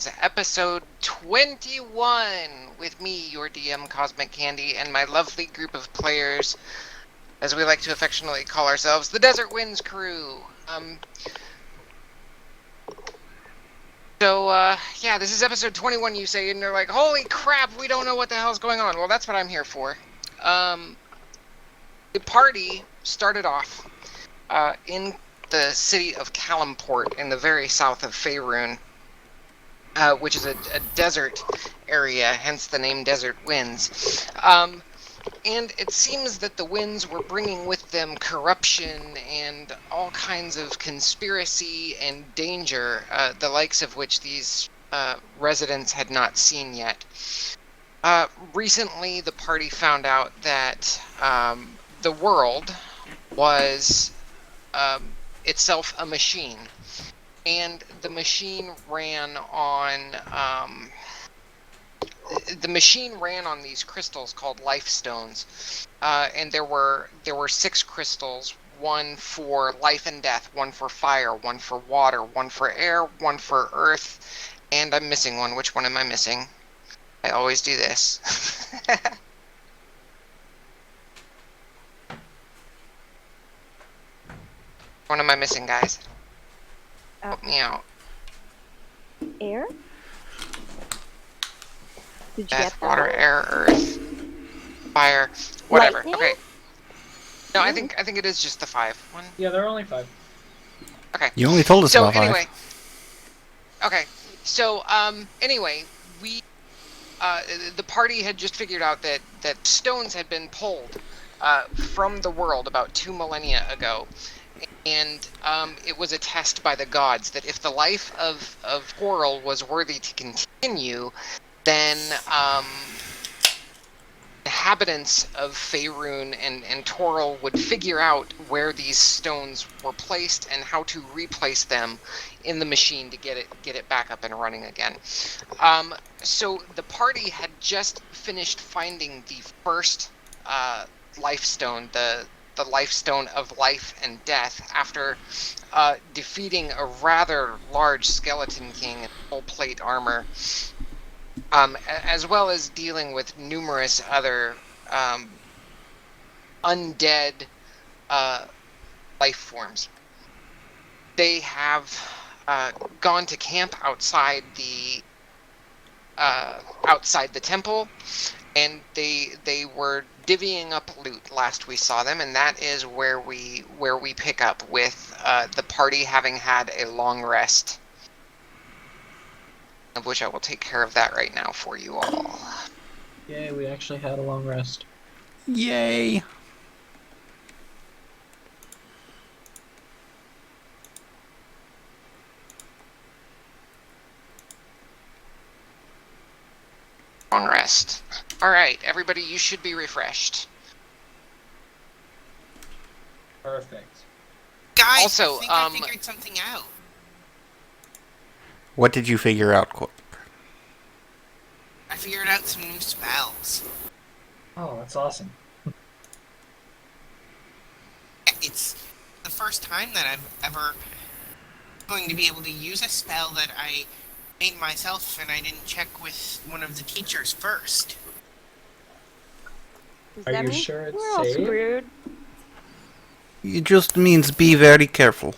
Wins, episode 21, with me, your DM, CosmicCandi, and my lovely group of players, as we like to affectionately call ourselves, the Desert Winds crew. Yeah, this is episode 21, you say, and they're like, holy crap, we don't know what the hell's going on. Well, that's what I'm here for. The party started off in the city of Kalimport in the very south of Faerun, which is a desert area, hence the name Desert Winds. And it seems that the winds were bringing with them corruption and all kinds of conspiracy and danger, the likes of which these residents had not seen yet. Recently, the party found out that the world was itself a machine, and the machine ran on these crystals called life stones, and there were 6 crystals: one for life and death, one for fire, one for water, one for air, one for earth, and I'm missing one. Which one am I missing? I always do this. What am I missing, guys? Help me out. Air? Did you Death, get that? water, air, earth, fire, whatever. Lightning? Okay. No, I think it is just the 5 one. Yeah, there are only 5. Okay. You only told us about 5. Anyway. Okay. So anyway, we the party had just figured out that stones had been pulled from the world about 2 millennia ago. And it was a test by the gods that if the life of Coral was worthy to continue, then inhabitants of Faerun and Toril would figure out where these stones were placed and how to replace them in the machine to get it back up and running again. So the party had just finished finding the first life stone, the life stone of life and death, after defeating a rather large skeleton king in full plate armor, as well as dealing with numerous other undead life forms. They have gone to camp outside the temple, and they were divvying up loot last we saw them, and that is where we pick up with the party having had a long rest, of which I will take care of that right now for you all. Yay, we actually had a long rest. Yay! Long rest. Alright, everybody, you should be refreshed. Perfect. Guys, Also, I figured something out. What did you figure out, Quark? I figured out some new spells. Oh, that's awesome. It's the first time that I'm ever going to be able to use a spell that I made myself and I didn't check with one of the teachers first. Does Are that you mean sure it's we're all safe? screwed? It just means be very careful.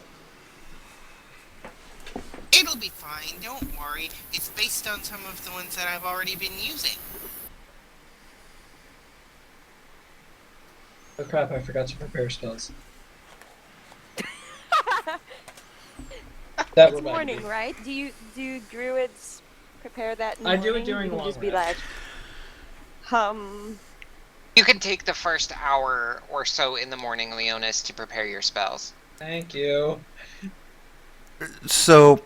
It'll be fine, don't worry. It's based on some of the ones that I've already been using. Oh crap, I forgot to prepare spells. That It's reminded morning, me. right? Do druids prepare that in the I do it morning? during You can long just be rest. like, You can take the first hour or so in the morning, Leonis, to prepare your spells. Thank you. So,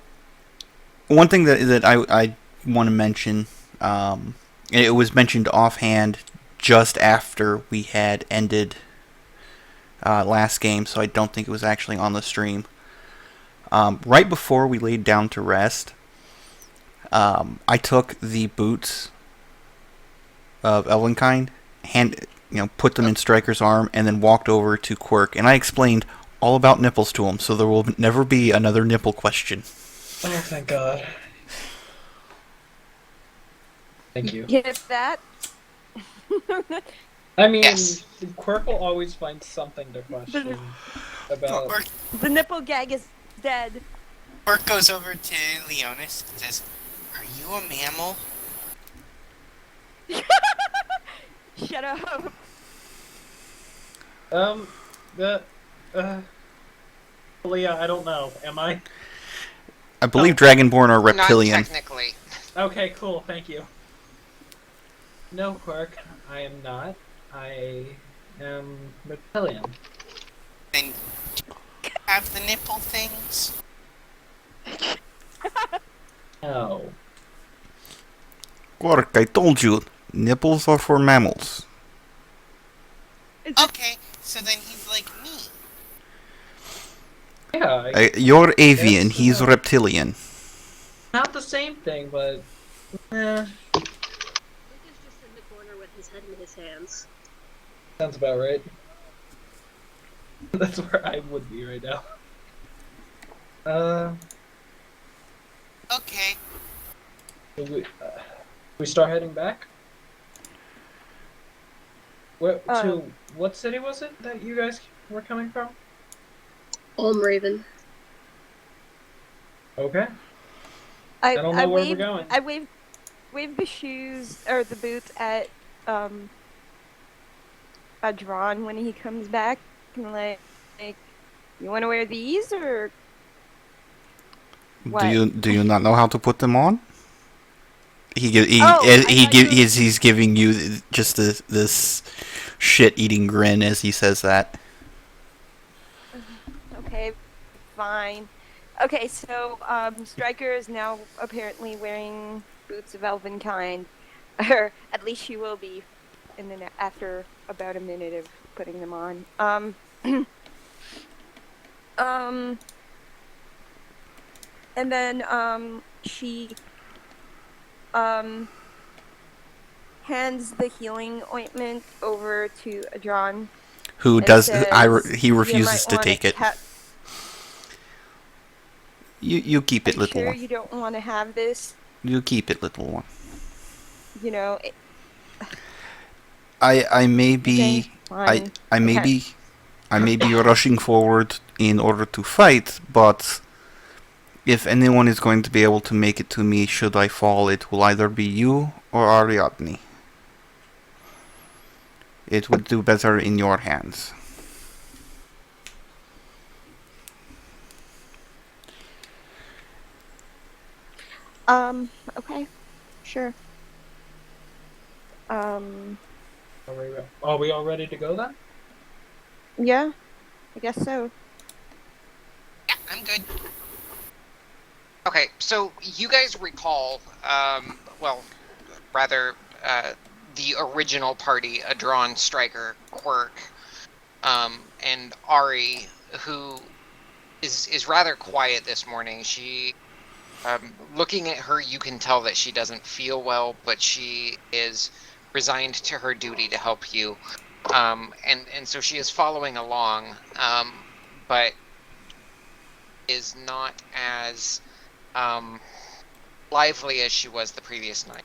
one thing that I want to mention, it was mentioned offhand just after we had ended last game, so I don't think it was actually on the stream. Right before we laid down to rest, I took the boots of Elvenkind, put them in Striker's arm, and then walked over to Quirk, and I explained all about nipples to him, so there will never be another nipple question. Oh, thank God. Thank you. Get that? I mean, Yes. Quirk will always find something to question about. Quirk, The nipple gag is dead. Quirk goes over to Leonis and says, "Are you a mammal?" Shut up. The, Leah, I don't know. Am I? I believe Dragonborn are Not reptilian. technically. Okay, cool. Thank you. No, Quirk, I am not. I am reptilian. Then do you have the nipple things? No. Quark, I told you, nipples are for mammals. Okay, so then he's like me. Yeah, You're avian, Yes, he's reptilian. not the same thing, but Luke is just in the corner with his head in his hands. sounds about right. That's where I would be right now. Okay, We start heading back. Where Oh. to? What city was it that you guys were coming from? Raven. Okay. I don't know where we're waved, going. I waved the shoes or the boots at Adron when he comes back, and like you want to wear these or what? Do you not know how to put them on? He's giving you just this shit-eating grin as he says that. Okay, fine. Okay, so Striker is now apparently wearing boots of elven kind, or at least she will be, after about a minute of putting them on. And then she hands the healing ointment over to Adron. Who and does? says, He "You refuses might to wanna take it. You keep Are it, you little sure one. you don't want to have this? You keep it, little one. You know, I may be fine. I may Okay. be rushing forward in order to fight, but if anyone is going to be able to make it to me should I fall, it will either be you or Ariadne. It would do better in your hands. Okay, sure. Are we all ready to go then? Yeah, I guess so. yeah, I'm good. Okay, so you guys recall, well, rather, the original party, Adron, Striker, Quirk, and Ari, who is rather quiet this morning. She, looking at her, you can tell that she doesn't feel well, but she is resigned to her duty to help you. And so she is following along, but is not as lively as she was the previous night.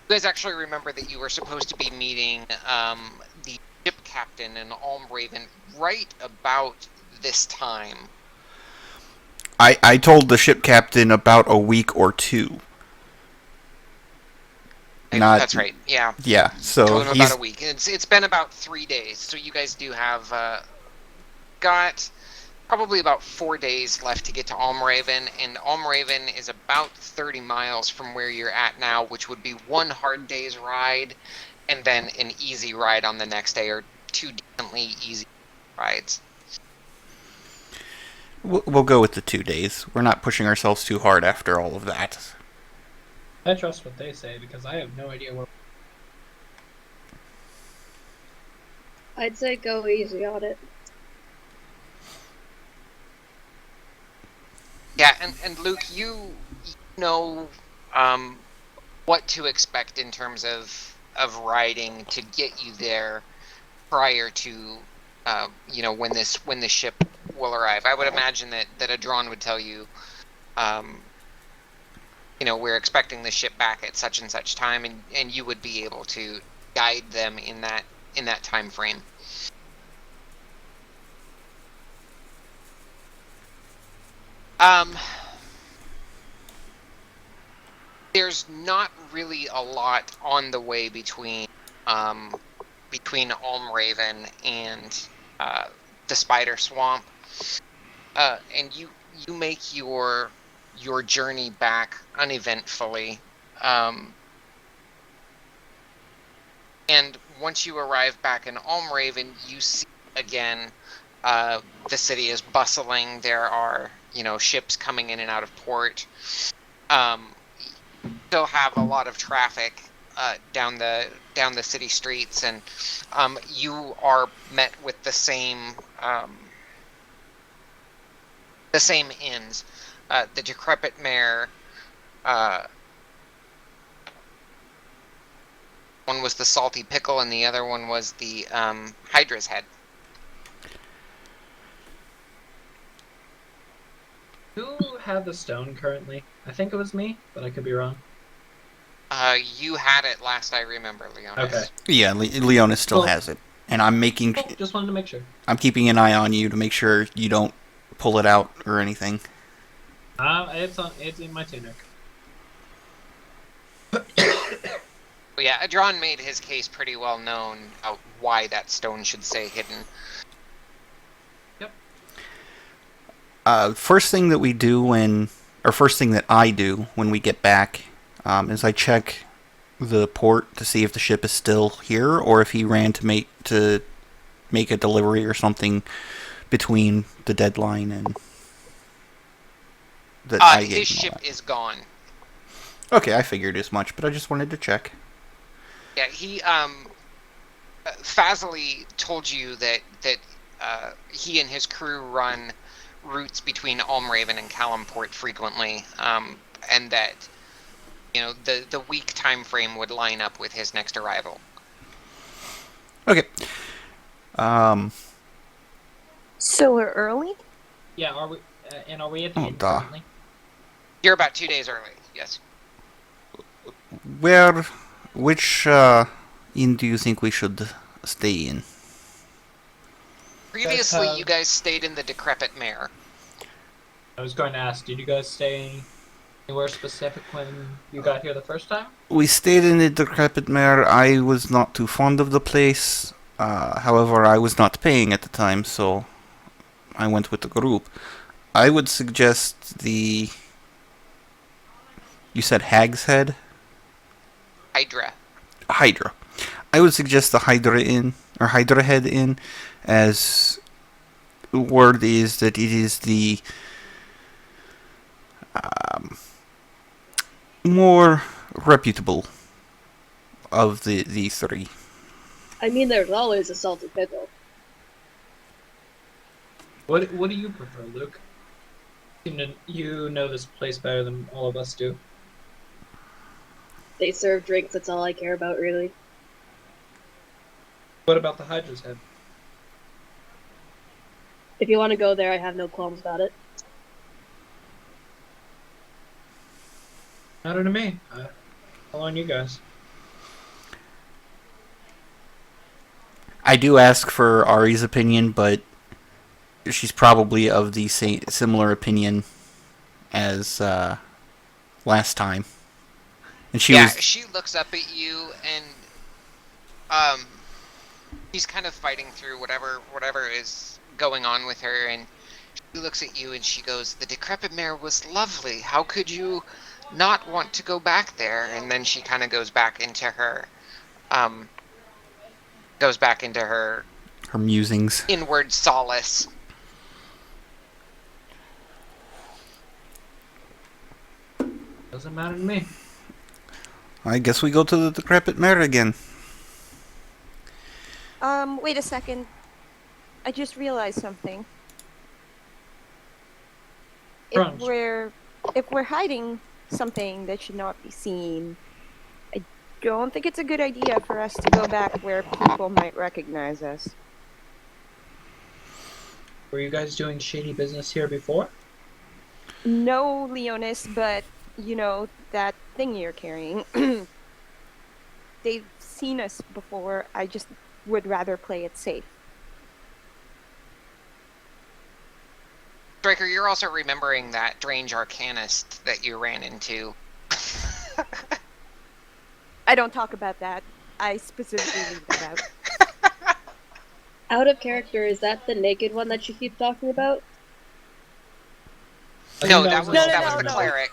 You guys actually remember that you were supposed to be meeting the ship captain in Almraven right about this time. I told the ship captain about a week or two. That's right. Yeah. Yeah. So Told him he's about a week. It's been about 3 days, so you guys do have got probably about 4 days left to get to Almraven, and Almraven is about 30 miles from where you're at now, which would be one hard day's ride, and then an easy ride on the next day, or two decently easy rides. We'll go with the 2 days. We're not pushing ourselves too hard after all of that. I trust what they say because I have no idea what. I'd say go easy on it. Yeah, and Luke, you know what to expect in terms of riding to get you there prior to when the ship will arrive. I would imagine that Adron would tell you we're expecting the ship back at such and such time, and you would be able to guide them in that time frame. There's not really a lot on the way between Almraven and the Spider Swamp, and you make your journey back uneventfully. And once you arrive back in Almraven, you see again the city is bustling. There are ships coming in and out of port. Still have a lot of traffic down the city streets, and you are met with the same inns. The Decrepit Mare. One was the Salty Pickle, and the other one was the Hydra's Head. Who had the stone currently? I think it was me, but I could be wrong. You had it last I remember, Leonis. Okay. Yeah, Leonis still Well- has it, and I'm making. Cool, just wanted to make sure. I'm keeping an eye on you to make sure you don't pull it out or anything. It's in my tunic. But yeah, Adron made his case pretty well known why that stone should stay hidden. First thing that I do when we get back, is I check the port to see if the ship is still here or if he ran to make a delivery or something between the deadline and that I gave his him all ship that. is gone. Okay, I figured as much, but I just wanted to check. Yeah, he Fazli told you that he and his crew run routes between Almraven and Calimport frequently, and that the week time frame would line up with his next arrival. Okay. So we're early? Yeah, are we? And are we at the Oh, inn duh. currently? You're about 2 days early. Yes. Which inn do you think we should stay in? Previously, have- you guys stayed in the Decrepit Mare. I was going to ask, did you guys stay anywhere specific when you got here the first time? We stayed in the Decrepit Mare. I was not too fond of the place. However, I was not paying at the time, so I went with the group. I would suggest the... You said Hag's Head? Hydra. Hydra. I would suggest the Hydra Inn, or Hydra Head Inn, as word is that it is the more reputable of the three. I mean, there's always a salty pickle. What do you prefer, Luke? You know this place better than all of us do. They serve drinks, that's all I care about, really. What about the Hydra's Head? If you want to go there, I have no qualms about it. Matter to me. How on you guys? I do ask for Ari's opinion, but she's probably of the similar opinion as last time. And she She looks up at you, and she's kind of fighting through whatever is going on with her, and she looks at you and she goes, "The Decrepit Mare was lovely. How could you not want to go back there?" And then she kind of goes back into her her musings. inward solace. Doesn't matter to me. I guess we go to the Decrepit Mare again. Wait a second. I just realized something. Crunch. If we're hiding something that should not be seen, I don't think it's a good idea for us to go back where people might recognize us. Were you guys doing shady business here before? No, Leonis, but that thing you're carrying. They've seen us before. I just would rather play it safe. Striker, you're also remembering that strange arcanist that you ran into. I don't talk about that. I specifically leave that out. Out of character, is that the naked one that you keep talking about? No, that was No. the cleric.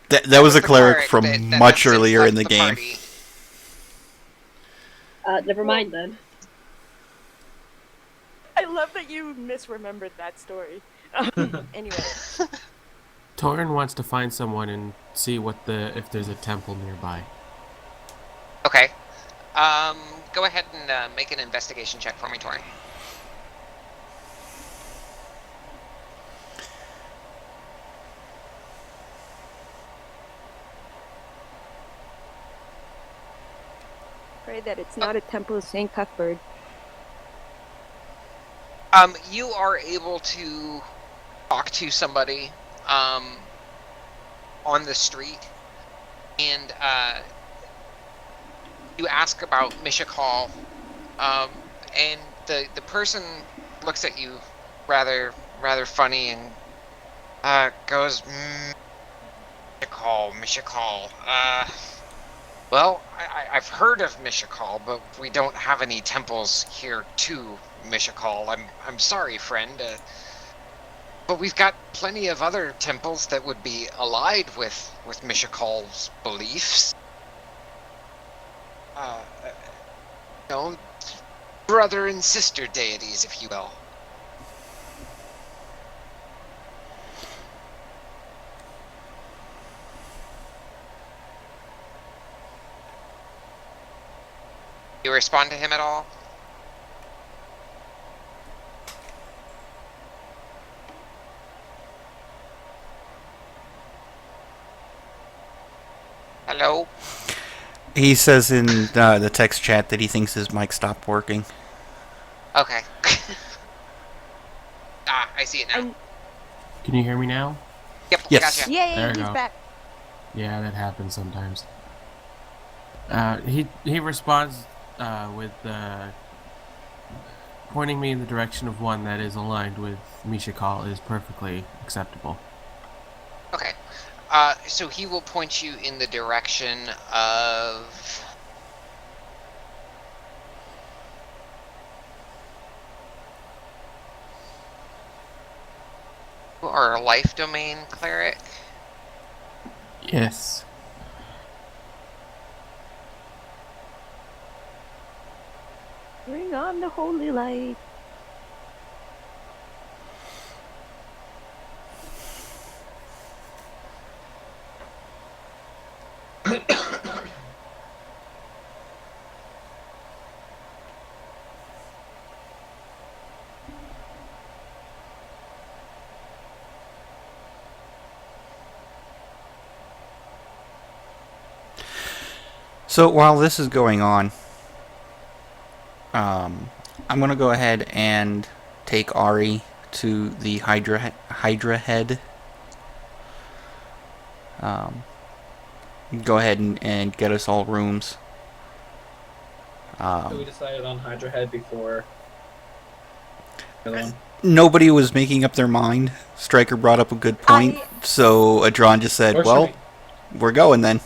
That was a the cleric from that much since earlier left in the game. party. Never mind then. I love that you misremembered that story. Anyway. Torin wants to find someone and see if there's a temple nearby. Okay. Go ahead and make an investigation check for me, Torin. Pray that it's not a temple of St. Cuthbert. You are able to talk to somebody on the street, and you ask about Mishakal, and the person looks at you rather funny and goes, Mishakal. Well, I've heard of Mishakal, but we don't have any temples here to Mishakal. I'm sorry, friend. But we've got plenty of other temples that would be allied with Mishakal's beliefs. Brother and sister deities, if you will. You respond to him at all? Hello? He says in the text chat that he thinks his mic stopped working. Okay. I see it now. Can you hear me now? Yep, Yes. I gotcha. Yay, There you he's go. back. Yeah, that happens sometimes. He responds with pointing me in the direction of one that is aligned with Mishakal is perfectly acceptable. Okay. So he will point you in the direction of... You are a life domain cleric? Yes. Bring on the holy light. So while this is going on, I'm going to go ahead and take Ari to the Hydra head. Go ahead and get us all rooms. So we decided on Hydra Head before. Nobody was making up their mind. Stryker brought up a good point, so Adron just said, "Well, we're going then."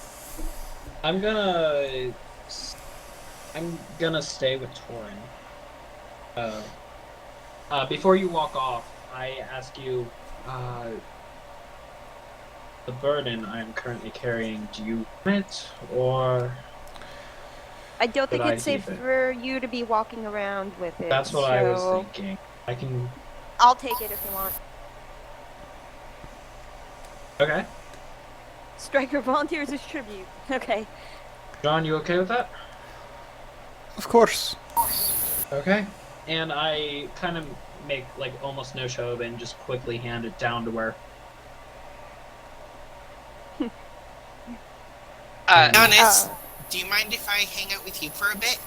I'm gonna stay with Torin. Before you walk off, I ask you, the burden I am currently carrying, do you want it, or... I don't think Should I it's safe keep it? for you to be walking around with it. That's what I was so thinking. I can... I'll take it if you want. Okay. Stryker volunteers as tribute. Okay. John, you okay with that? Of course. Okay. And I kind of make, like, almost no show of it and just quickly hand it down to her. Giannis, do you mind if I hang out with you for a bit?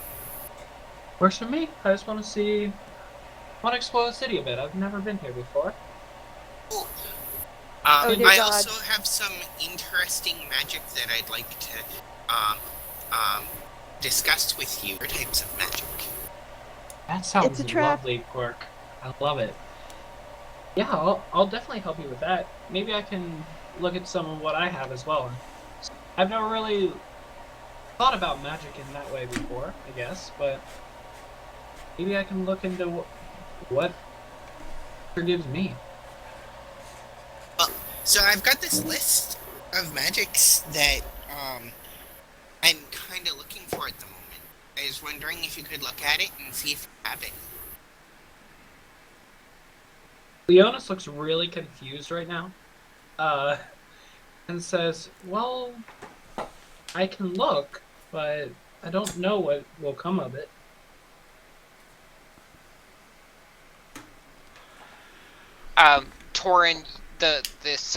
Works for me. I just want to explore the city a bit. I've never been here before. Cool. Oh, dear I God. also have some interesting magic that I'd like to um, um, discuss with you. Types of magic. That sounds It's a trap. lovely, Quirk. I love it. Yeah, I'll definitely help you with that. Maybe I can look at some of what I have as well. I've never really thought about magic in that way before, I guess, but maybe I can look into what forgives me. Well, so I've got this list of magics that I'm kind of looking for at the moment. I was wondering if you could look at it and see if you have it. Leonis looks really confused right now, and says, "Well, I can look, but I don't know what will come of it." Torin, this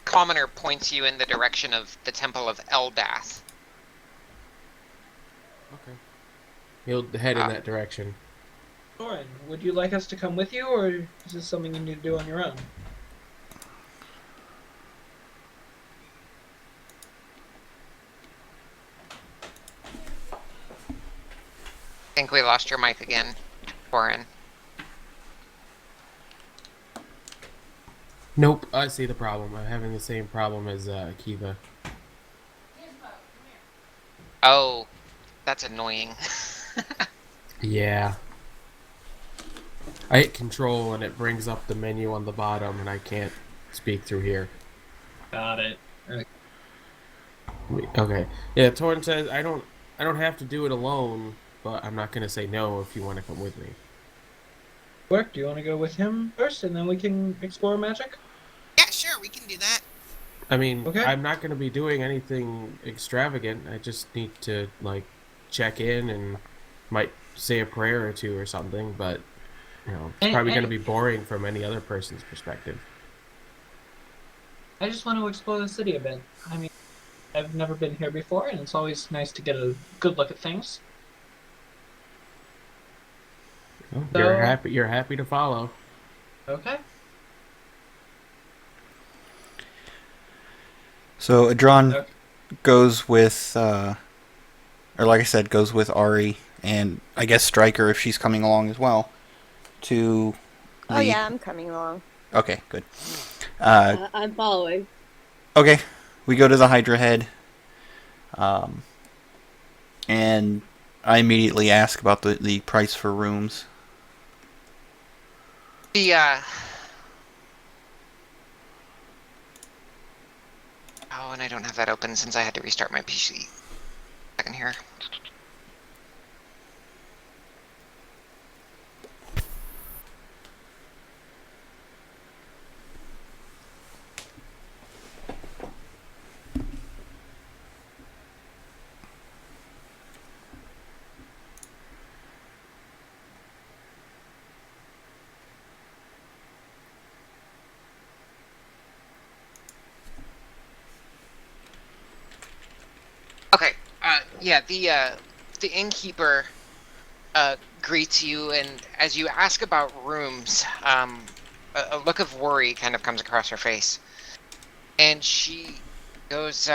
commoner points you in the direction of the Temple of Eldath. Okay. He'll head in that direction. Thorin, would you like us to come with you, or is this something you need to do on your own? I think we lost your mic again, Torin. Nope, I see the problem. I'm having the same problem as Kiva. Oh, that's annoying. Yeah. I hit control and it brings up the menu on the bottom and I can't speak through here. Got it. Okay. Yeah, Torn says I don't have to do it alone, but I'm not gonna say no if you want to come with me. Quirk, do you want to go with him first, and then we can explore magic? Yeah, sure, we can do that. I mean, Okay. I'm not gonna be doing anything extravagant. I just need to like check in and might say a prayer or two or something, but you know, it's probably gonna be boring from any other person's perspective. I just want to explore the city a bit. I mean, I've never been here before, and it's always nice to get a good look at things. Oh, So- you're happy to follow. Okay. So Adron Okay. goes with, or like I said, goes with Ari and I guess Stryker if she's coming along as well. To Oh, yeah, I'm coming along. Okay, good. I'm following. Okay, we go to the Hydra Head, and I immediately ask about the price for rooms. The oh, and I don't have that open since I had to restart my PC. Second here. Okay. Yeah. The innkeeper greets you, and as you ask about rooms, a look of worry kind of comes across her face, and she goes,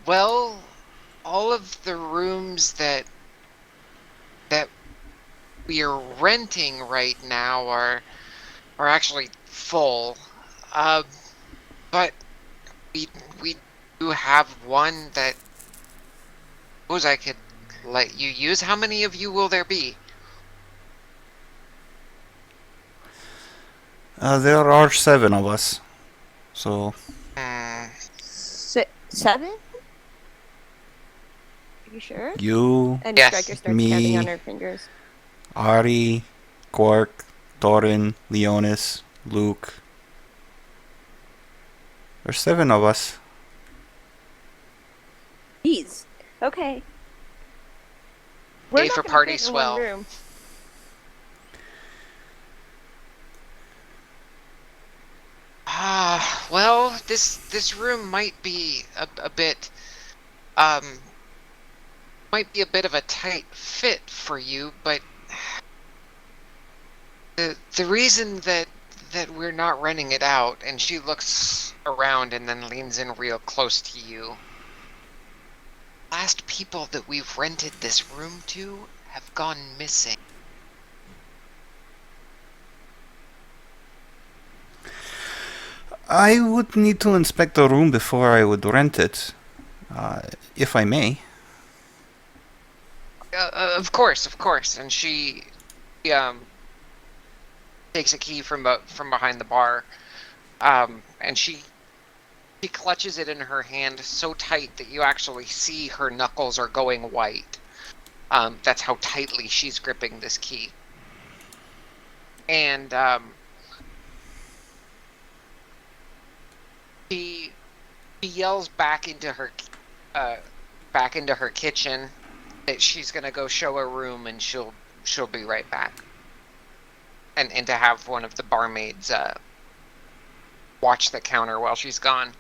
"Well, all of the rooms that we are renting right now are actually full, but we do have one that suppose I could let you use. How many of you will there be?" There are 7 of us, so 7? Are you sure? you, And Yes. Striker starts Me. counting on her fingers. Ari, Quark, Thorin, Leonis, Luke. There's 7 of us. Jeez. Okay. Day not for gonna party fit in one swell. room. Well, this room might be a bit might be a bit of a tight fit for you, but the reason that that we're not renting it out. And she looks around and then leans in real close to you. Last people that we've rented this room to have gone missing. I would need to inspect the room before I would rent it, if I may. Of course. And she takes a key from behind the bar, and she clutches it in her hand so tight that you actually see her knuckles are going white. That's how tightly she's gripping this key. And she yells back into her kitchen that she's gonna go show a room, and she'll be right back. And to have one of the barmaids watch the counter while she's gone.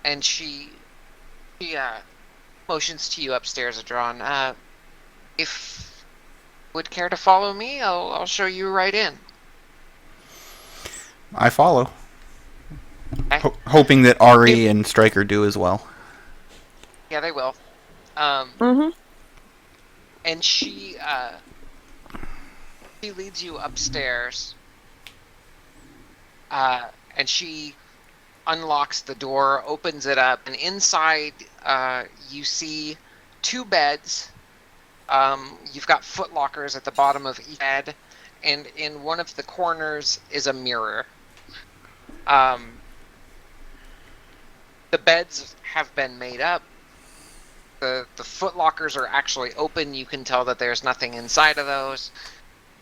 And she motions to you upstairs, Adron. If you would care to follow me, I'll show you right in. I follow. Okay. Hoping that Ari and Stryker do as well. Yeah, they will. And she leads you upstairs. And she unlocks the door, opens it up, and inside you see 2 beds. You've got foot lockers at the bottom of each bed, and in one of the corners is a mirror. The beds have been made up. The foot lockers are actually open. You can tell that there's nothing inside of those.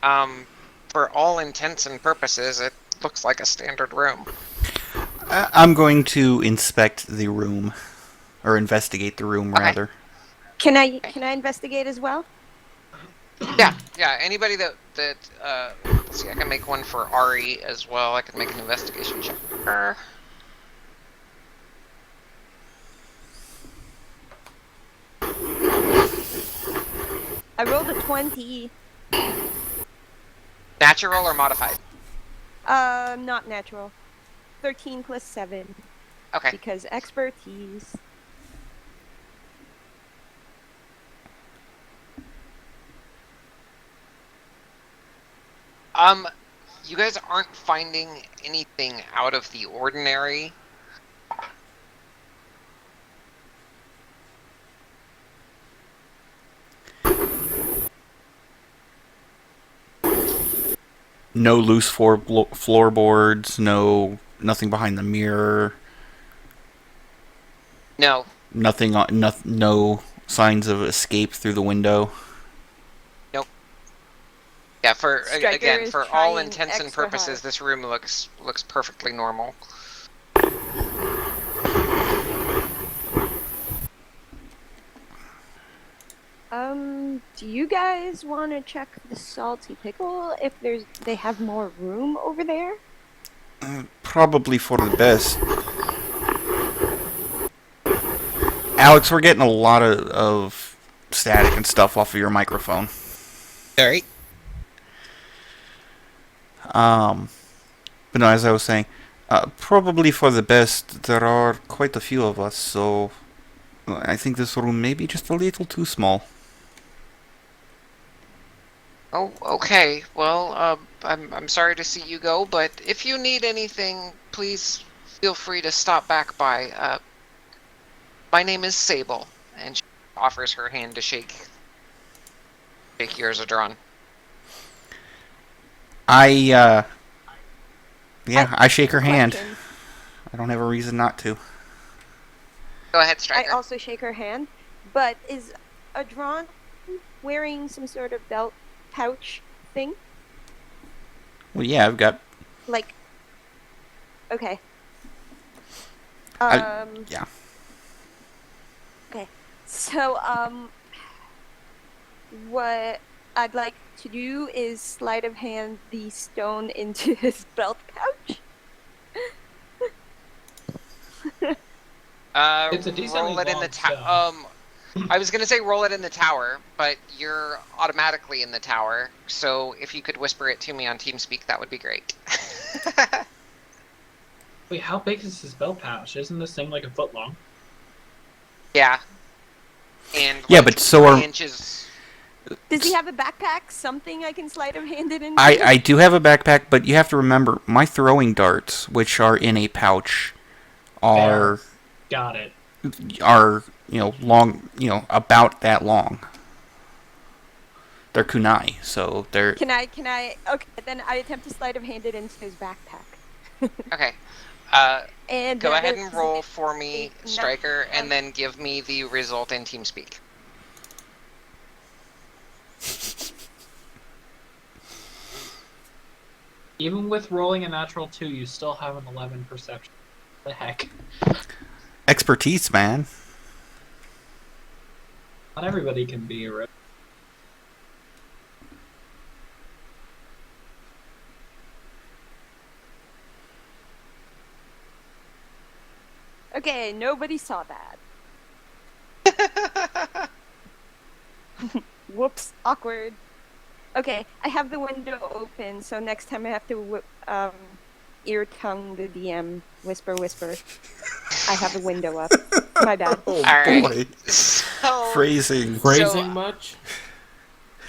For all intents and purposes, it looks like a standard room. I'm going to inspect the room, or investigate the room, rather. Can I investigate as well? Yeah. Anybody that let's see, I can make one for Ari as well. I can make an investigation check for her. I rolled a 20. Natural or modified? Not natural. 13 plus 7. Okay. Because expertise. You guys aren't finding anything out of the ordinary. No loose floorboards, nothing behind the mirror. No. Nothing no signs of escape through the window. Nope. Yeah, for all trying intents and extra purposes, hard. this room looks perfectly normal. Do you guys want to check the salty pickle if they have more room over there? Probably for the best. Alex, we're getting a lot of static and stuff off of your microphone. Sorry. But no, as I was saying, probably for the best. There are quite a few of us, so I think this room may be just a little too small. Oh, okay. Well, I'm sorry to see you go, but if you need anything, please feel free to stop back by. My name is Sable, and she offers her hand to shake yours, Adron. I shake her hand. Question. I don't have a reason not to. Go ahead, I Stryker. also shake her hand, but is Adron wearing some sort of belt pouch thing? Well, yeah, I've got. Like, okay. Yeah. Okay. So, what I'd like to do is sleight of hand the stone into his belt pouch. It's a decently roll it in the long tower. stone. I was gonna say roll it in the tower, but you're automatically in the tower. So if you could whisper it to me on TeamSpeak, that would be great. Wait, how big is his belt pouch? Isn't this thing like a foot long? Yeah. And Yeah, like but so 3 are inches. Does he have a backpack? Something I can sleight of hand it into? I do have a backpack, but you have to remember my throwing darts, which are in a pouch, are Got it. long, about that long. They're kunai, so they're Can I? Okay, then I attempt to sleight of hand it into his backpack. Okay. And Go ahead there's and roll for me, a- Striker, and then give me the result in TeamSpeak. Even with rolling a natural 2, you still have an 11 perception. The heck? expertise, man. Not everybody can be a rogue. Okay, nobody saw that. Whoops, awkward. Okay, I have the window open, so next time I have to ear tongue the DM, whisper, whisper. I have the window up. My bad. Oh All right. boy, So, phrasing. Phrasing much?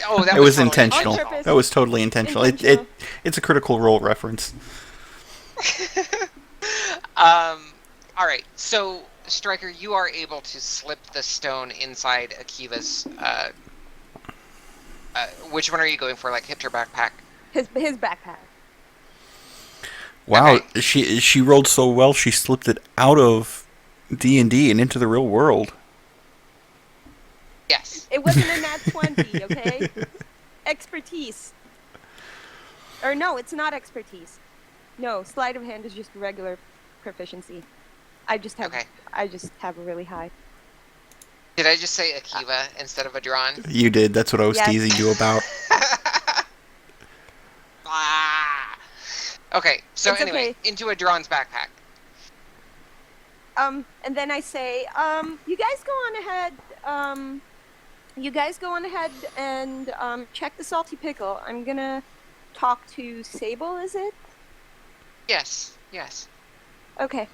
oh, that It was totally intentional. On purpose. That was totally intentional. Intentional. It's a Critical Role reference. All right. So, Striker, you are able to slip the stone inside Akiva's. Which one are you going for? Like hipped or backpack? His backpack. Wow, Okay. she rolled so well. She slipped it out of D&D and into the real world. Yes. It wasn't a nat 20, okay? Expertise. Or no, it's not expertise. No, sleight of hand is just regular proficiency. I just have a really high. Did I just say Akiva instead of Adron? You did. That's what I was Yes. teasing you about. Ah. Okay. So It's anyway, okay. into Adron's backpack. And then I say, you guys go on ahead. You guys go on ahead and check the salty pickle. I'm gonna talk to Sable. Is it? Yes. Yes. Okay.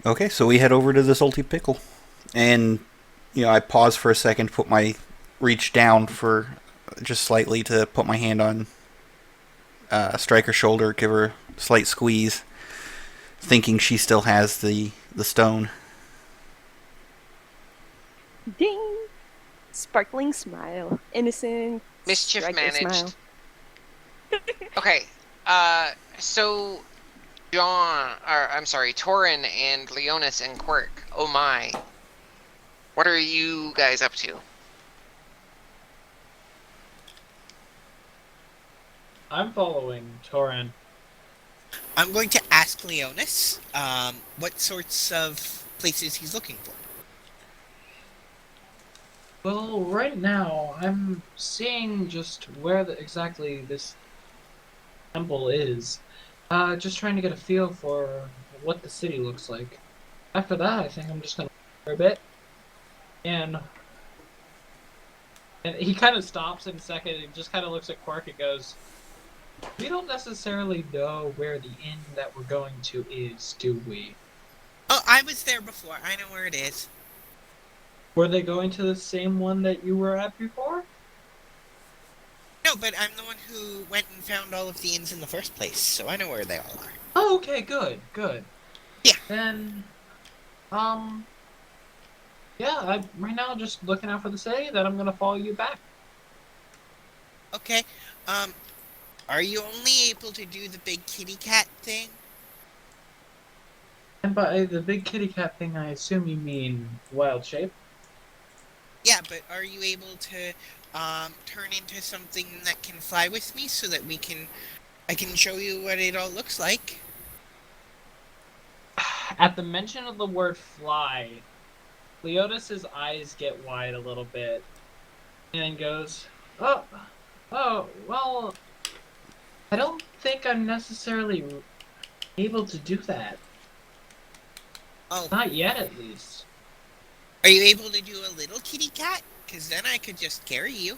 Okay, so we head over to the salty pickle, and I pause for a second, put my reach down for just slightly to put my hand on Striker's shoulder, give her a slight squeeze, thinking she still has the stone. Ding. Sparkling smile. Innocent. Mischief Striker managed. smile. Okay. So Torin and Leonis and Quirk. Oh my. What are you guys up to? I'm following Torin. I'm going to ask Leonis what sorts of places he's looking for. Well, right now, I'm seeing just where exactly this temple is. Just trying to get a feel for what the city looks like. After that, I think I'm just gonna for a bit. And he kind of stops in a second and just kind of looks at Quark and goes, "We don't necessarily know where the inn that we're going to is, do we?" Oh, I was there before. I know where it is. Were they going to the same one that you were at before? No, but I'm the one who went and found all of the inns in the first place, so I know where they all are. Oh, okay, good. Yeah. Then, yeah, I'm right now just looking out for the city, then I'm gonna follow you back. Okay. Are you only able to do the big kitty cat thing? And by the big kitty cat thing, I assume you mean wild shape? Yeah, but are you able to turn into something that can fly with me so that I can show you what it all looks like? At the mention of the word fly, Leonis's eyes get wide a little bit, and then goes, oh, well, I don't think I'm necessarily able to do that. Oh, Not yet, at least. are you able to do a little kitty cat? Because then I could just carry you.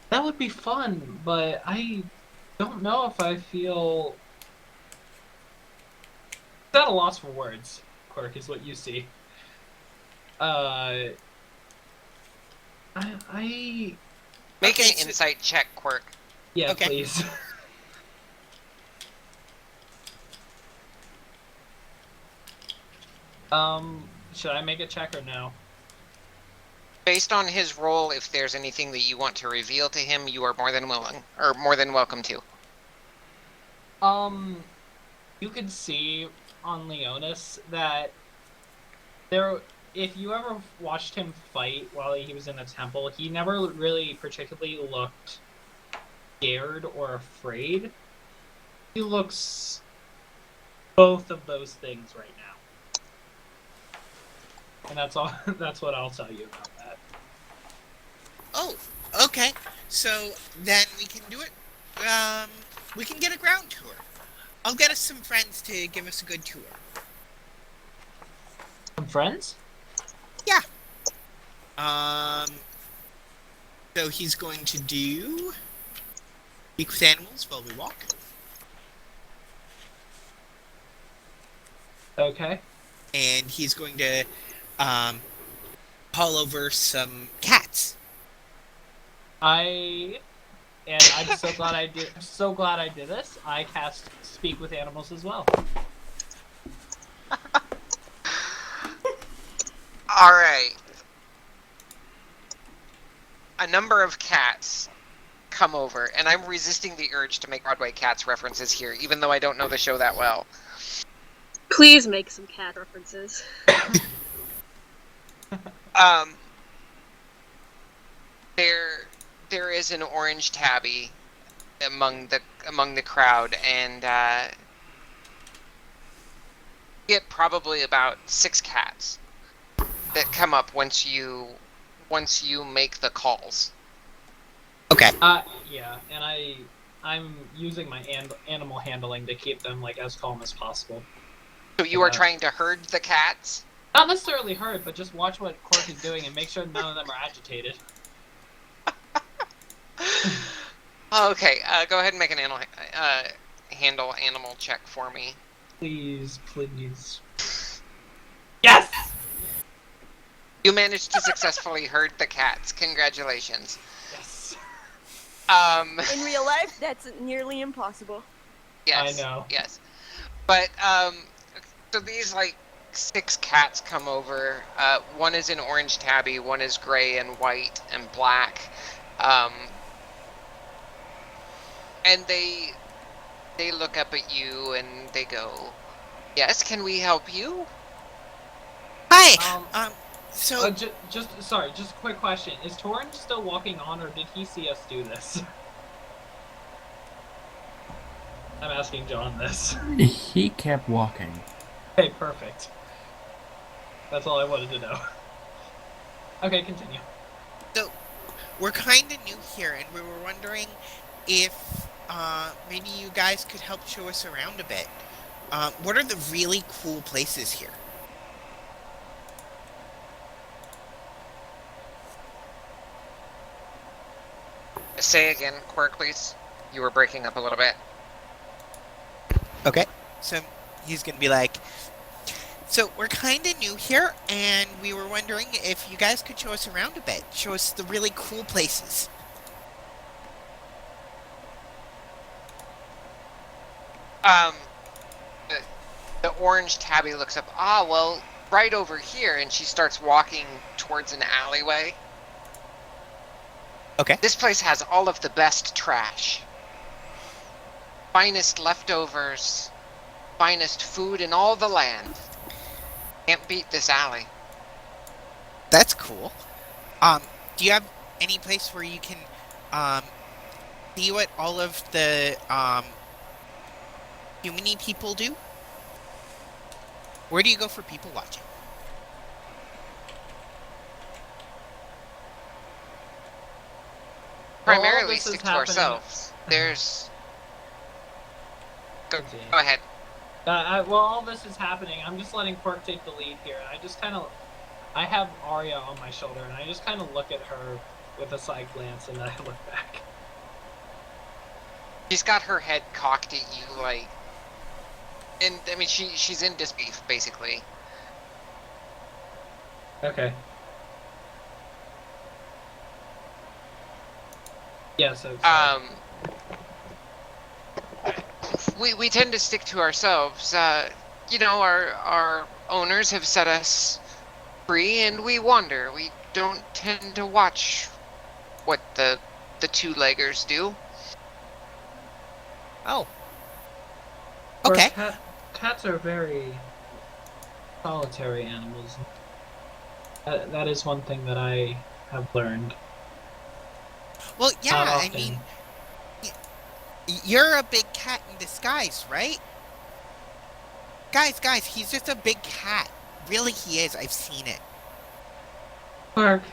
That would be fun, but I don't know if I feel... It's at a loss for words, Quirk, is what you see. I Make Okay, an insight check, Quirk. Yeah, Okay. please. Should I make a check or no? Based on his role, if there's anything that you want to reveal to him, you are more than willing, or more than welcome to. You could see on Leonis that if you ever watched him fight while he was in a temple, he never really particularly looked scared or afraid. He looks both of those things right now. And that's all. That's what I'll tell you about that. Oh, okay. So then we can do it. We can get a ground tour. I'll get us some friends to give us a good tour. Some friends? Yeah. So he's going to do speak with animals while we walk. Okay. And he's going to haul over some cats. I'm so glad I did. I'm so glad I did this. I cast speak with animals as well. All right. A number of cats come over, and I'm resisting the urge to make Broadway Cats references here, even though I don't know the show that well. Please make some cat references. There is an orange tabby among the crowd, and get probably about 6 cats that come up once you make the calls. Okay. Yeah, and I'm using my animal handling to keep them like as calm as possible. So you are trying to herd the cats? Not necessarily herd, but just watch what Cork is doing and make sure none of them are agitated. Okay, go ahead and make an handle animal check for me. Please, please. Yes! You managed to successfully herd the cats. Congratulations. Yes. In real life, that's nearly impossible. Yes. I know. Yes. But so these 6 cats come over. One is an orange tabby, one is gray and white and black. And they look up at you and they go, "Yes, can we help you?" Hi. So just a quick question: is Torrin still walking on, or did he see us do this? I'm asking John this. He kept walking. Okay, perfect. That's all I wanted to know. Okay, continue. So we're kind of new here, and we were wondering if maybe you guys could help show us around a bit. What are the really cool places here? Say again, Quirk, please. You were breaking up a little bit. Okay. So he's gonna be like, so we're kind of new here, and we were wondering if you guys could show us around a bit. Show us the really cool places. The orange tabby looks up. Well, right over here, and she starts walking towards an alleyway. Okay. This place has all of the best trash. Finest leftovers, finest food in all the land. Can't beat this alley. That's cool. Do you have any place where you can see what all of the humany people do? Where do you go for people watching? Primarily this is stick to happening- ourselves. There's... Go Continue. ahead. While all this is happening, I'm just letting Quirk take the lead here. I just kind of I have Arya on my shoulder, and I just kind of look at her with a side glance, and then I look back. She's got her head cocked at you, like, and I mean, she's in disbelief, basically. Okay. Yeah, so... We tend to stick to ourselves. You know, our owners have set us free, and we wander. We don't tend to watch what the two-leggers do. Oh. Of course, Okay. Cats are very solitary animals. That is one thing that I have learned. Well, yeah, Not I often. mean, you're a big cat in disguise, right? Guys, he's just a big cat. Really, he is. I've seen it. Clark.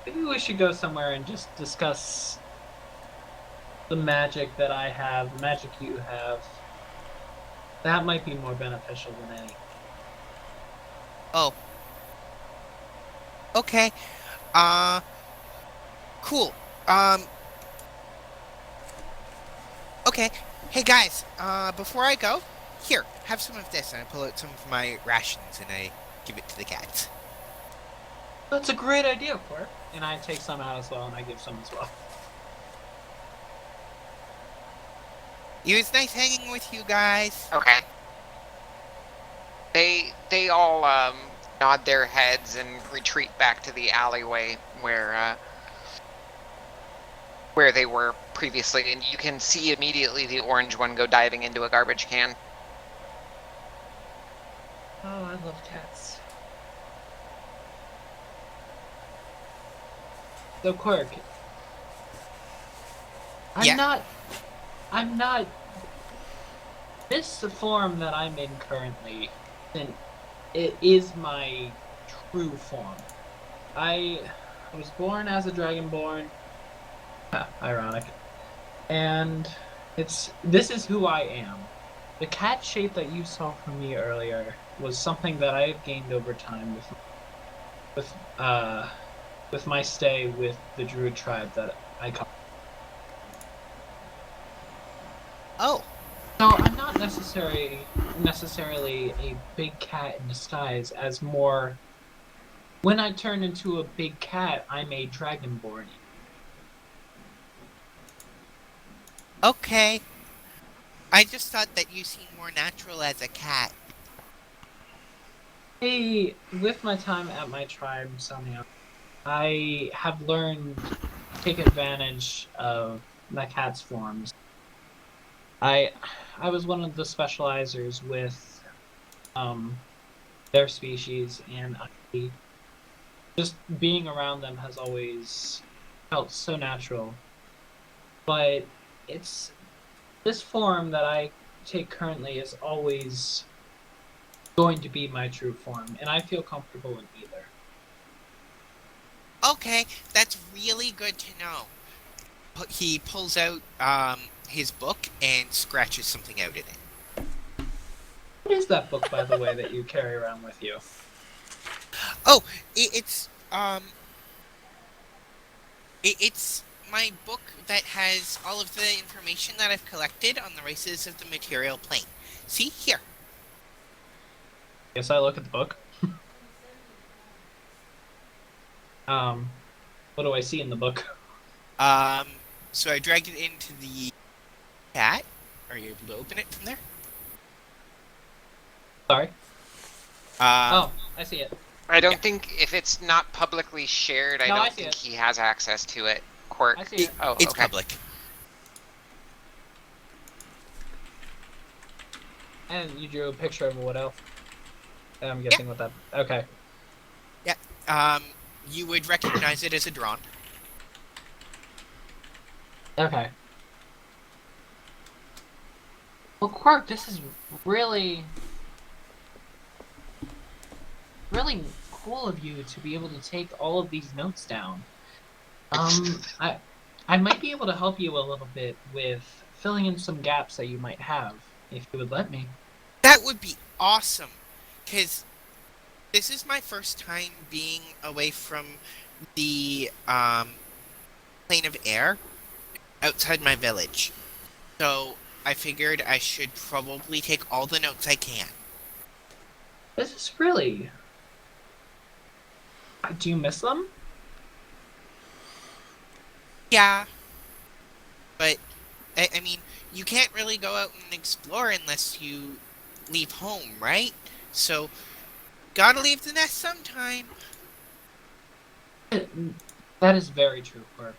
Maybe we should go somewhere and just discuss the magic that I have, the magic you have. That might be more beneficial than any. Oh. Okay. Cool. Okay. Hey guys, before I go, here, have some of this, and I pull out some of my rations and I give it to the cats. That's a great idea, Clark. And I take some out as well, and I give some as well. It was nice hanging with you guys. Okay. They all nod their heads and retreat back to the alleyway where they were previously, and you can see immediately the orange one go diving into a garbage can. Oh, I love cats. So, Quirk. Yeah. I'm not... This form that I'm in currently, it is my true form. I was born as a Dragonborn. Ironic. And this is who I am. The cat shape that you saw from me earlier was something that I have gained over time with my stay with the Druid tribe that I come. Oh. No, I'm not necessarily a big cat in disguise, as more when I turn into a big cat, I'm a Dragonborn. Okay. I just thought that you seemed more natural as a cat. Hey, with my time at my tribe, Sonia, I have learned to take advantage of my cat's forms. I was one of the specializers with their species, and just being around them has always felt so natural. But it's this form that I take currently is always going to be my true form, and I feel comfortable in either. Okay, that's really good to know. He pulls out his book and scratches something out in it. What is that book, by the way, that you carry around with you? Oh, it's my book that has all of the information that I've collected on the races of the material plane. See here. Guess I look at the book. What do I see in the book? So I dragged it into the cat. Are you able to open it from there? Sorry. Oh, I see it. I don't think if it's not publicly shared, I No, I don't see think it. he has access to it. Quirk. I see it. Oh, It's okay. public. And you drew a picture of what else? I'm guessing what that... Okay. Yeah. You would recognize it as a drawn. Okay. Well, Quark, this is really cool of you to be able to take all of these notes down. I might be able to help you a little bit with filling in some gaps that you might have, if you would let me. That would be awesome, because this is my first time being away from the plane of air outside my village. So I figured I should probably take all the notes I can. This is really. Do you miss them? Yeah, but I mean, you can't really go out and explore unless you leave home, right? So, gotta leave the nest sometime. That is very true, Quirk.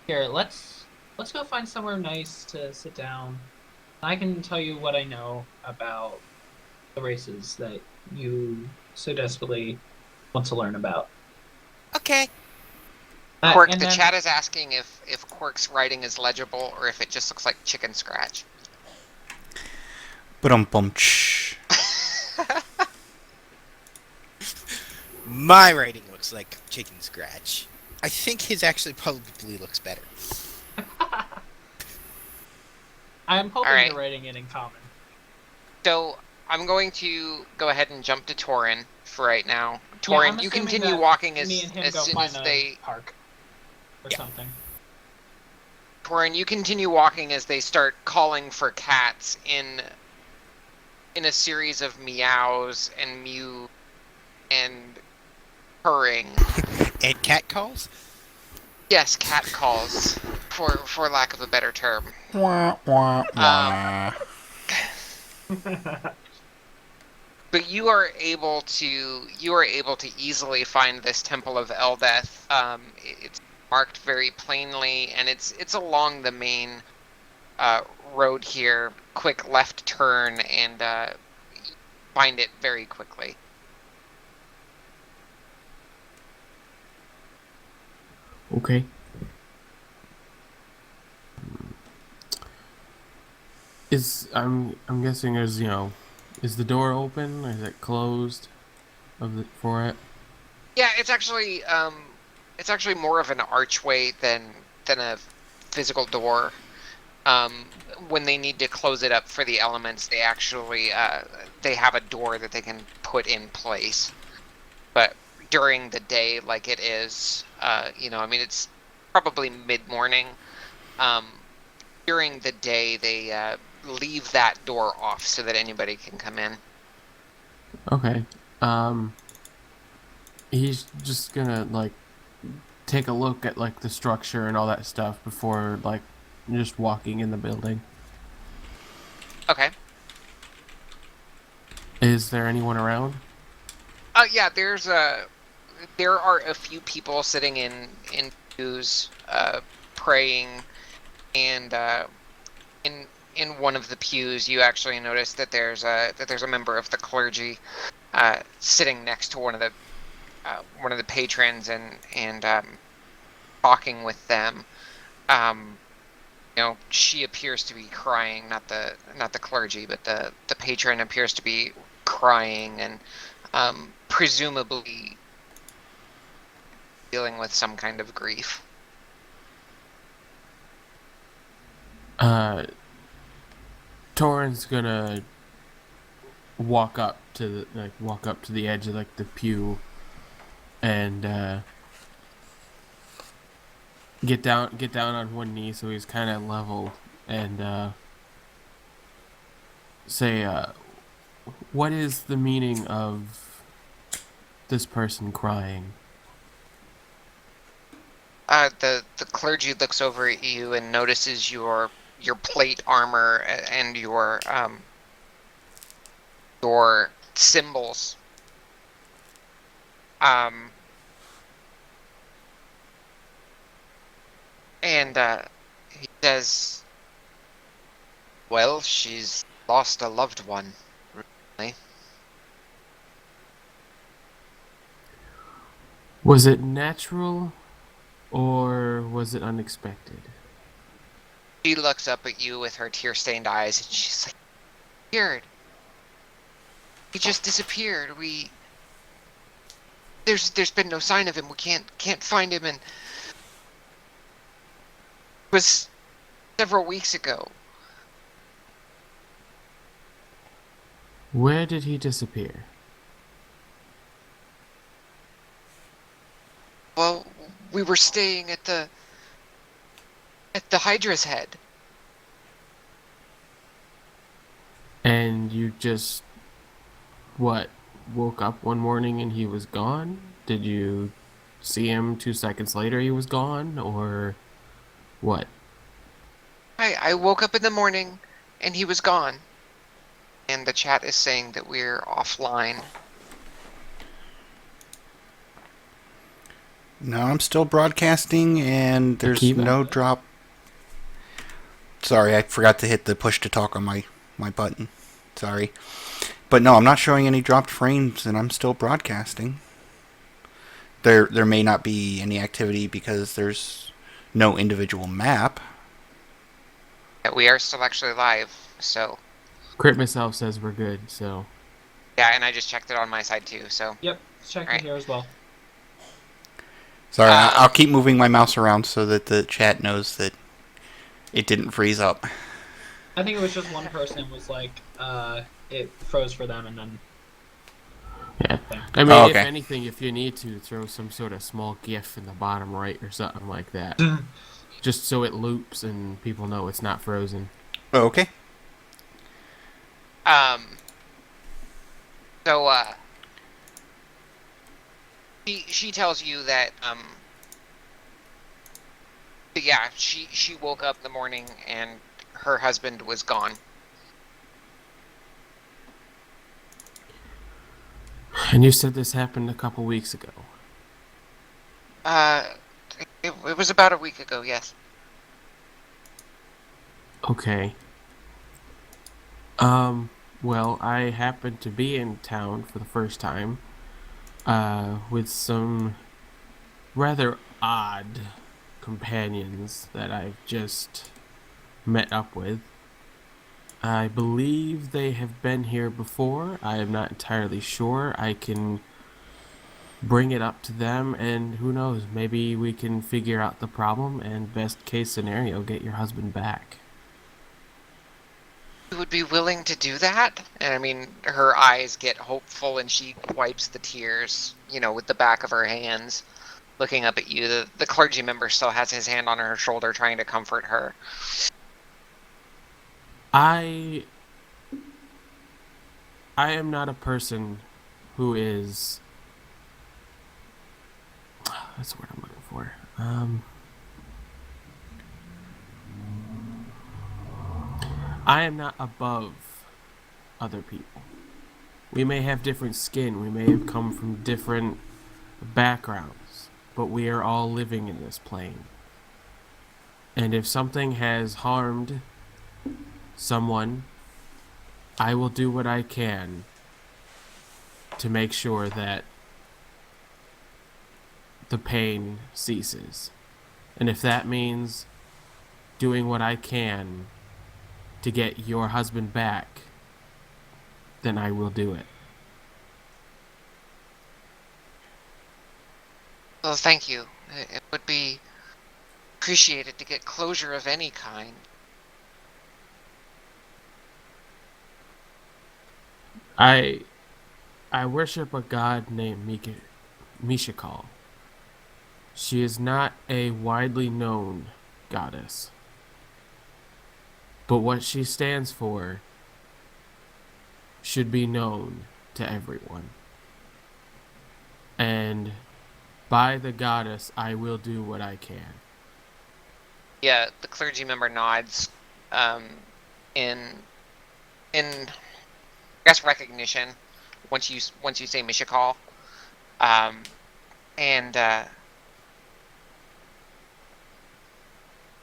Here, let's go find somewhere nice to sit down. I can tell you what I know about the races that you so desperately want to learn about. Okay. Quirk, And the then, chat is asking if Quirk's writing is legible or if it just looks like chicken scratch. Bum. My writing looks like chicken scratch. I think his actually probably looks better. I'm hoping Alright. you're writing it in common. So I'm going to go ahead and jump to Torin for right now. Yeah, Torin, I'm you assuming continue that walking as me and him as go soon find as a they. park or something. Torin, you continue walking as they start calling for cats in a series of meows and mew and purring. And cat calls? Yes, cat calls, for lack of a better term. Wah, wah, wah. But you are able to easily find this Temple of Eldeth. It's marked very plainly, and it's along the main road here. Quick left turn, and find it very quickly. Okay. I'm guessing there's is the door open or is it closed for it? Yeah, it's actually more of an archway than a physical door. When they need to close it up for the elements, they actually they have a door that they can put in place. But during the day, like it is, I mean, it's probably mid-morning. During the day, they leave that door off so that anybody can come in. Okay. He's just gonna take a look at the structure and all that stuff before just walking in the building. Okay. Is there anyone around? Yeah, there are a few people sitting in pews, praying, and in one of the pews, you actually notice that there's a member of the clergy sitting next to one of the patrons and talking with them. She appears to be crying, not the clergy, but the patron appears to be crying and presumably dealing with some kind of grief. Torin's gonna walk up to the edge of the pew and get down on one knee so he's kind of level and say, what is the meaning of this person crying? The clergy looks over at you and notices your plate armor and your symbols. And he says, "Well, she's lost a loved one, recently." Was it natural or was it unexpected? She looks up at you with her tear-stained eyes, and she's like, "Disappeared. He just disappeared. There's been no sign of him. We can't find him, and it was several weeks ago." Where did he disappear? Well, we were staying at the Hydra's head. And you just, what, woke up one morning and he was gone? Did you see him 2 seconds later he was gone, or what? I woke up in the morning and he was gone. And the chat is saying that we're offline. No, I'm still broadcasting, and there's Akiva? no drop. Sorry, I forgot to hit the push to talk on my button. Sorry. But no, I'm not showing any dropped frames, and I'm still broadcasting. There may not be any activity because there's no individual map. Yeah, we are still actually live, so Crit myself says we're good, so. yeah, and I just checked it on my side too, so Yep, check Right. it here as well. Sorry, I'll keep moving my mouse around so that the chat knows that it didn't freeze up. I think it was just one person was like, it froze for them, and then. Yeah. Thing. I mean, Oh, okay. if anything, if you need to, throw some sort of small GIF in the bottom right or something like that. Just so it loops and people know it's not frozen. Oh, okay. So she tells you that but yeah, she woke up in the morning and her husband was gone. And you said this happened a couple weeks ago. It was about a week ago, yes. Okay. Well, I happened to be in town for the first time, with some rather odd companions that I've just met up with. I believe they have been here before. I am not entirely sure. I can bring it up to them, and who knows, maybe we can figure out the problem and, best case scenario, get your husband back. You would be willing to do that? And I mean, her eyes get hopeful and she wipes the tears, with the back of her hands, looking up at you. The clergy member still has his hand on her shoulder trying to comfort her. I am not a person who is... That's the word I'm looking for. I am not above other people. We may have different skin, we may have come from different backgrounds, but we are all living in this plane. And if something has harmed someone, I will do what I can to make sure that the pain ceases. And if that means doing what I can to get your husband back, then I will do it. Well, thank you. It would be appreciated to get closure of any kind. I worship a god named Mishakal. She is not a widely known goddess, but what she stands for should be known to everyone. And by the goddess, I will do what I can. Yeah, the clergy member nods, in I guess recognition once you say Mishakal, and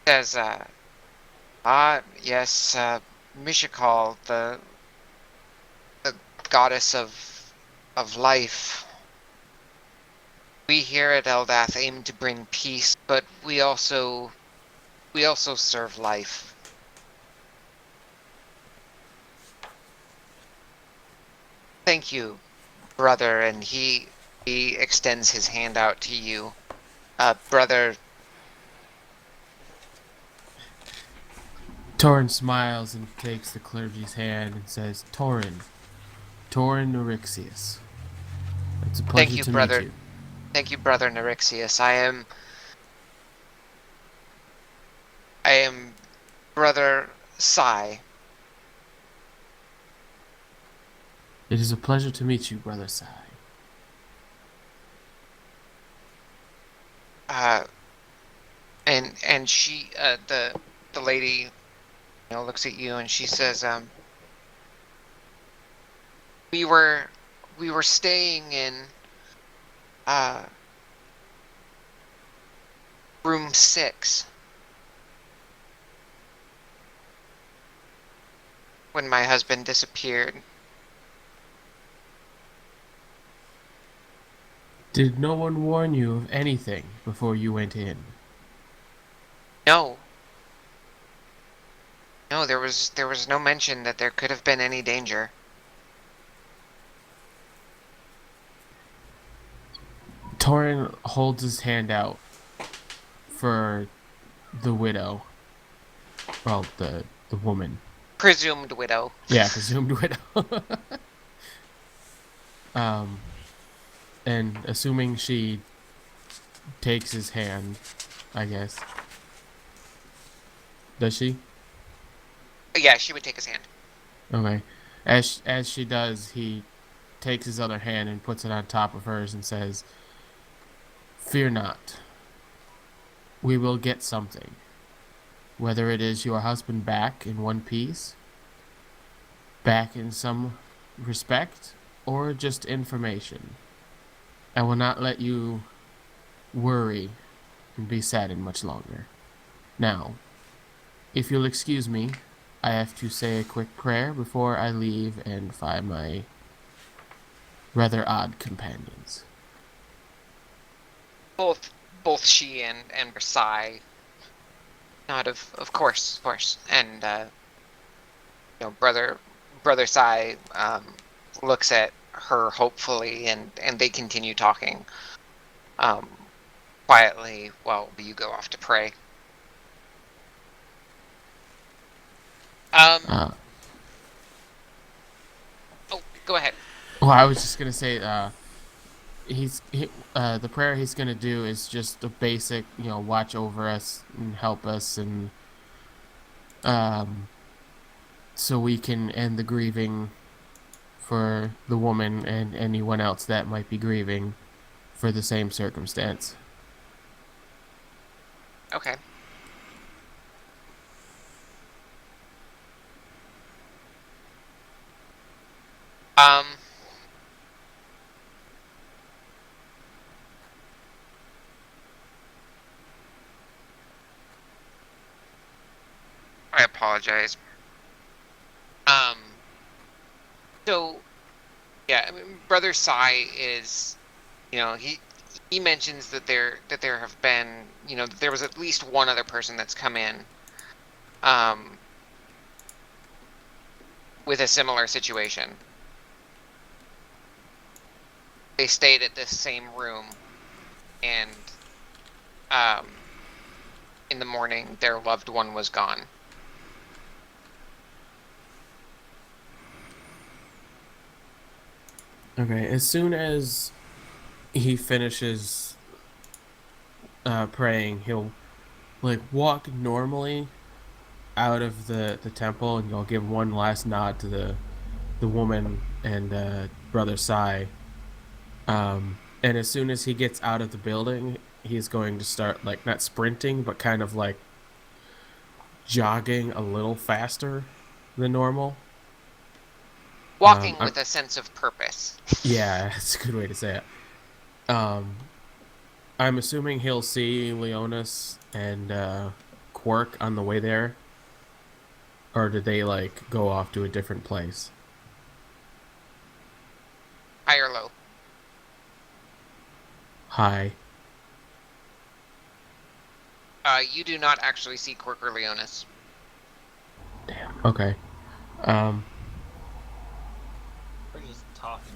says, yes, Mishakal, the goddess of life. We here at Eldath aim to bring peace, but we also serve life. Thank you, brother, and he extends his hand out to you. Brother. Torin smiles and takes the clergy's hand and says, Torin Norixius. It's a pleasure Thank you, to brother. meet you. Thank you, Brother Nerexius. I am Brother Sai. It is a pleasure to meet you, Brother Sai. And she, the lady, looks at you and she says, we were staying in room 6 when my husband disappeared. Did no one warn you of anything before you went in? No. No, there was no mention that there could have been any danger. Torin holds his hand out for the widow. Well, the woman. Presumed widow. Yeah, presumed widow. And assuming she takes his hand, I guess. Does she? Yeah, she would take his hand. Okay. As she does, he takes his other hand and puts it on top of hers and says, "Fear not. We will get something. Whether it is your husband back in one piece, back in some respect, or just information. I will not let you worry and be saddened much longer. Now, if you'll excuse me, I have to say a quick prayer before I leave and find my rather odd companions." Both she and Versailles nod of course, and brother Sai looks at her hopefully, and they continue talking quietly while you go off to pray. Oh, go ahead. Well, I was just gonna say, the prayer he's gonna do is just a basic, watch over us and help us, and so we can end the grieving for the woman and anyone else that might be grieving for the same circumstance. Okay. I apologize. So, yeah, I mean, Brother Sai is, he mentions that there have been, that there was at least one other person that's come in, with a similar situation. They stayed at this same room, and, in the morning, their loved one was gone. Okay, as soon as he finishes praying, he'll walk normally out of the temple, and he'll give one last nod to the woman and Brother Sai. And as soon as he gets out of the building, he's going to start not sprinting, but kind of jogging a little faster than normal. Walking with a sense of purpose. Yeah, that's a good way to say it. I'm assuming he'll see Leonis and Quark on the way there, or did they go off to a different place? High or low? High. You do not actually see Quark or Leonis. Damn. Okay. We're just talking.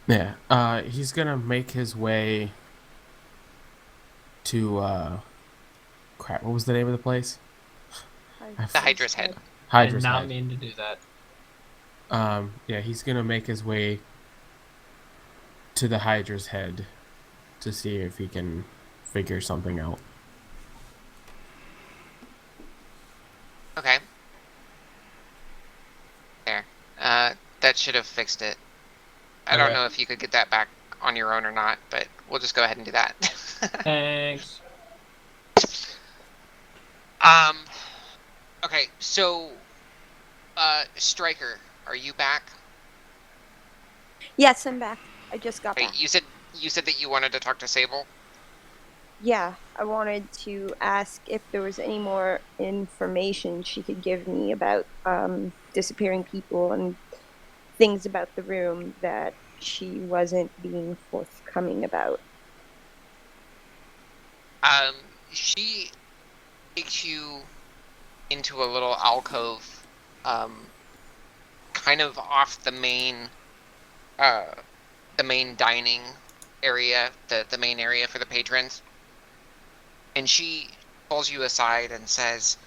Yeah. He's gonna make his way to crap. What was the name of the place? The Hydra's Head. I did not mean to do that. Yeah, he's gonna make his way to the Hydra's Head to see if he can figure something out. Okay. There. That should have fixed it. I don't Okay. know if you could get that back on your own or not, but we'll just go ahead and do that. Thanks. Okay, so, Striker, are you back? Yes, I'm back. I just got Wait, back. you said that you wanted to talk to Sable? Yeah, I wanted to ask if there was any more information she could give me about disappearing people and things about the room that she wasn't being forthcoming about. She takes you into a little alcove, kind of off the main dining area, the main area for the patrons. And she pulls you aside and says,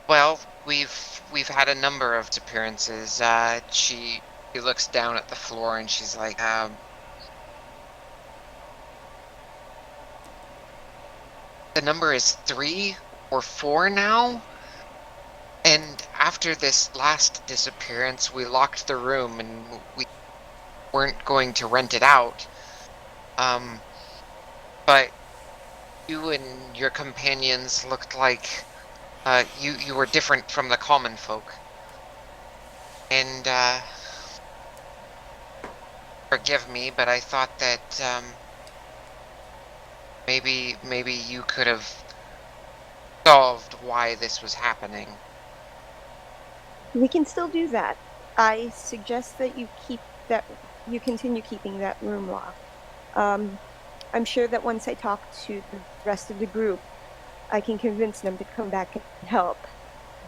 well, we've had a number of disappearances. She looks down at the floor and she's like, the number is 3 or 4 now. And after this last disappearance, we locked the room and we weren't going to rent it out. But you and your companions looked like you were different from the common folk. And forgive me, but I thought that maybe you could have solved why this was happening. We can still do that. I suggest that you continue keeping that room locked. I'm sure that once I talk to the rest of the group, I can convince them to come back and help.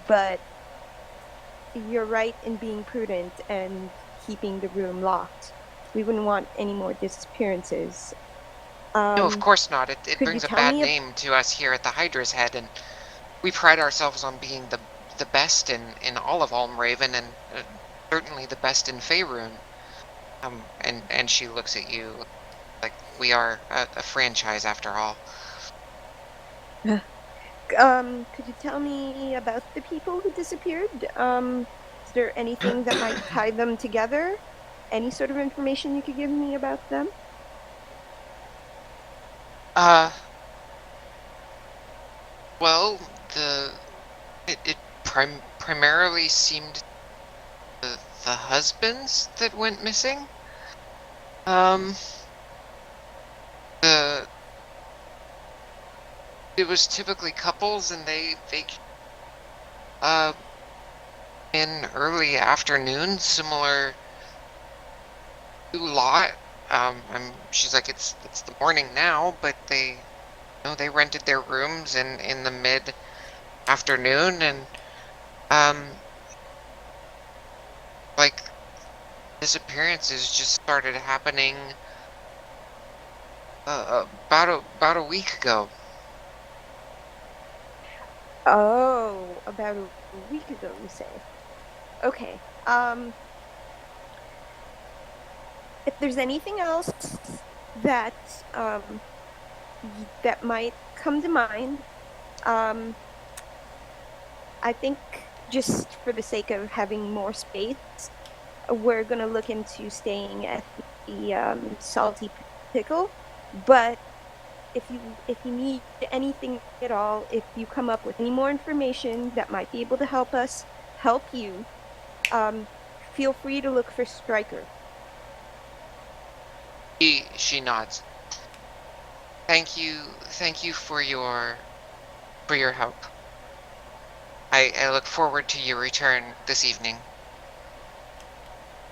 But you're right in being prudent and keeping the room locked. We wouldn't want any more disappearances. No, of course not. It Could you brings a tell bad me? name to us here at the Hydra's Head, and we pride ourselves on being the best in all of Almraven, and certainly the best in Faerun. And she looks at you like we are a franchise after all. Could you tell me about the people who disappeared? Is there anything that might tie them together? Any sort of information you could give me about them? Well, it primarily seemed the husbands that went missing. The it was typically couples, and they uh in early afternoon, similar to Lot. She's like, it's the morning now, but they rented their rooms in the mid afternoon, and like disappearances just started happening about a week ago. Oh, about a week ago, you say. Okay. If there's anything else that that might come to mind, I think just for the sake of having more space, we're gonna look into staying at the Salty Pickle. But if you need anything at all, if you come up with any more information that might be able to help you, feel free to look for Stryker. She nods. Thank you for your help. I look forward to your return this evening.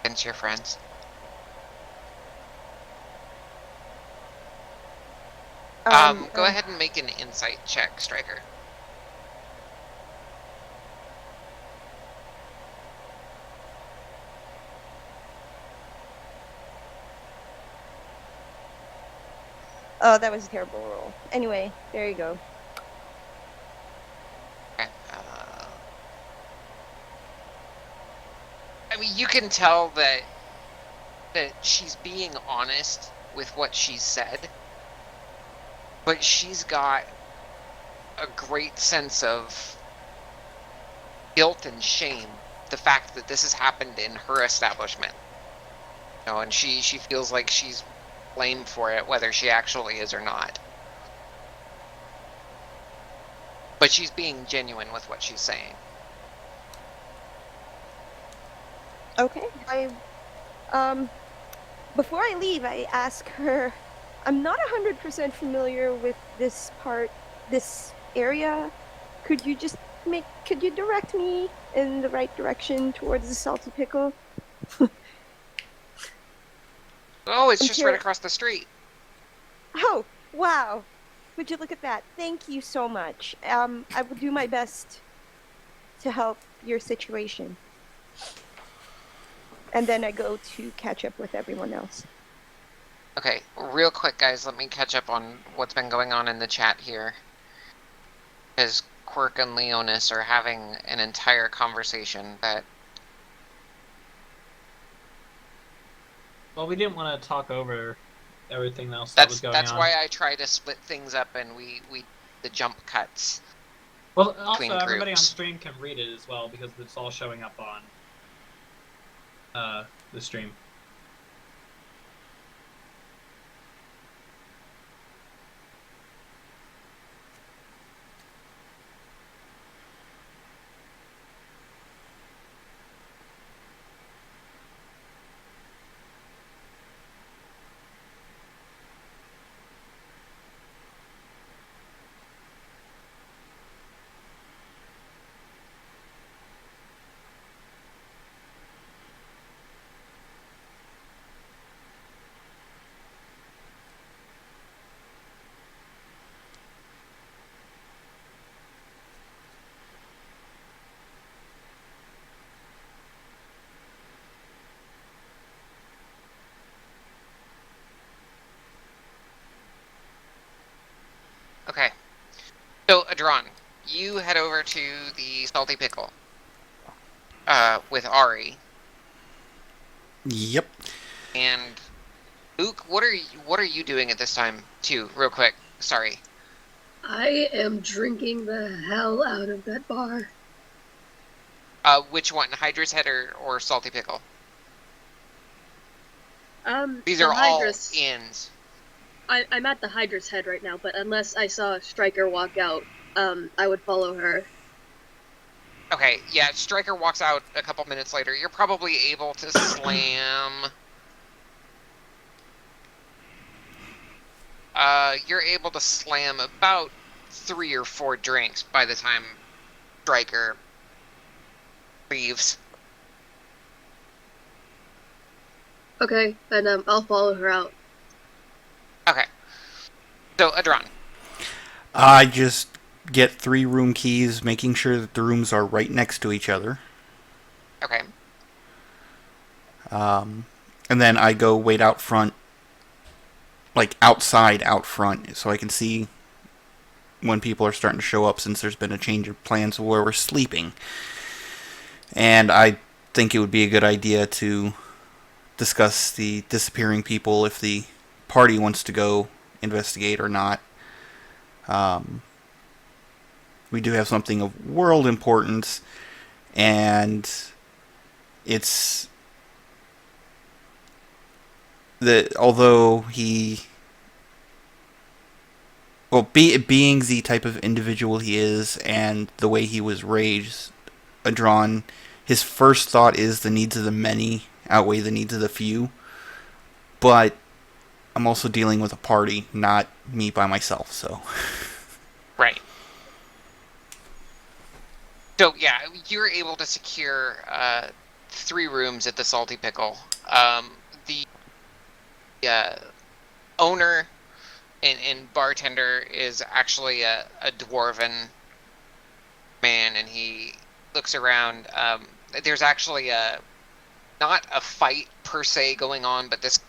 And to your friends. Go ahead and make an insight check, Striker. Oh, that was a terrible roll. Anyway, there you go. Okay. I mean, you can tell that that she's being honest with what she's said, but she's got a great sense of guilt and shame, the fact that this has happened in her establishment. And she feels like she's blamed for it, whether she actually is or not. But she's being genuine with what she's saying. Okay. Before I leave, I ask her, I'm not 100% familiar with this area. Could you direct me in the right direction towards the Salty Pickle? Oh, it's I'm just right across the street. Oh, wow. Would you look at that? Thank you so much. I will do my best to help your situation. And then I go to catch up with everyone else. Okay, real quick, guys, let me catch up on what's been going on in the chat here. Because Quirk and Leonis are having an entire conversation that... Well, we didn't want to talk over everything else that was going on. That's why I try to split things up and we the jump cuts. Well, also everybody on groups. stream can read it as well because it's all showing up on the stream. Okay. So, Adron, you head over to the Salty Pickle. With Ari. Yep. And Luke, what are you doing at this time too? Real quick, sorry. I am drinking the hell out of that bar. Which one, Hydra's Head or Salty Pickle? These the are Hydra's, all inns. I'm at the Hydra's Head right now, but unless I saw Stryker walk out, I would follow her. Okay, yeah, Stryker walks out a couple minutes later. You're probably able to slam... you're able to slam about 3 or 4 drinks by the time Stryker leaves. Okay, and I'll follow her out. Okay. So, Adron. I just get 3 room keys, making sure that the rooms are right next to each other. Okay. And then I go wait out front, like outside out front, so I can see when people are starting to show up, since there's been a change of plans where we're sleeping. And I think it would be a good idea to discuss the disappearing people, if the party wants to go investigate or not. We do have something of world importance, and it's that although he, well, being the type of individual he is and the way he was raised, Adron, his first thought is the needs of the many outweigh the needs of the few. But I'm also dealing with a party, not me by myself, so. Right. So, yeah, you're able to secure 3 rooms at the Salty Pickle. The owner and bartender is actually a dwarven man, and he looks around. There's actually not a fight per se going on, but this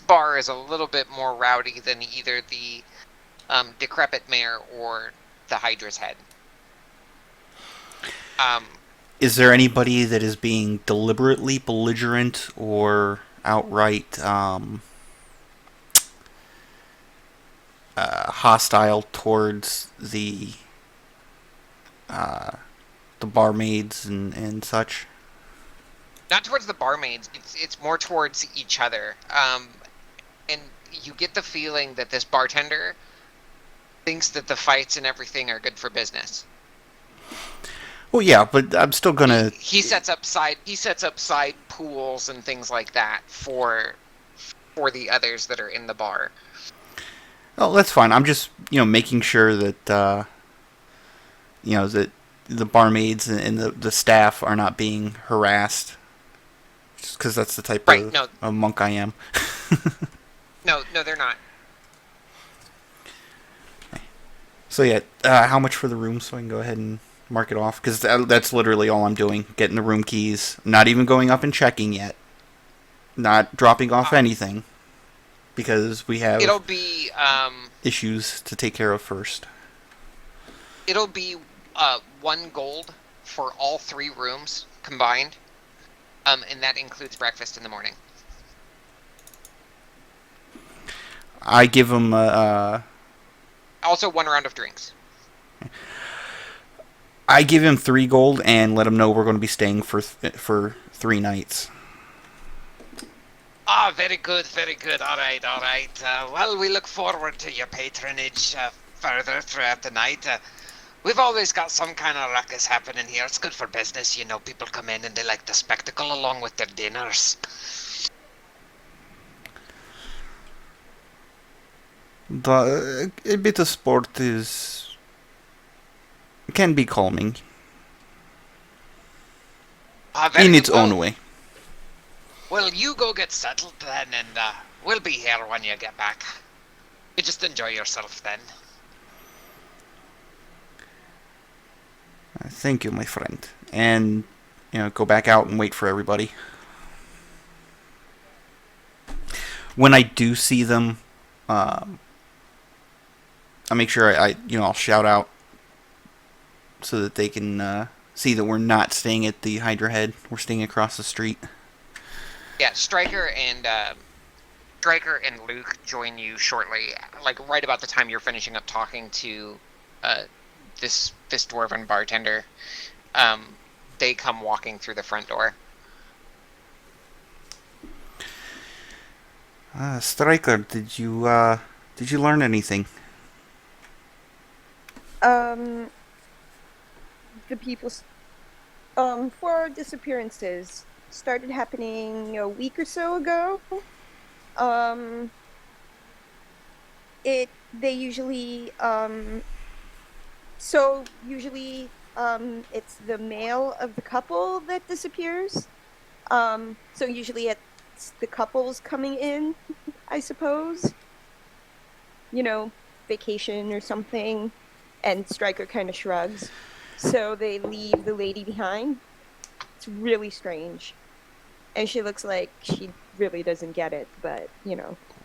bar is a little bit more rowdy than either the decrepit mayor or the Hydra's Head. is there anybody that is being deliberately belligerent or outright hostile towards uh, the barmaids and such? Not towards the barmaids. It's more towards each other. And you get the feeling that this bartender thinks that the fights and everything are good for business. Well, yeah, but I'm still gonna. He sets up side pools and things like that for the others that are in the bar. Oh, that's fine. I'm just making sure that that the barmaids and the staff are not being harassed. Just because that's the type of monk I am. No, they're not. So yeah, how much for the room so I can go ahead and mark it off? Because that's literally all I'm doing. Getting the room keys. Not even going up and checking yet. Not dropping off anything. Because we have it'll be issues to take care of first. It'll be 1 gold for all 3 rooms combined. And that includes breakfast in the morning. I give them also 1 round of drinks. I give him 3 gold and let him know we're going to be staying for 3 nights. Ah, very good, very good. All right. Well, we look forward to your patronage further throughout the night. We've always got some kind of ruckus happening here. It's good for business, people come in and they like the spectacle along with their dinners. A bit of sport can be calming. In its own way. Well, you go get settled then, and we'll be here when you get back. You just enjoy yourself then. Thank you, my friend. And, go back out and wait for everybody. When I do see them, I make sure I'll shout out so that they can see that we're not staying at the Hydra Head. We're staying across the street. Yeah, Stryker and Luke join you shortly, like right about the time you're finishing up talking to this dwarven bartender. They come walking through the front door. Stryker, did you learn anything? The people, 4 disappearances started happening a week or so ago. They usually, it's the male of the couple that disappears. So usually it's the couples coming in, I suppose. Vacation or something. And Stryker kind of shrugs. So they leave the lady behind. It's really strange. And she looks like she really doesn't get it, but,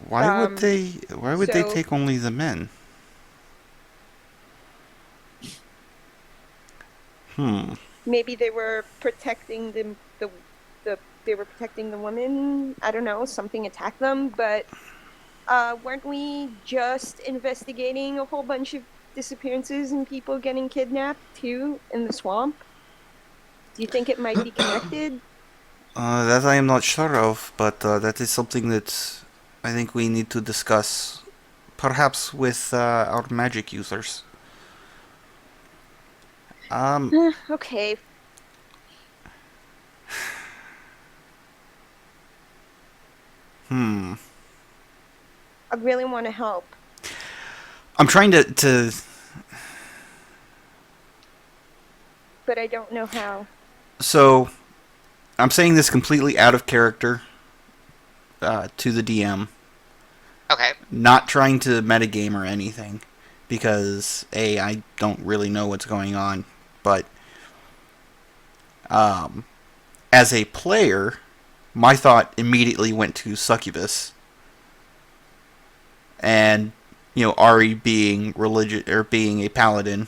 Why would they take only the men? Maybe they were protecting they were protecting the women. I don't know, something attacked them, but weren't we just investigating a whole bunch of disappearances and people getting kidnapped too in the swamp? Do you think it might be connected? That I am not sure of, but that is something that I think we need to discuss, perhaps with our magic users. Okay. I really want to help. I'm trying to... But I don't know how. So, I'm saying this completely out of character to the DM. Okay. Not trying to metagame or anything, because I don't really know what's going on. But as a player, my thought immediately went to Succubus, and Ari being religious or being a paladin.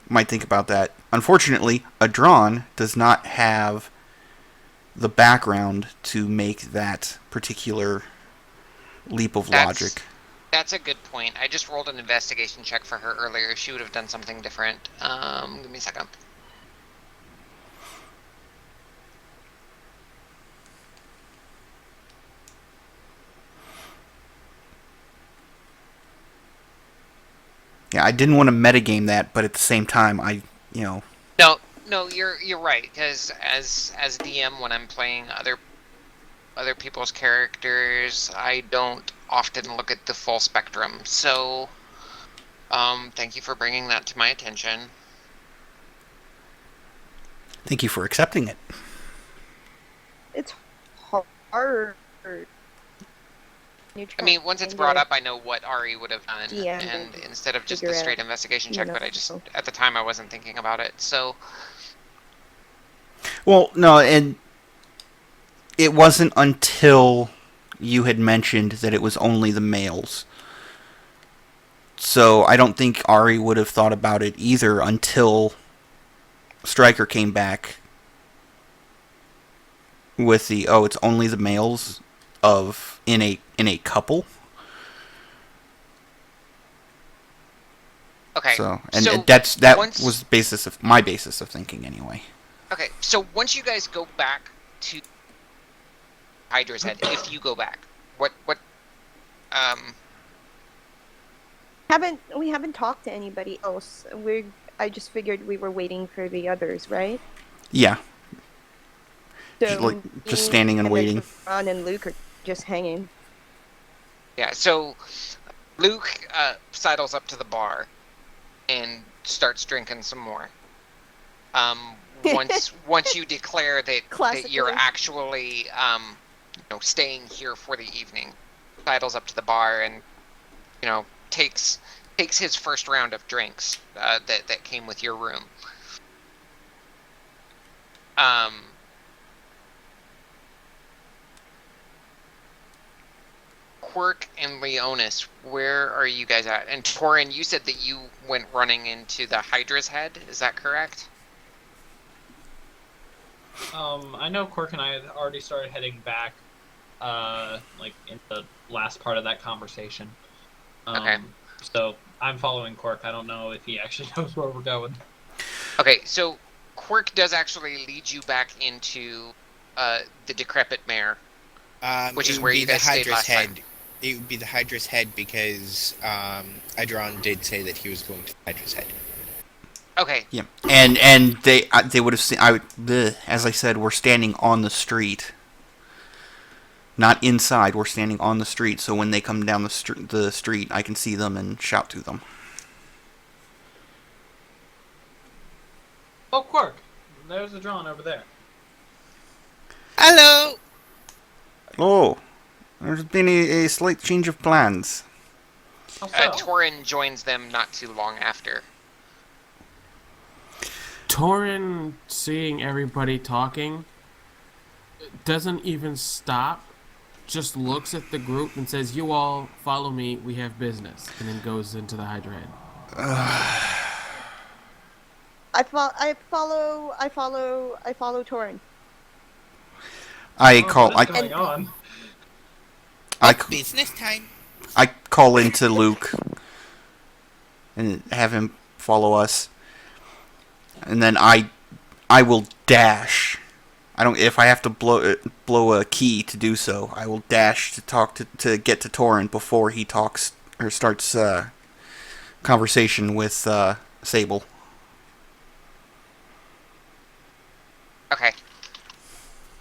might think about that. Unfortunately, Adron does not have the background to make that particular leap of logic. That's a good point. I just rolled an investigation check for her earlier. She would have done something different. Give me a second. Yeah, I didn't want to metagame that, but at the same time, No, you're right. Because as DM, when I'm playing other people's characters, I don't often look at the full spectrum. So, thank you for bringing that to my attention. thank you for accepting it. It's hard. I mean, once it's brought up, I know what Ari would have done, Yeah, and instead of just a figure straight out, investigation you check, know. but at the time I wasn't thinking about it. So, Well, no, and it wasn't until you had mentioned that it was only the males. So I don't think Ari would have thought about it either until Stryker came back with the it's only the males of in a couple. okay. So and so that once- was my basis of thinking anyway. Okay, so once you guys go back to Hydra's head, if you go back, what We haven't talked to anybody else. I just figured we were waiting for the others, right? Yeah, So just standing and waiting. Ron and Luke are just hanging. Yeah, so Luke sidles up to the bar and starts drinking some more. Once you declare that you're Classically. actually staying here for the evening, sidles up to the bar and takes his first round of drinks that came with your room. Quirk and Leonis, where are you guys at? And Torin, you said that you went running into the Hydra's head. Is that correct? I know Quirk and I had already started heading back, in the last part of that conversation. Okay. So I'm following Quirk. I don't know if he actually knows where we're going. Okay, so Quirk does actually lead you back into the decrepit mare, which is where you guys stayed last time. It would be the Hydra's head because Adron did say that he was going to the Hydra's head. Okay. Yeah, and they would have seen. As I said, we're standing on the street, not inside. We're standing on the street, so when they come down the street, I can see them and shout to them. Oh, Quirk! There's the drone over there. Hello! Oh, there's been a slight change of plans. How so? Torin joins them not too long after. Torin, seeing everybody talking, doesn't even stop, just looks at the group and says, "You all follow me, we have business," and then goes into the Hydra head. I follow Torin. What's going on? Business time. I call into Luke and have him follow us, and then I will dash. If I have to blow a key to do so, I will dash to talk to get to Torin before he talks or starts conversation with Sable. Okay.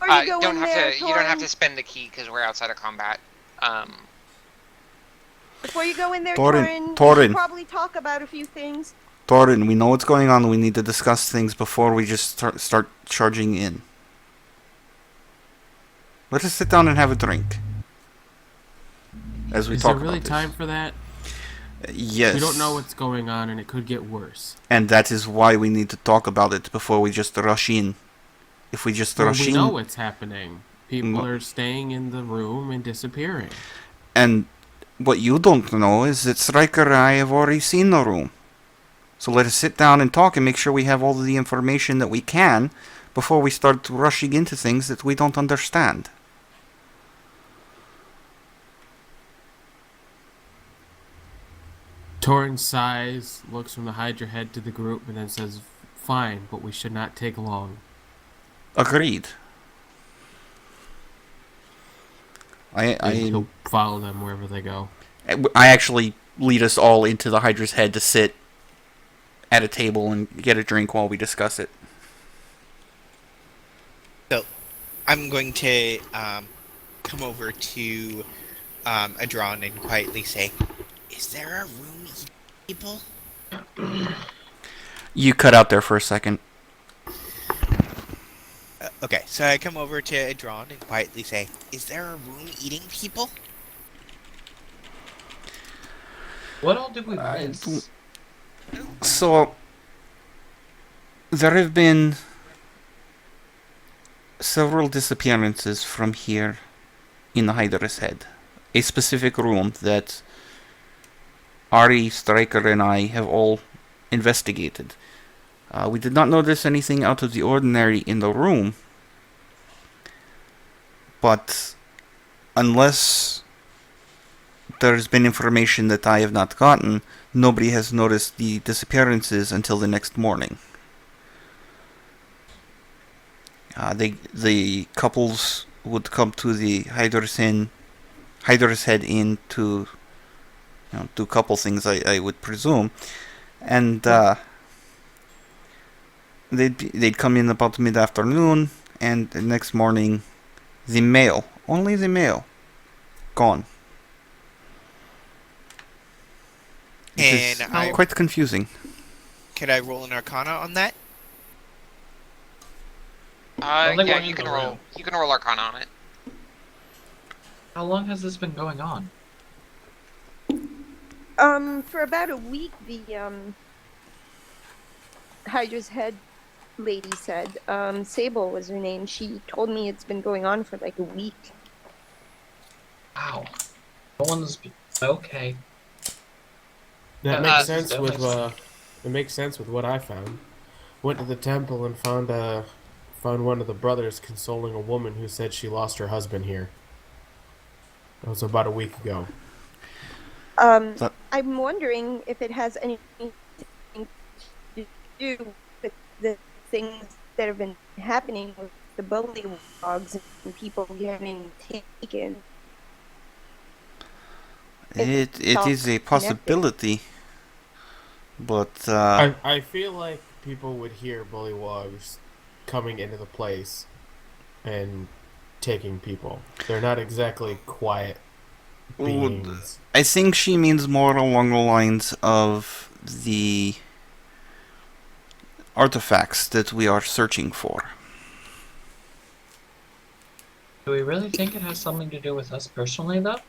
Are you going don't have there, to. You don't have Torin? to spend the key because we're outside of combat. Before you go in there, Torin, Torin, we should Torin. probably talk about a few things. Torin, we know what's going on. We need to discuss things before we just start charging in. Let us sit down and have a drink. As we Is talk there really about this. time for that? Yes. We don't know what's going on, and it could get worse. And that is why we need to talk about it before we just rush in. If we just Well, rush we in, know what's happening. People No. are staying in the room and disappearing. and what you don't know is that Stryker and I have already seen the room. So let us sit down and talk and make sure we have all of the information that we can before we start rushing into things that we don't understand. Torrin sighs, looks from the Hydra head to the group, and then says, "Fine, but we should not take long." Agreed. And he'll follow them wherever they go. I actually lead us all into the Hydra's head to sit at a table and get a drink while we discuss it. So, I'm going to come over to Adron and quietly say, "Is there a room eating people?" You cut out there for a second. Okay, so I come over to Adron and quietly say, "Is there a room eating people?" What all did we miss? So, there have been several disappearances from here in the Hydra's head. A specific room that Ari, Stryker, and I have all investigated. We did not notice anything out of the ordinary in the room, but unless there's been information that I have not gotten, nobody has noticed the disappearances until the next morning. The couples would come to the Hydra's head Inn to do a couple things, I would presume, and they'd come in about mid-afternoon, and the next morning, only the mail, gone. It is quite confusing. Could I roll an Arcana on that? Yeah, you can roll. You can roll Arcana on it. How long has this been going on? For about a week, the Hydra's head lady said, Sable was her name. She told me it's been going on for like a week. Wow. No one's okay. That makes sense with it makes sense with what I found. Went to the temple and found one of the brothers consoling a woman who said she lost her husband here. That was about a week ago. I'm wondering if it has anything to do with the things that have been happening with the bullywogs and people getting taken. It is a possibility, but I feel like people would hear bullywogs coming into the place and taking people. They're not exactly quiet beings. I think she means more along the lines of the artifacts that we are searching for. Do we really think it has something to do with us personally, though?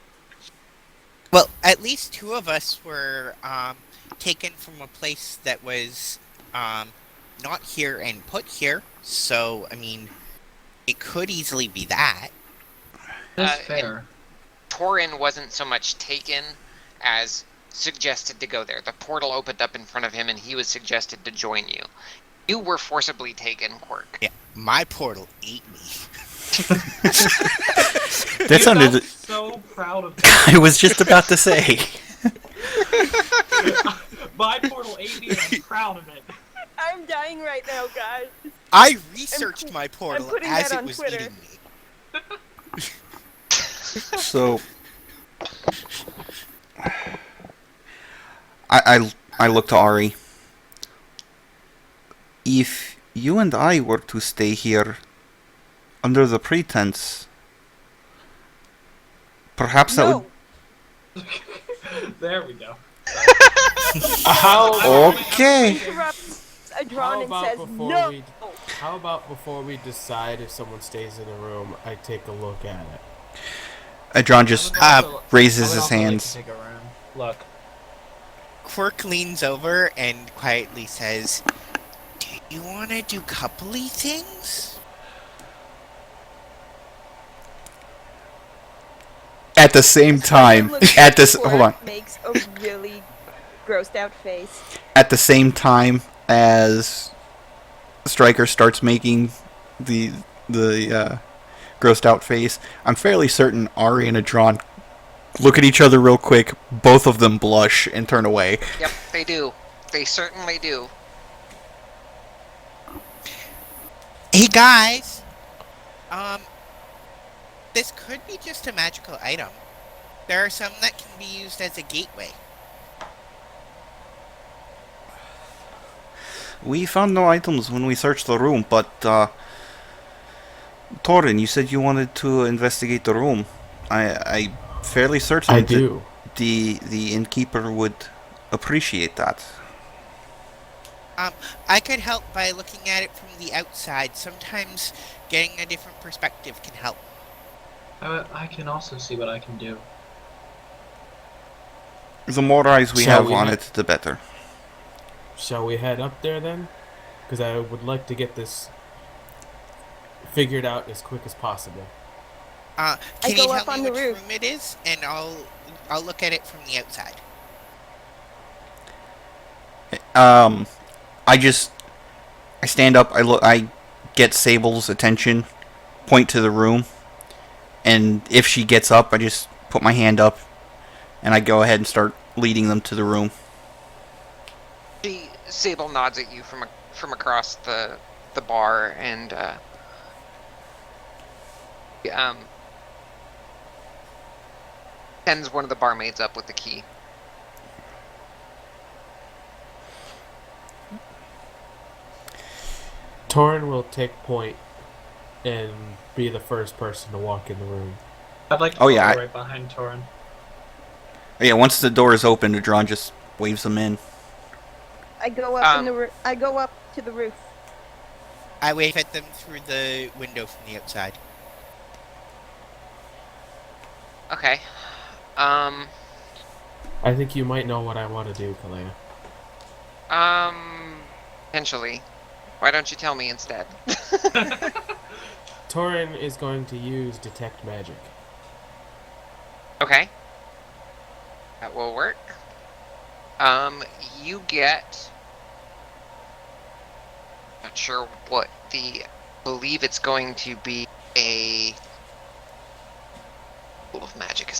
Well, at least two of us were taken from a place that was not here and put here. So, I mean, it could easily be that. That's fair. Torin wasn't so much taken as suggested to go there. The portal opened up in front of him and he was suggested to join you. You were forcibly taken, Quirk. Yeah, my portal ate me. That sounded so proud of that. I was just about to say. My portal ate me and I'm proud of it. I'm dying right now, guys. I researched my portal putting as that it on was Twitter. eating me. So I look to Ari. If you and I were to stay here under the pretense, perhaps that would... There we go. Okay. Adron and says no. How about before we decide if someone stays in the room, I take a look at it? Adron just raises his hands. Look. Quirk leans over and quietly says, "Do you want to do coupley things?" At the same time, hold on. Makes a really grossed out face. At the same time as Stryker starts making the grossed out face, I'm fairly certain Ari and Adron look at each other real quick. Both of them blush and turn away. Yep, they do. They certainly do. Hey guys, this could be just a magical item. There are some that can be used as a gateway. We found no items when we searched the room, but Torin, you said you wanted to investigate the room. I fairly certain I that do. the innkeeper would appreciate that. I could help by looking at it from the outside. Sometimes getting a different perspective can help. I can also see what I can do. The more eyes we Shall have we on ha- it, the better. Shall we head up there then? Because I would like to get this figured out as quick as possible. Can I you go tell up on me the which roof. room it is, and I'll look at it from the outside. I stand up. I get Sable's attention, point to the room, and if she gets up, I just put my hand up, and I go ahead and start leading them to the room. Sable nods at you from across the bar and sends one of the barmaids up with the key. Torin will take point and be the first person to walk in the room. I'd like to Oh, yeah, follow right behind Torin. Yeah, once the door is open, Adron just waves them in. I go up I go up to the roof. I wave at them through the window from the outside. Okay. I think you might know what I want to do, Kalea. Potentially. Why don't you tell me instead? Torin is going to use Detect Magic. Okay. That will work. You get... Not sure what believe it's going to be a... Pool of magic.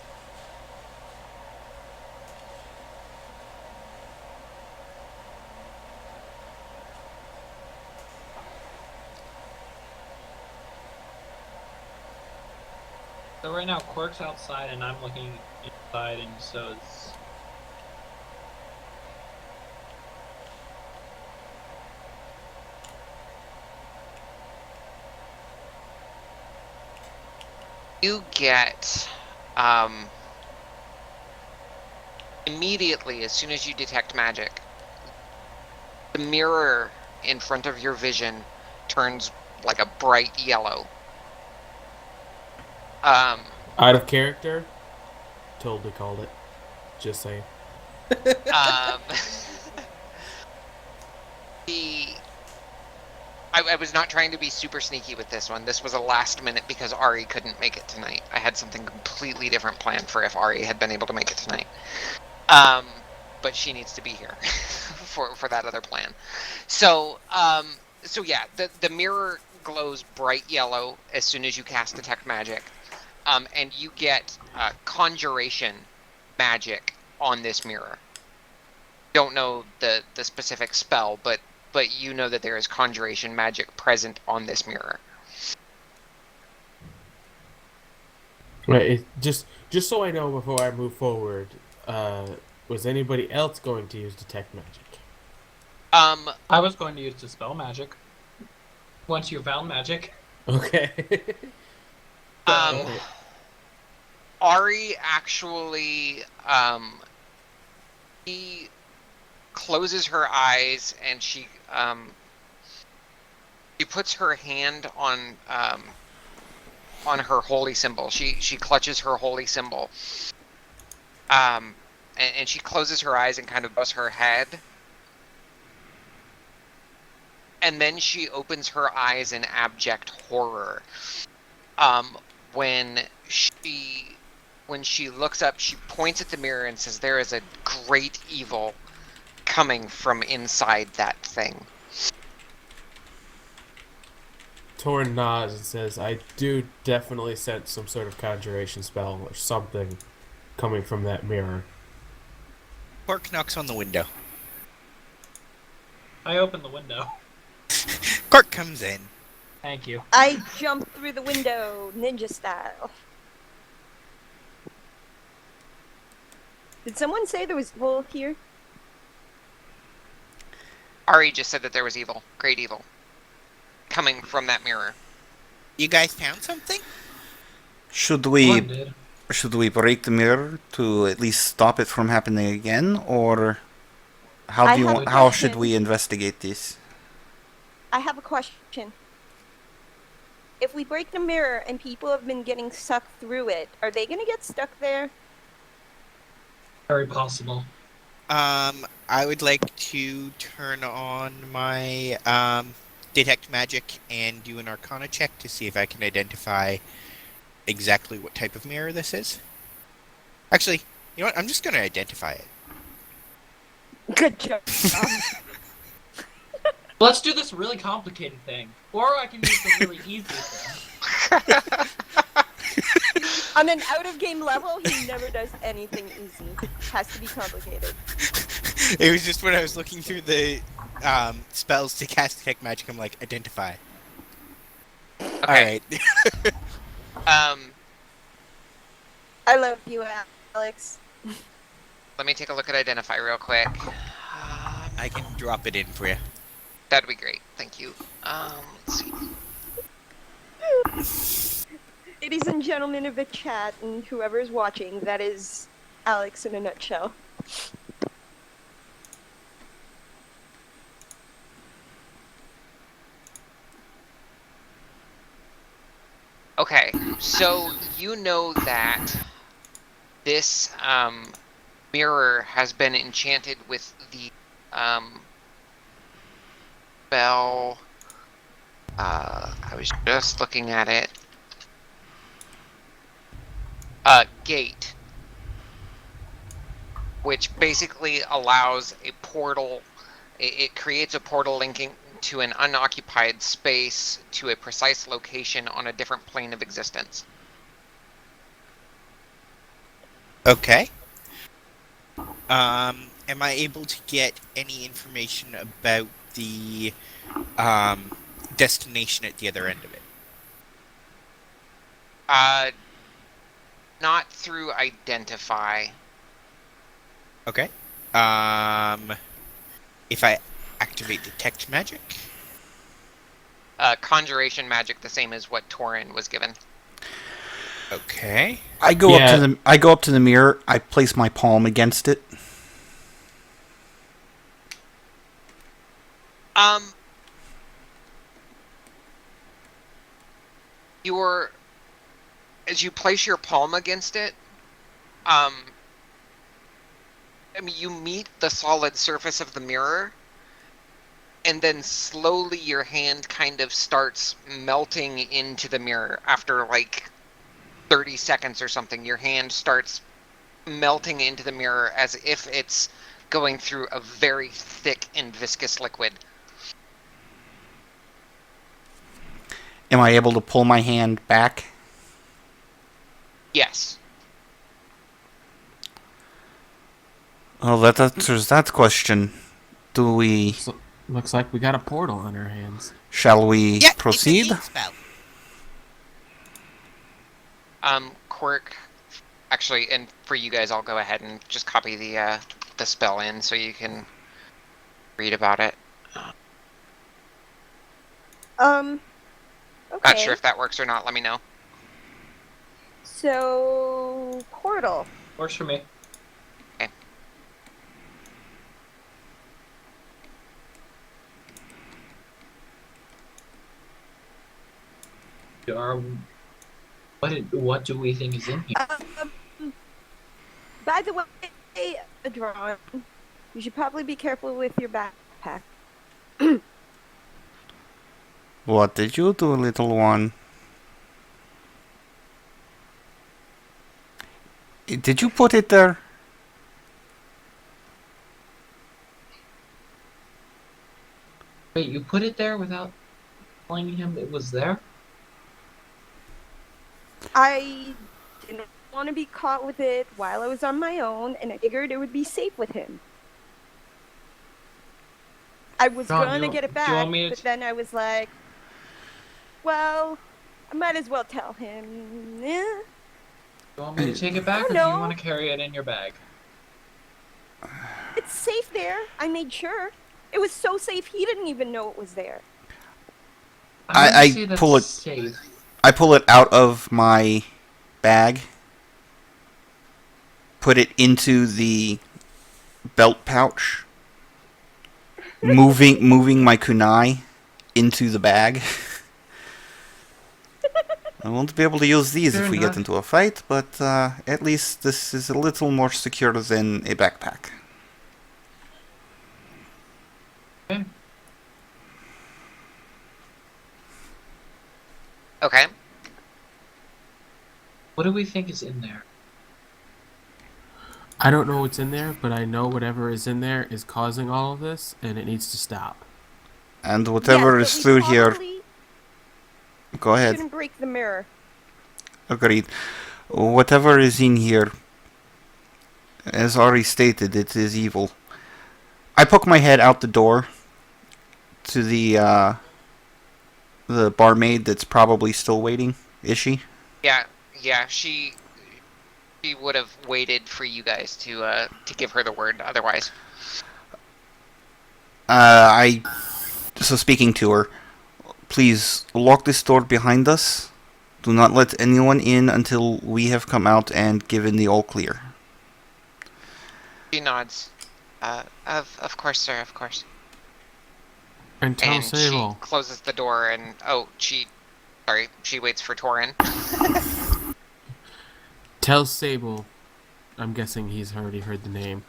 So right now, Quirk's outside, and I'm looking inside, and so it's... You get... immediately, as soon as you detect magic, the mirror in front of your vision turns like a bright yellow. Out of character? Totally called it. Just saying. I was not trying to be super sneaky with this one. This was a last minute because Ari couldn't make it tonight. I had something completely different planned for if Ari had been able to make it tonight. But she needs to be here for that other plan. So yeah, the mirror glows bright yellow as soon as you cast Detect Magic. And you get conjuration magic on this mirror. Don't know the specific spell, but you know that there is conjuration magic present on this mirror. Right. Just so I know before I move forward, was anybody else going to use Detect Magic? I was going to use Dispel Magic. Once you found magic. Okay. Ari actually, he closes her eyes and she puts her hand on her holy symbol. She clutches her holy symbol, and she closes her eyes and kind of bows her head, and then she opens her eyes in abject horror. When she looks up, she points at the mirror and says, "There is a great evil coming from inside that thing. Torn nods and says, I do definitely sense some sort of conjuration spell or something coming from that mirror. Quark knocks on the window. I open the window. Quark comes in. Thank you. I jump through the window, ninja style. Did someone say there was evil here? Ari just said that there was evil, great evil, coming from that mirror. You guys found something? Should Someone we did. break the mirror to at least stop it from happening again, or how I do you have want, a how should question. we investigate this? I have a question. If we break the mirror and people have been getting sucked through it, are they gonna get stuck there? Very possible. I would like to turn on my detect magic and do an Arcana check to see if I can identify exactly what type of mirror this is. Actually, you know what? I'm just going to identify it. Good job. Let's do this really complicated thing. Or I can use the really easy thing. On an out-of-game level, he never does anything easy. Has to be complicated. It was just when I was looking through the spells to cast detect magic, I'm like, identify. Okay. Alright. I love you, Alex. Let me take a look at identify real quick. I can drop it in for you. That'd be great. Thank you. Let's see. Ladies and gentlemen of the chat and whoever's watching, that is Alex in a nutshell. Okay, so you know that this mirror has been enchanted with the spell. I was just looking at it. Gate, which basically allows a portal. It creates a portal linking to an unoccupied space to a precise location on a different plane of existence. Okay. Am I able to get any information about the destination at the other end of it? Not through identify. Okay. If I activate detect magic? Conjuration magic, the same as what Torin was given. Okay. I go up to the mirror. I place my palm against it. As you place your palm against it, you meet the solid surface of the mirror, and then slowly your hand kind of starts melting into the mirror. After like 30 seconds or something, your hand starts melting into the mirror as if it's going through a very thick and viscous liquid. Am I able to pull my hand back? Yes. Well, that answers that question. Do we... Looks like we got a portal on our hands. Shall we proceed? It's a gate spell. Quirk, actually, and for you guys, I'll go ahead and just copy the spell in so you can read about it. Okay. Not sure if that works or not. Let me know. So, portal. Works for me. Okay. What do we think is in here? By the way, Adron, you should probably be careful with your backpack. What did you do, little one? Did you put it there? Wait, you put it there without telling him it was there? I didn't want to be caught with it while I was on my own, and I figured it would be safe with him. I was John, gonna get it do you want back, me to but then I was like, well, I might as well tell him. Do you want me to take it back, Oh, or do you no. want to carry it in your bag? It's safe there. I made sure. It was so safe he didn't even know it was there. I say that's pull it- safe. I pull it out of my bag, put it into the belt pouch, moving my kunai into the bag. I won't be able to use these Fair if we enough. get into a fight, but at least this is a little more secure than a backpack. Okay. What do we think is in there? I don't know what's in there, but I know whatever is in there is causing all of this, and it needs to stop. And whatever Yes, is but through we here, probably go ahead. shouldn't break the mirror. Agreed. Whatever is in here, as already stated, it is evil. I poke my head out the door to the barmaid that's probably still waiting. Is she? Yeah, she would have waited for you guys to give her the word otherwise. So speaking to her, please lock this door behind us. Do not let anyone in until we have come out and given the all clear. She nods. Of course, sir, of course. And tell And she Sable. closes the door and she waits for Torin. Tell Sable. I'm guessing he's already heard the name.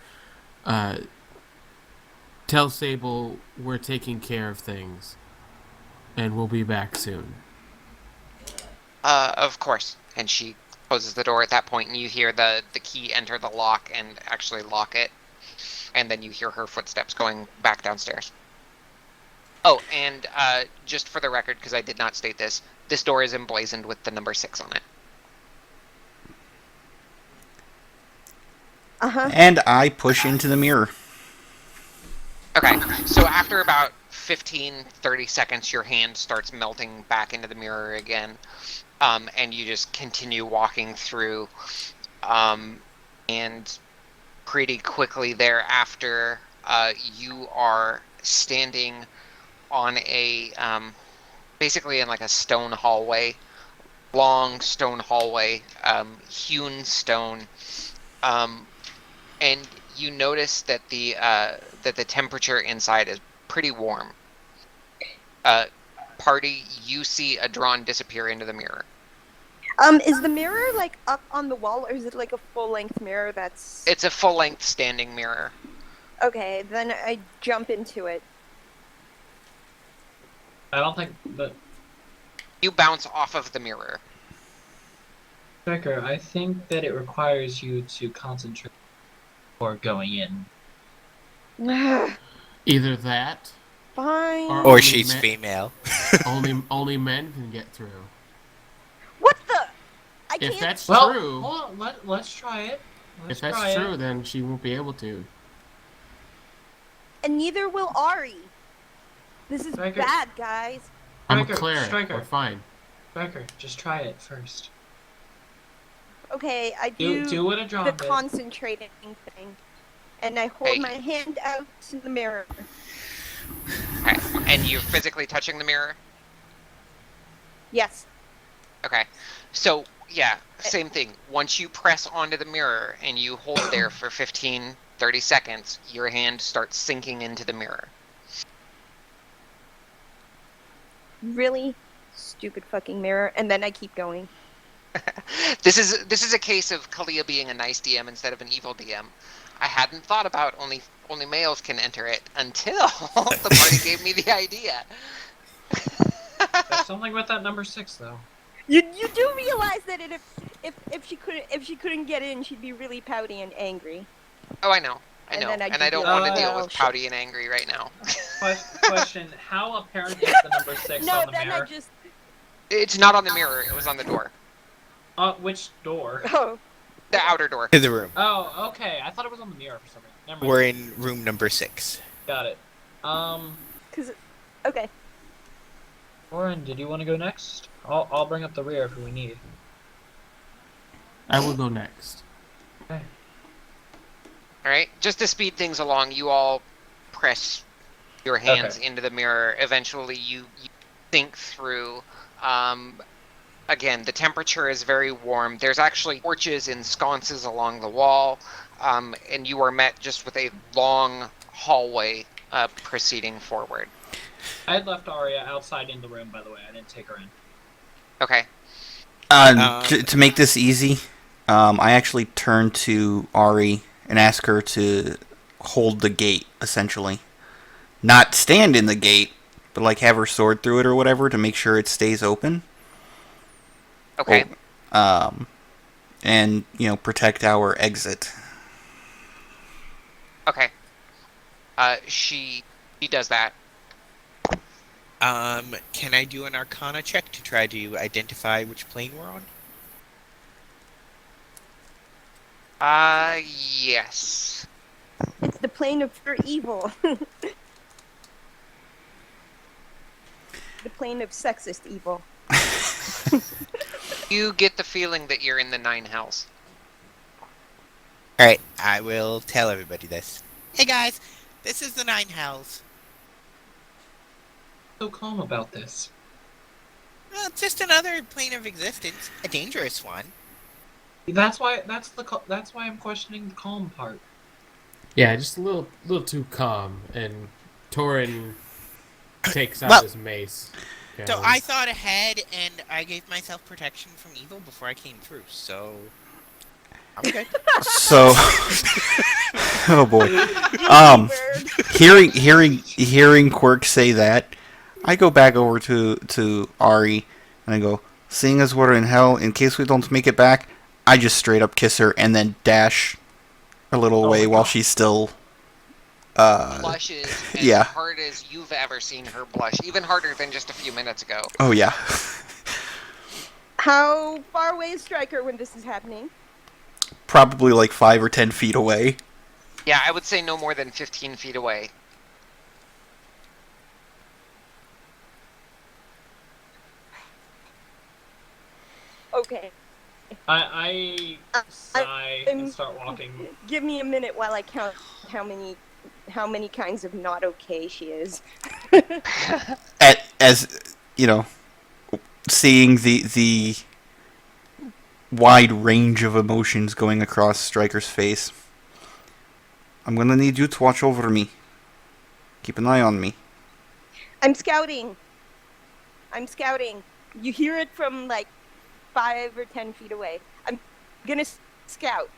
Tell Sable we're taking care of things. And we'll be back soon. Of course. And she closes the door at that point, and you hear the key enter the lock and actually lock it. And then you hear her footsteps going back downstairs. Oh, and just for the record, because I did not state this door is emblazoned with the number 6 on it. Uh-huh. And I push into the mirror. Okay, so after about 15-30 seconds, your hand starts melting back into the mirror again, and you just continue walking through, and pretty quickly thereafter, you are standing on a, basically in like a stone hallway, long stone hallway, hewn stone, and you notice that the temperature inside is pretty warm. Party, you see Adron disappear into the mirror. Is the mirror like up on the wall, or is it like a full-length mirror that's... It's a full-length standing mirror. Okay, then I jump into it. I don't think that... You bounce off of the mirror. Striker, I think that it requires you to concentrate before going in. Either that, Fine. Or- Or Only she's men- female. only men can get through. What the? I If can't... that's Well, true, hold on, let's try it. if that's true, then she won't be able to. And neither will Ari. This is Striker. bad, guys. I'm a Striker, cleric. Striker. We're fine. Striker, just try it first. Okay, I do Do what a the drop did. concentrating thing. And I hold Hey. my hand out to the mirror. Okay. And you're physically touching the mirror? Yes. Okay. So, yeah, same thing. Once you press onto the mirror and you hold there for 15-30 seconds, your hand starts sinking into the mirror. Really? Stupid fucking mirror. And then I keep going. This is a case of Kalia being a nice DM instead of an evil DM. I hadn't thought about only males can enter it until the party gave me the idea. There's something with that number 6, though. You do realize that if she couldn't get in, she'd be really pouty and angry. Oh, I know. I And know, then I and give I don't you want to a deal little with pouty and angry right now. Question: how apparent is the number 6 No, on the then mirror? I just. It's not on the mirror. It was on the door. Which door? Oh, The outer door. To the room. Oh, okay. I thought it was on the mirror for some reason. Never mind. We're in room number 6. Got it. because. Okay. Warren, did you want to go next? I'll bring up the rear if we need. I will go next. Okay. All right. Just to speed things along, you all press your hands into the mirror. Eventually, you think through. Again, the temperature is very warm. There's actually torches and sconces along the wall, and you are met just with a long hallway proceeding forward. I had left Arya outside in the room, by the way. I didn't take her in. Okay. To make this easy, I actually turned to Ari and asked her to hold the gate, essentially. Not stand in the gate, but like have her sword through it or whatever to make sure it stays open. Okay. And, protect our exit. Okay. She does that. Can I do an Arcana check to try to identify which plane we're on? Yes. It's the plane of pure evil. The plane of sexist evil. You get the feeling that you're in the 9 hells. Alright, I will tell everybody this. Hey guys, this is the 9 hells. So calm about this. Well, it's just another plane of existence. A dangerous one. That's why I'm questioning the calm part. Yeah, just a little too calm, and Torin takes out his mace. So I thought ahead, and I gave myself protection from evil before I came through, so I'm good. So, oh boy. Hearing Quirk say that, I go back over to Ari, and I go, seeing as we're in hell, in case we don't make it back, I just straight up kiss her and then dash a little away while she's still Blushes as yeah. hard as you've ever seen her blush, even harder than just a few minutes ago. Oh yeah. How far away is Stryker when this is happening? Probably like 5 or 10 feet away. Yeah, I would say no more than 15 feet away. Okay. I sigh and start walking. Give me a minute while I count how many kinds of not okay she is. As seeing the wide range of emotions going across Stryker's face. I'm gonna need you to watch over me. Keep an eye on me. I'm scouting. You hear it from like 5 or 10 feet away. I'm gonna scout.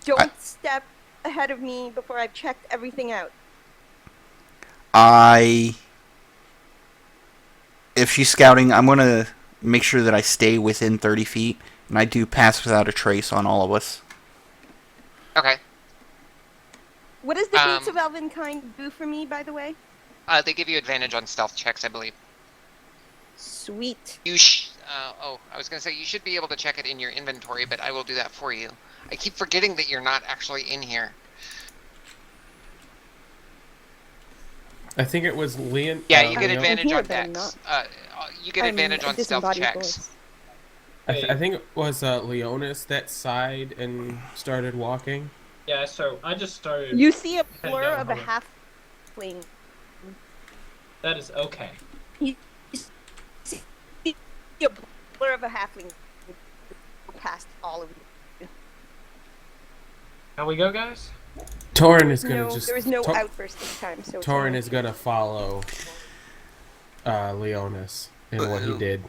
Don't step ahead of me before I've checked everything out. If she's scouting, I'm gonna make sure that I stay within 30 feet, and I do pass without a trace on all of us. Okay. What does the Boots of Elvenkind do for me, by the way? They give you advantage on stealth checks, I believe. Sweet. I was gonna say you should be able to check it in your inventory, but I will do that for you. I keep forgetting that you're not actually in here. I think it was Leon. Yeah, you get Leon? advantage here, on but I'm dex. not. You get advantage on stealth disembodied checks. voice. I think it was Leonis that sighed and started walking. Yeah, I just started. You see a heading blur down of the a hallway. halfling. That is okay. You see a blur of a halfling past all of you. How we go, guys? Torin is gonna No, just. there was no outburst this time, so it's Torin alright. is gonna follow Leonis in what he did.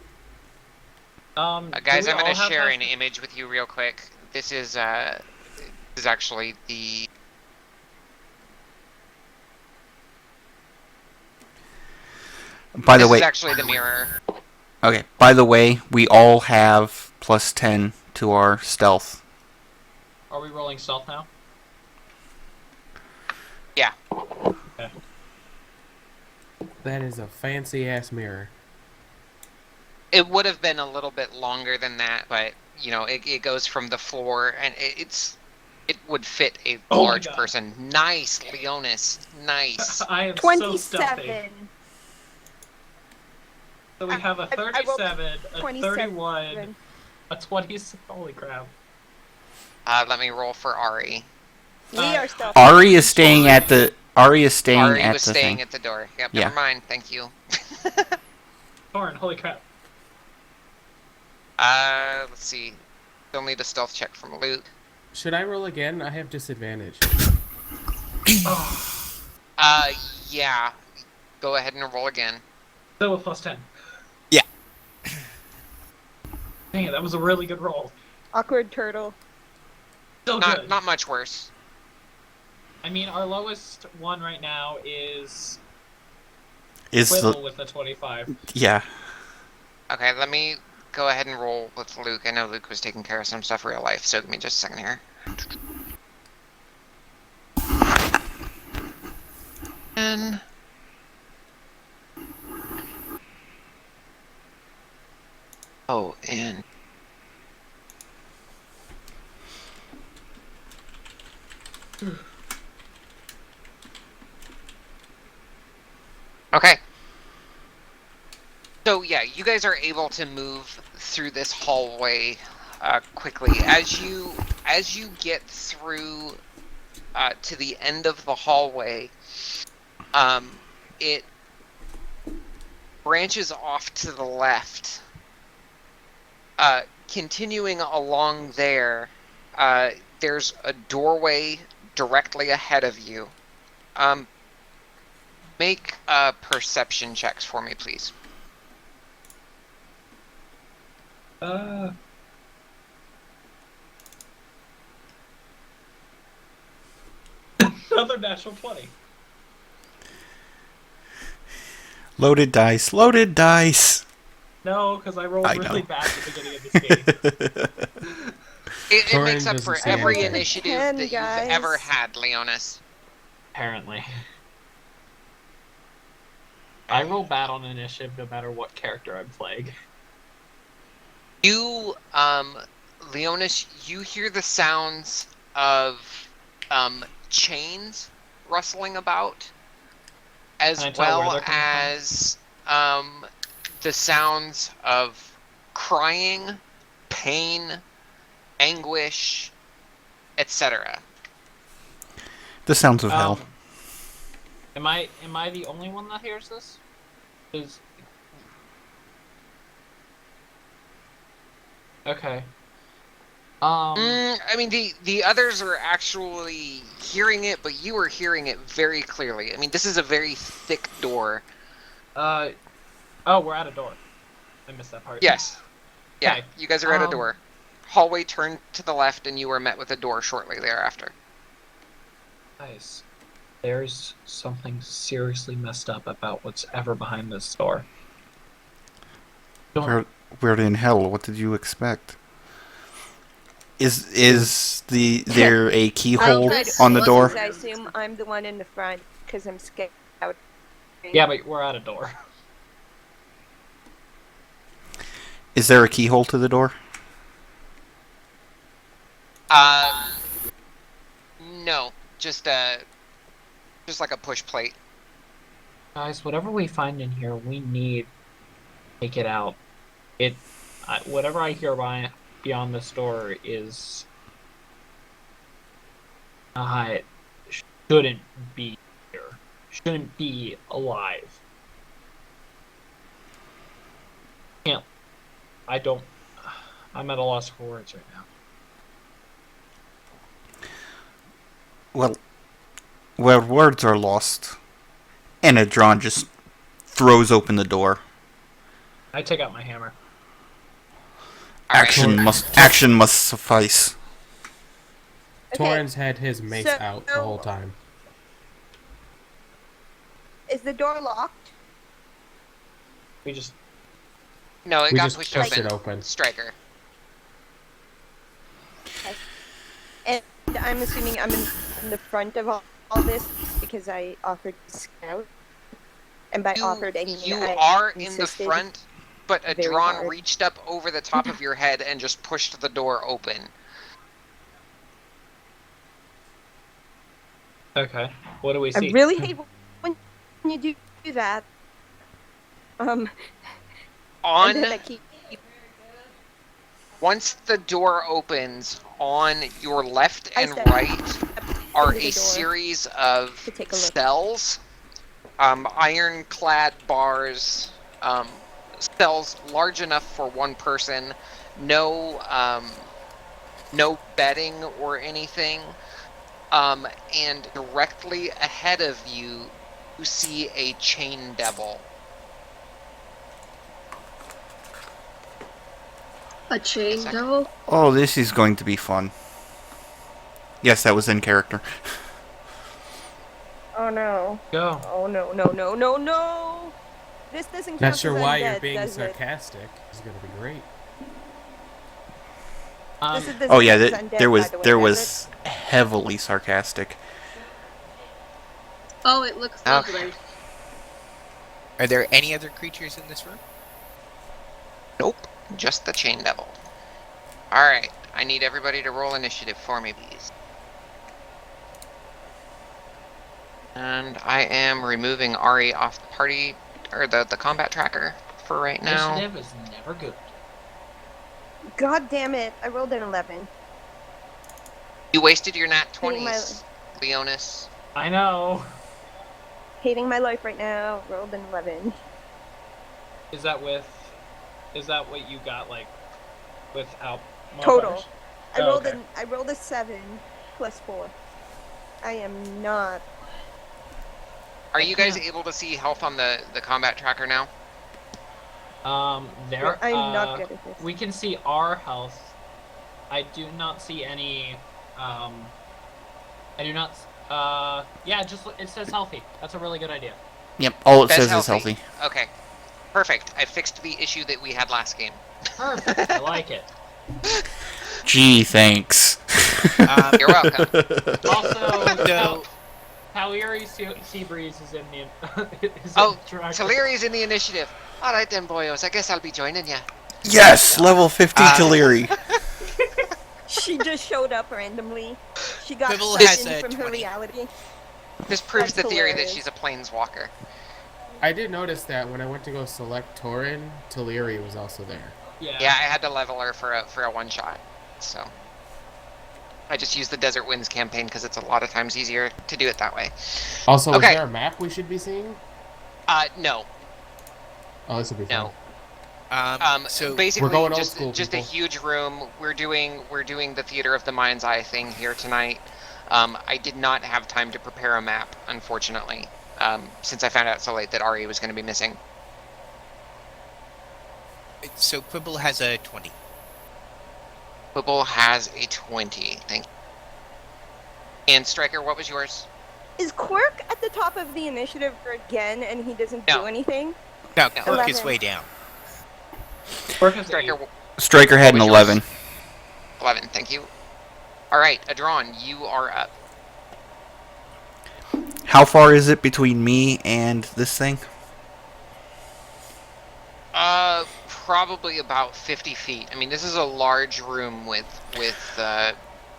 Guys, I'm gonna share an image with you real quick. This is actually the. By the way, This is actually the mirror. okay. By the way, we all have +10 to our stealth. Are we rolling stealth now? Yeah. That is a fancy ass mirror. It would have been a little bit longer than that, but you know, it goes from the floor, and it would fit a Oh my large God. person. Nice, Leonis. Nice. I am so stuffy. 27. So we have a I rolled 37, a 27. 31, a 20. Holy crap. Let me roll for Ari. We are still. Ari is staying at the. Ari is staying Ari at was the staying thing. at the door. Yep, Yeah. never mind. Thank you. Torn, holy crap. Let's see. Still need a stealth check from Luke. Should I roll again? I have disadvantage. Oh, Yeah. Go ahead and roll again. still with plus 10. Yeah. Dang it, that was a really good roll. Awkward turtle. Still good. Not much worse. I mean, our lowest one right now is Is Whittle the with a 25. yeah. Okay, let me go ahead and roll with Luke. I know Luke was taking care of some stuff real life, so give me just a second here. And oh, and okay. So yeah, you guys are able to move through this hallway quickly. As you get through to the end of the hallway, it branches off to the left. Continuing along there, there's a doorway directly ahead of you. Make perception checks for me, please. Another natural 20. Loaded dice. Loaded dice. No, because I rolled I really know. bad at the beginning of this game. It Torin makes up doesn't for say every anything. initiative 10, that guys. you've ever had, Leonis. Apparently. I roll bad on initiative no matter what character I'm playing. You, Leonis, you hear the sounds of chains rustling about, as Can I tell where well they're coming from? as the sounds of crying, pain, anguish, etc. The sounds of hell. Am I the only one that hears this? Okay. I mean, the others are actually hearing it, but you are hearing it very clearly. I mean, this is a very thick door. Oh, we're at a door. I missed that part. Yes. Yeah, Okay. you guys are at a door. Hallway turned to the left, and you are met with a door shortly thereafter. Nice. There's something seriously messed up about what's ever behind this door. Where in hell? What did you expect? Is there a keyhole on the door? I assume I'm the one in the front because I'm scared. Yeah, but we're at a door. Is there a keyhole to the door? No, just like a push plate. Guys, whatever we find in here, we need to take it out. Whatever I hear beyond this door is shouldn't be here. Shouldn't be alive. I'm at a loss for words right now. Well, where words are lost, Anadron just throws open the door. I take out my hammer. All right. Action must suffice. Torrens had his mace out the whole time. Is the door locked? We just No, it We got just pushed pushed open. it open. Striker. And I'm assuming I'm in the front of all all this because I offered to scout. And by offered, I mean You I are in the insisted front, but a very drone hard. reached up over the top of your head and just pushed the door open. Okay. What do we I see? really hate when you do that. And then I keep Once the door opens, on your left I and step right are into the a door series of to take a look. cells, ironclad bars, cells large enough for one person, no bedding or anything. And directly ahead of you, you see a chain devil. A chain second. devil? Oh, this is going to be fun. Yes, that was in character. Oh no. Go. Oh no. This doesn't count Not sure as why undead, you're being does it? sarcastic. It's gonna be great. This doesn't Oh yeah, count as undead, there by was the way, there does was heavily sarcastic. Oh, it looks Okay. lovely. Are there any other creatures in this room? Nope, just the chain devil. Alright, I need everybody to roll initiative for me, please. And I am removing Ari off the party, or the combat tracker for right now. Initiative is never good. it? God damn it. I rolled an 11. You wasted your nat Hating my- 20s, Leonis. I know. Hating my life right now. Rolled an 11. Is that what you got, like, without Total. modifiers? I rolled a 7 plus 4. I am not. Are you guys able to see health on the combat tracker now? There. I'm not good at this. We can see our health. I do not see any. I do not. Yeah, just it says healthy. That's a really good idea. Yep, all it That's says is healthy. Okay, perfect. I fixed the issue that we had last game. Perfect. I like it. Gee, thanks. You're welcome. Also, Taliri Seabreeze is in the. Taliri's in the initiative. All right then, boyos. I guess I'll be joining you. Yes, level 50 Taliri. She just showed up randomly. She got Quibble sucked has in a from her 20. reality. This proves That's the theory hilarious. that she's a planeswalker. I did notice that when I went to go select Torin, Taliri was also there. Yeah. Yeah, I had to level her for a one shot. So I just used the Desert Winds campaign because it's a lot of times easier to do it that way. Also, Okay. is there a map we should be seeing? No. Oh, this will be fun. No. So basically, we're going old just school, a people. huge room. We're doing the Theater of the Mind's Eye thing here tonight. I did not have time to prepare a map, unfortunately, since I found out so late that Ari was going to be missing. So Quibble has a 20. Quibble has a 20. Thank you. And Striker, what was yours? Is Quirk at the top of the initiative again and he doesn't No. do anything? No, Quirk is 11. way down. Striker, Striker had an What was 11. 11. Thank you. All right, Adron, you are up. How far is it between me and this thing? Probably about 50 feet. I mean, this is a large room with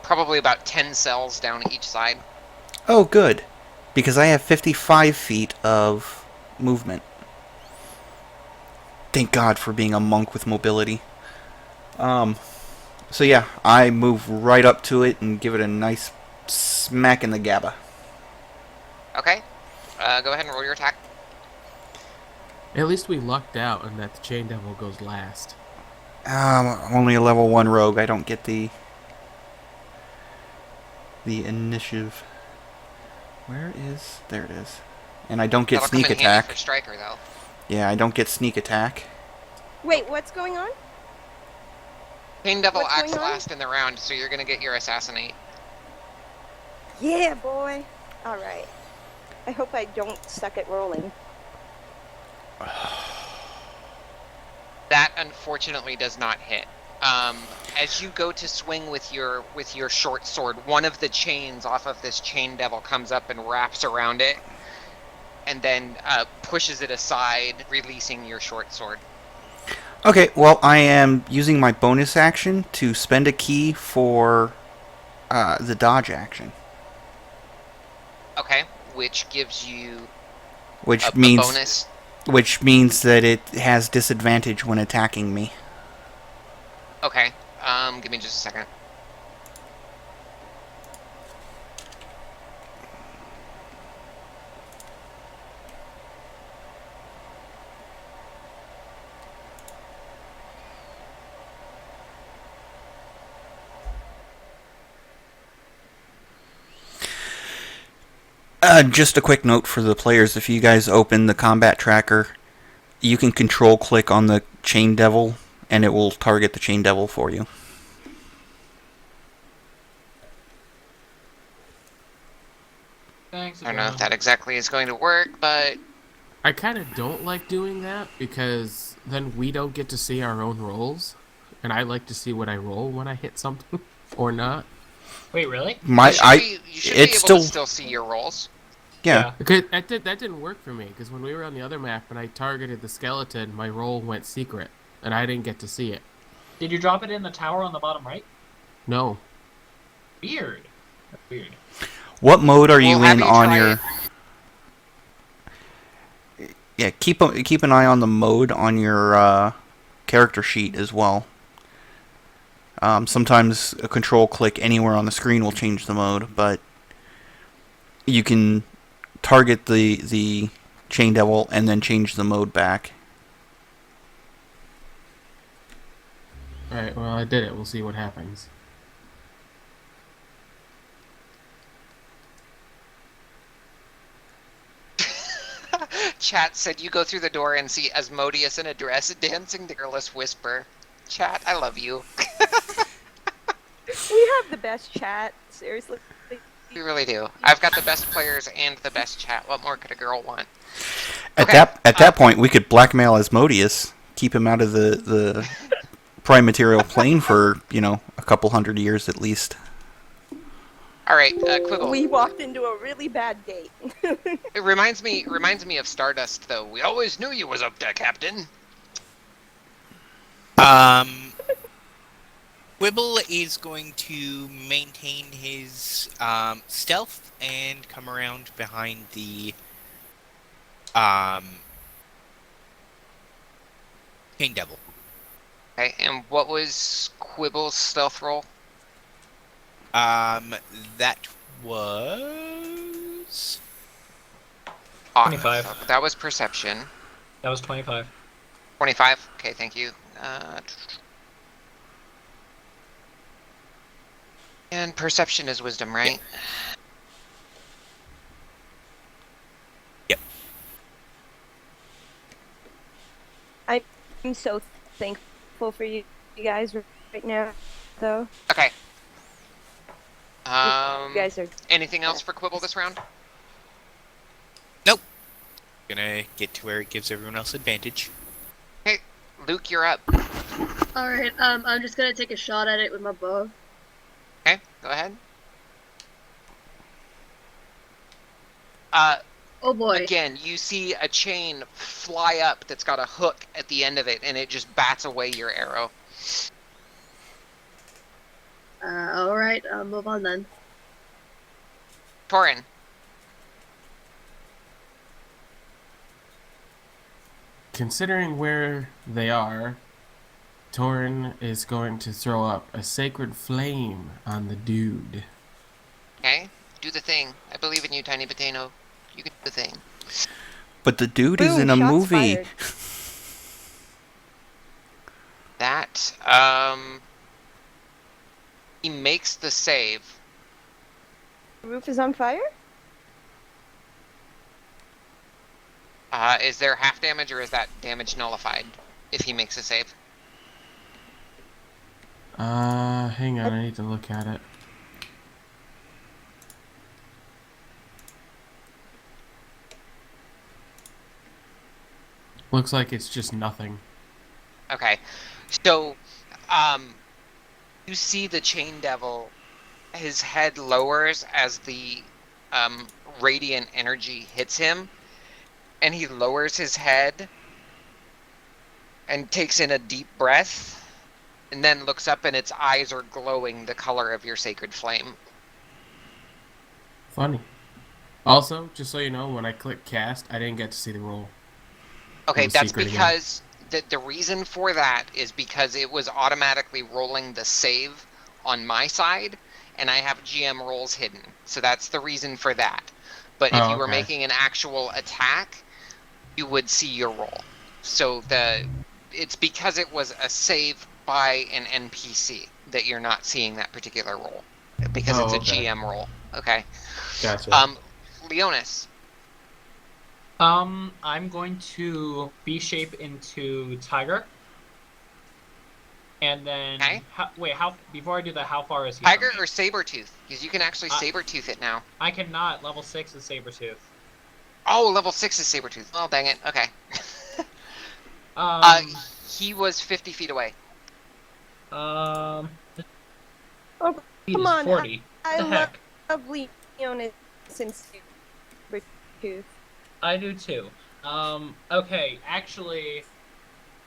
probably about 10 cells down each side. Oh, good. Because I have 55 feet of movement. Thank God for being a monk with mobility. So yeah, I move right up to it and give it a nice smack in the GABA. Okay. Go ahead and roll your attack. At least we lucked out and that the Chain Devil goes last. I'm only a level 1 rogue. I don't get the initiative. Where is... There it is. And I don't get That'll come sneak in handy for attack. Striker, though. Yeah, I don't get sneak attack. Wait, what's going on? Chain Devil What's acts going on? last in the round, so you're going to get your assassinate. Yeah, boy. Alright. I hope I don't suck at rolling. That, unfortunately, does not hit. as you go to swing with your short sword, one of the chains off of this chain devil comes up and wraps around it, and then pushes it aside, releasing your short sword. Okay, well, I am using my bonus action to spend a key for the dodge action, Okay, which gives you which a means bonus. that it has disadvantage when attacking me. Okay, give me just a second. Just a quick note for the players: if you guys open the combat tracker, you can control click on the chain devil, and it will target the chain devil for you. Thanks. I don't know if that exactly is going to work, but I kind of don't like doing that because then we don't get to see our own rolls, and I like to see what I roll when I hit something or not. Wait, really? you should be it's able to still still see your rolls. yeah. Okay, that didn't work for me because when we were on the other map and I targeted the skeleton, my roll went secret and I didn't get to see it. Did you drop it in the tower on the bottom right? No. Weird. That's weird. What mode are you We'll have in you on try your? it. Yeah, keep an eye on the mode on your character sheet as well. Sometimes a control click anywhere on the screen will change the mode, but you can target the chain devil and then change the mode back. Alright, well, I did it. We'll see what happens. Chat said you go through the door and see Asmodeus in a dress dancing to Girless Whisper. Chat, I love you. We have the best chat, seriously. We really do. I've got the best players and the best chat. What more could a girl want? At Okay, that point, we could blackmail Asmodeus, keep him out of the prime material plane for a couple hundred years at least. All right, Quibble. We walked into a really bad gate. It reminds me of Stardust, though. We always knew you was up there, Captain. Wibble is going to maintain his stealth and come around behind the chain devil. Okay, and what was Quibble's stealth roll? That was 25. That was perception. That was 25. 25. Okay, thank you. And perception is wisdom, right? Yep. I'm so thankful for you guys right now, though. Okay. You guys are. Anything else for Quibble this round? Nope. Gonna get to where it gives everyone else advantage. Okay, Luke, you're up. Alright, I'm just gonna take a shot at it with my bow. Okay, go ahead. Oh boy. Again, you see a chain fly up that's got a hook at the end of it, and it just bats away your arrow. Alright, I'll move on then. Torin. Considering where they are, Torin is going to throw up a sacred flame on the dude. Okay, do the thing. I believe in you, Tiny Potato. You can do the thing. But the dude is Boom, in a shots movie. fired. That, he makes the save. The roof is on fire? Is there half damage, or is that damage nullified if he makes a save? Hang on, I need to look at it. Looks like it's just nothing. Okay, so, You see the Chain Devil, his head lowers as the radiant energy hits him, and he lowers his head and takes in a deep breath, and then looks up, and its eyes are glowing the color of your sacred flame. Funny. Also, just so you know, when I click cast, I didn't get to see the roll. Okay, was that's secret again. because the reason for that is because it was automatically rolling the save on my side, and I have GM rolls hidden. So that's the reason for that. But if you were okay. making an actual attack, you would see your roll. So it's because it was a save by an NPC that you're not seeing that particular roll, because it's a okay. GM roll. Okay. Gotcha. Leonis. I'm going to B-shape into Tiger. And then, Okay. before I do that, how far is he? Tiger or Sabretooth? Because you can actually Sabretooth it now. I cannot. Level 6 is Sabretooth. Oh, level 6 is Sabretooth. Oh, dang it. Okay. He was 50 feet away. Oh, Feet come is on. 40. I The heck? love Leonis since Sabretooth. I do too. Okay, actually,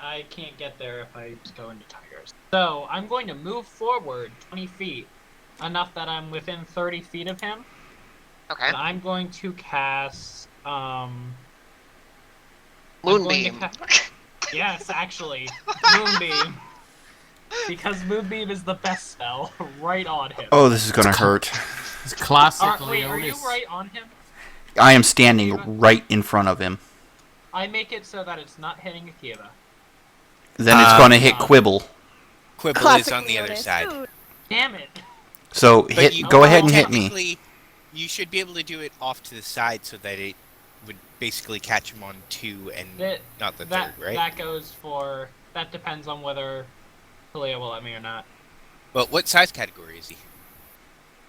I can't get there if I go into Tigers. So, I'm going to move forward 20 feet, enough that I'm within 30 feet of him. Okay. And I'm going to cast, Moonbeam. Yes, actually. Moonbeam. Because Moonbeam is the best spell. Right on him. Oh, this is gonna hurt. It's classic Wait, are you Leonis. right on him? I am standing right in front of him. I make it so that it's not hitting Akiva. Then it's gonna hit Quibble. Quibble Classic is on the other Leonis. side. Ooh, Damn it. So But go ahead and hit me. technically, you should be able to do it off to the side so that it would basically catch him on 2 and not the third, right? That goes for... That depends on whether Talia will let me or not. But what size category is he?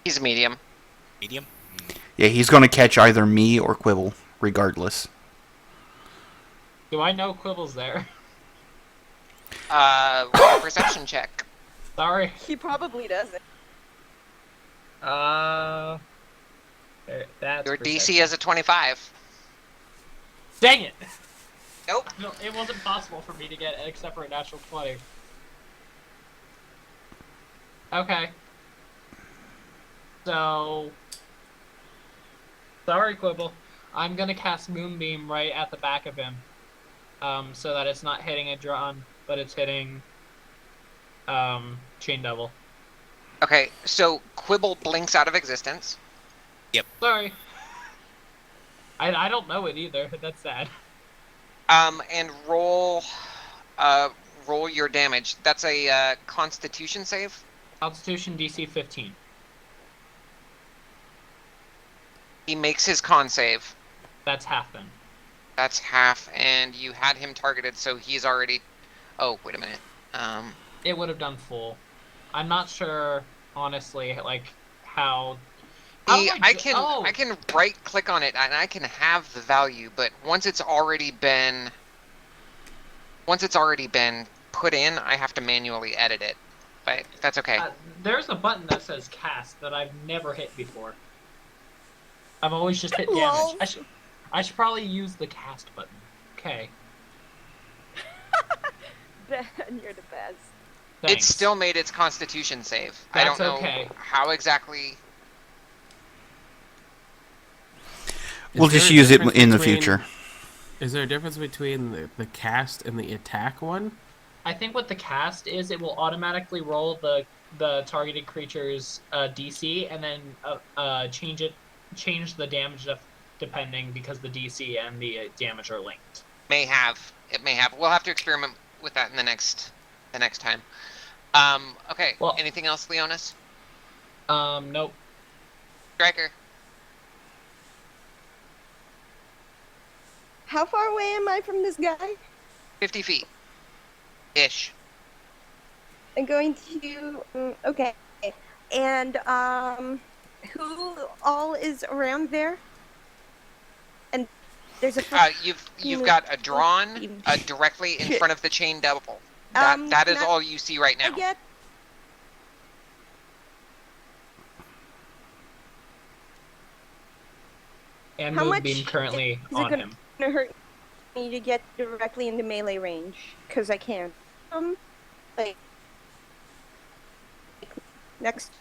He's a medium. Medium? Yeah, he's gonna catch either me or Quibble, regardless. Do I know Quibble's there? Roll a perception check. Sorry. he probably doesn't. That's Your perception. DC is a 25. Dang it! Nope. No, it wasn't possible for me to get except for a natural 20. Okay. So... Sorry, Quibble. I'm gonna cast Moonbeam right at the back of him. So that it's not hitting a drawn, but it's hitting... Chain Devil. Okay, so Quibble blinks out of existence. Sorry. I don't know it either. That's sad. And roll your damage. That's a Constitution save. Constitution DC 15. He makes his con save. That's half then. That's half, and you had him targeted, so he's already... Oh, wait a minute. It would have done full. I'm not sure, honestly, like, how... I can right click on it and I can have the value, but once it's already been put in, I have to manually edit it. But that's okay. There's a button that says cast that I've never hit before. I've always just hit Lol. damage. I should probably use the cast button. Okay. Ben, you're the best. It Thanks. still made its Constitution save. I That's don't know okay. how exactly. We'll Is there just a use it difference in the between- future. Is there a difference between the cast and the attack one? I think what the cast is, it will automatically roll the targeted creature's DC and then change the damage depending because the DC and the damage are linked. It may have. We'll have to experiment with that in the next time. Okay. Well- Anything else, Leonis? Nope. Striker. How far away am I from this guy? 50 feet. Ish. I'm going to... okay. And, who all is around there? And there's a... You've got a drawn directly in front of the chain devil. That is can I- all you see right now. and How much Moonbeam currently is on it him. gonna hurt me to get directly into melee range? Because I can't. Like next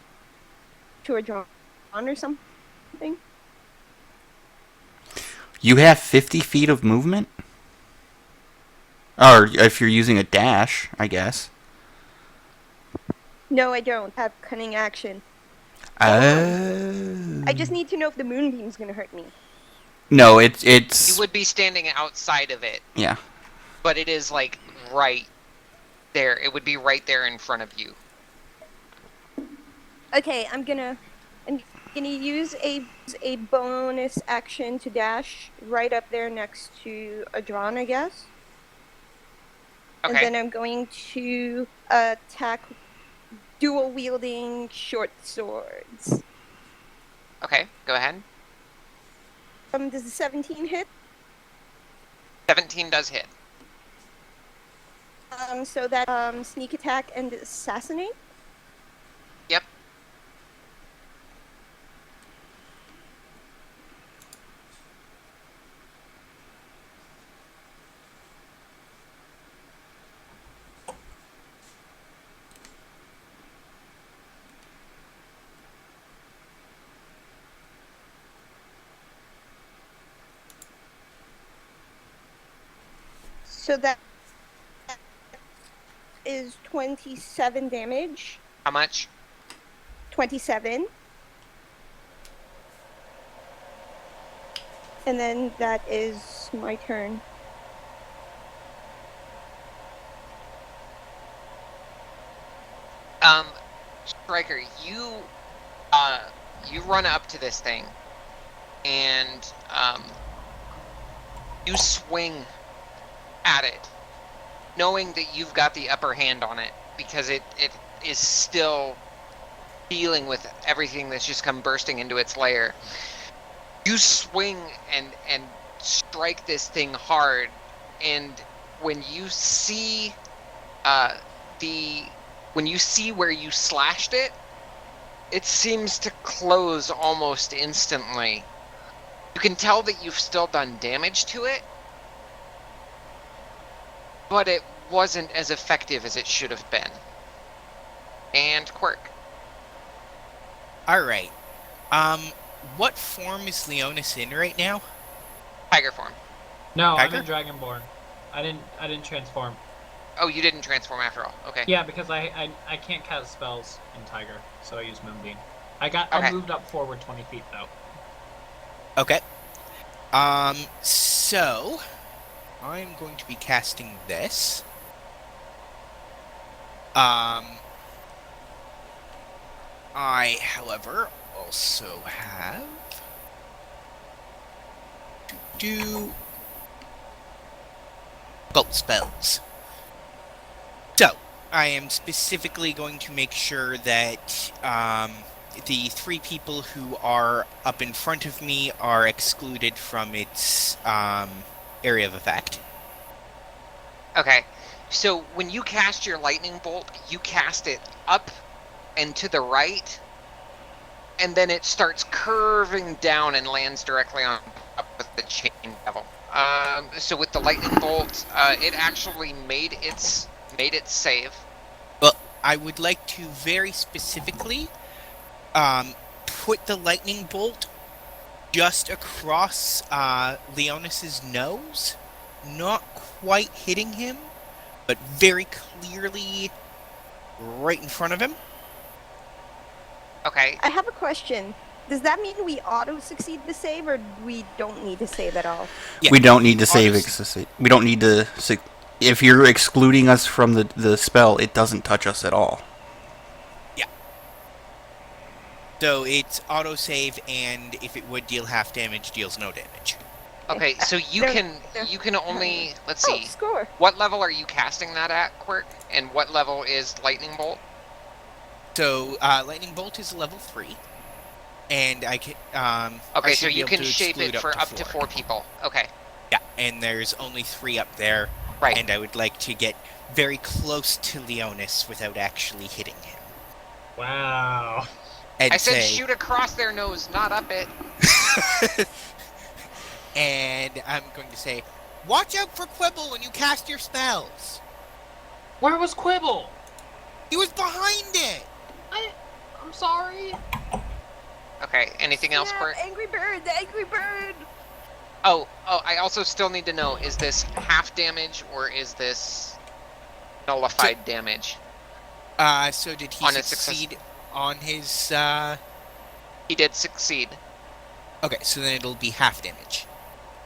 to a John or something. You have 50 feet of movement? Or if you're using a dash, I guess. No, I don't have cunning action. Oh. I just need to know if the moonbeam's gonna hurt me. No, You it's would be standing outside of it, yeah. but it is like right there. It would be right there in front of you. Okay, I'm gonna use a bonus action to dash right up there next to Adron, I guess. Okay. And then I'm going to attack dual wielding short swords. Okay, go ahead. Does the 17 hit? 17 does hit. So that sneak attack and assassinate. Yep. So that is 27 damage. How much? 27. And then that is my turn. Striker, you run up to this thing, and you swing at it, knowing that you've got the upper hand on it, because it is still dealing with everything that's just come bursting into its lair. You swing and strike this thing hard, and when you see where you slashed it, it seems to close almost instantly. You can tell that you've still done damage to it, but it wasn't as effective as it should have been. And Quirk. Alright. What form is Leonis in right now? Tiger form. No, Tiger? I'm in Dragonborn. I didn't transform. Oh, you didn't transform after all. Okay. Yeah, because I can't cast spells in Tiger, so I use Moonbeam. I Okay. moved up forward 20 feet though. Okay. So I'm going to be casting this. I, however, also have to do both spells. So, I am specifically going to make sure that the 3 people who are up in front of me are excluded from its area of effect. Okay. So when you cast your lightning bolt, you cast it up and to the right, and then it starts curving down and lands directly on top of the chain devil. So with the lightning bolt, it actually made its save. Well, I would like to very specifically put the lightning bolt just across Leonis's nose, not quite hitting him, but very clearly right in front of him. Okay. I have a question. Does that mean we auto-succeed the save, or we don't need to save at all? Yeah. We don't need to save Auto- it. We don't need to. If you're excluding us from the spell, it doesn't touch us at all. Yeah. So it's autosave, and if it would deal half damage, deals no damage. Okay, so you can only, let's Oh, see. score. What level are you casting that at, Quirk? And what level is lightning bolt? So lightning bolt is level 3, and I can. Okay, I so should be you able can to shape exclude it for up to 4. 4 people. Okay. Yeah, and there's only 3 up there. Right. And I would like to get very close to Leonis without actually hitting him. Wow. And I said say, shoot across their nose, not up it. and I'm going to say, "Watch out for Quibble when you cast your spells." Where was Quibble? He was behind it. I'm sorry. Okay, anything else, Snap, Quirt? Angry Bird, the Angry Bird! Oh, I also still need to know, is this half damage or is this nullified damage? So did he On his success. succeed on his, He did succeed. Okay, so then it'll be half damage.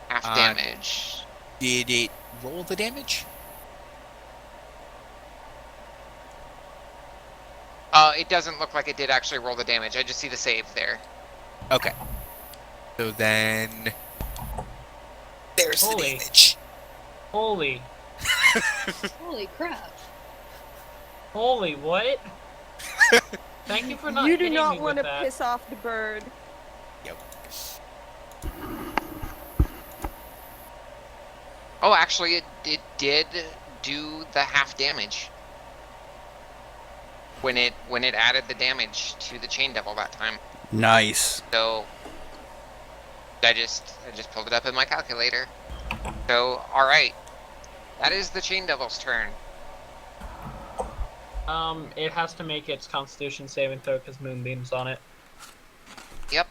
Half damage. Did it roll the damage? It doesn't look like it did actually roll the damage. I just see the save there. Okay. So then... There's the Holy. damage. Holy. Holy crap. Holy what? Thank you for not You do hitting not me want with to that. piss off the bird. Yep. Oh, actually, it did do the half damage. When it added the damage to the Chain Devil that time. Nice. So I just pulled it up in my calculator. So alright. That is the Chain Devil's turn. It has to make its Constitution saving throw because Moonbeam's on it. Yep.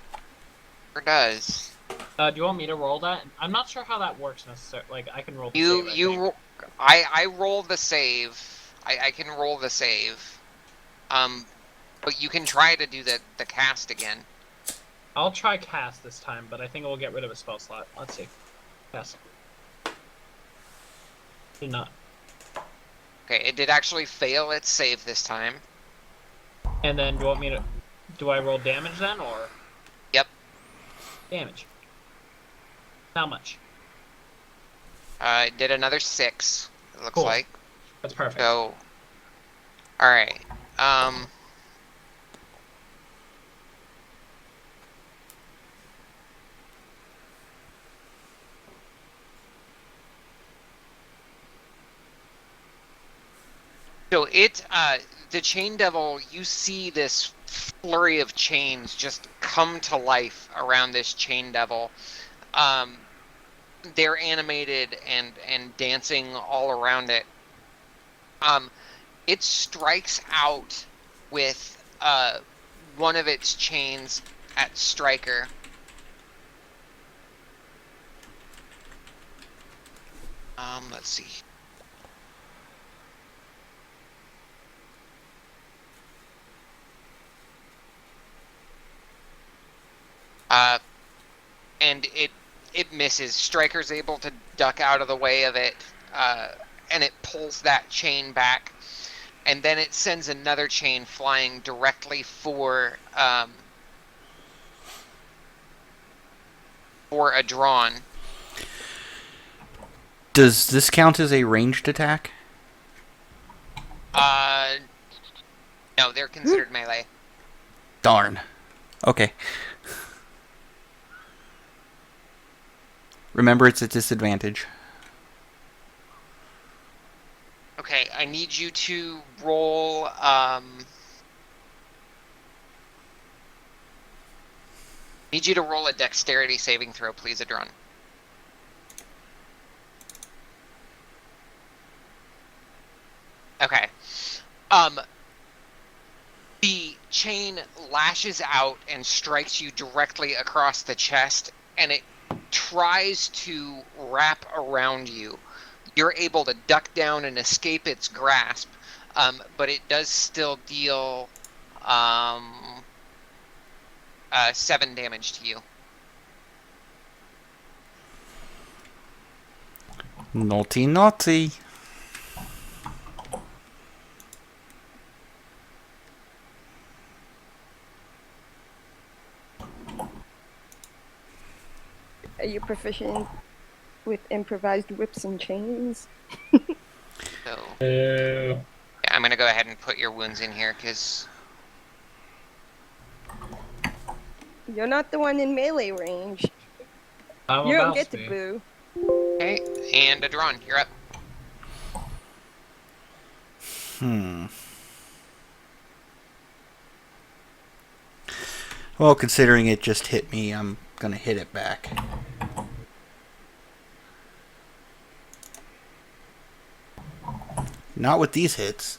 Sure does. Do you want me to roll that? I'm not sure how that works necessarily. Like, I can roll the save, I roll the save. I can roll the save. But you can try to do the cast again. I'll try cast this time, but I think we'll get rid of a spell slot. Let's see. Cast. Did not. Okay, it did actually fail its save this time. And then, do you want me to... Do I roll damage then, or... Yep. Damage. How much? It did another 6, it looks Cool. like. That's perfect. So, alright. So the Chain Devil, you see this flurry of chains just come to life around this Chain Devil. They're animated and dancing all around it. It strikes out with one of its chains at Striker. Let's see. And it misses. Striker's able to duck out of the way of it, and it pulls that chain back, and then it sends another chain flying directly for a drawn. Does this count as a ranged attack? No, they're considered melee. Darn. Okay. Remember, it's a disadvantage. Okay, I need you to roll. Need you to roll a dexterity saving throw, please, Adron. Okay. The chain lashes out and strikes you directly across the chest, and it tries to wrap around you. You're able to duck down and escape its grasp, but it does still deal 7 damage to you. Naughty, naughty. Are you proficient with improvised whips and chains? So Ew. yeah, I'm gonna go ahead and put your wounds in here because You're not the one in melee range. I'm You don't about get to to be. boo. okay. And Adron, you're up. Well, considering it just hit me, I'm gonna hit it back. Not with these hits.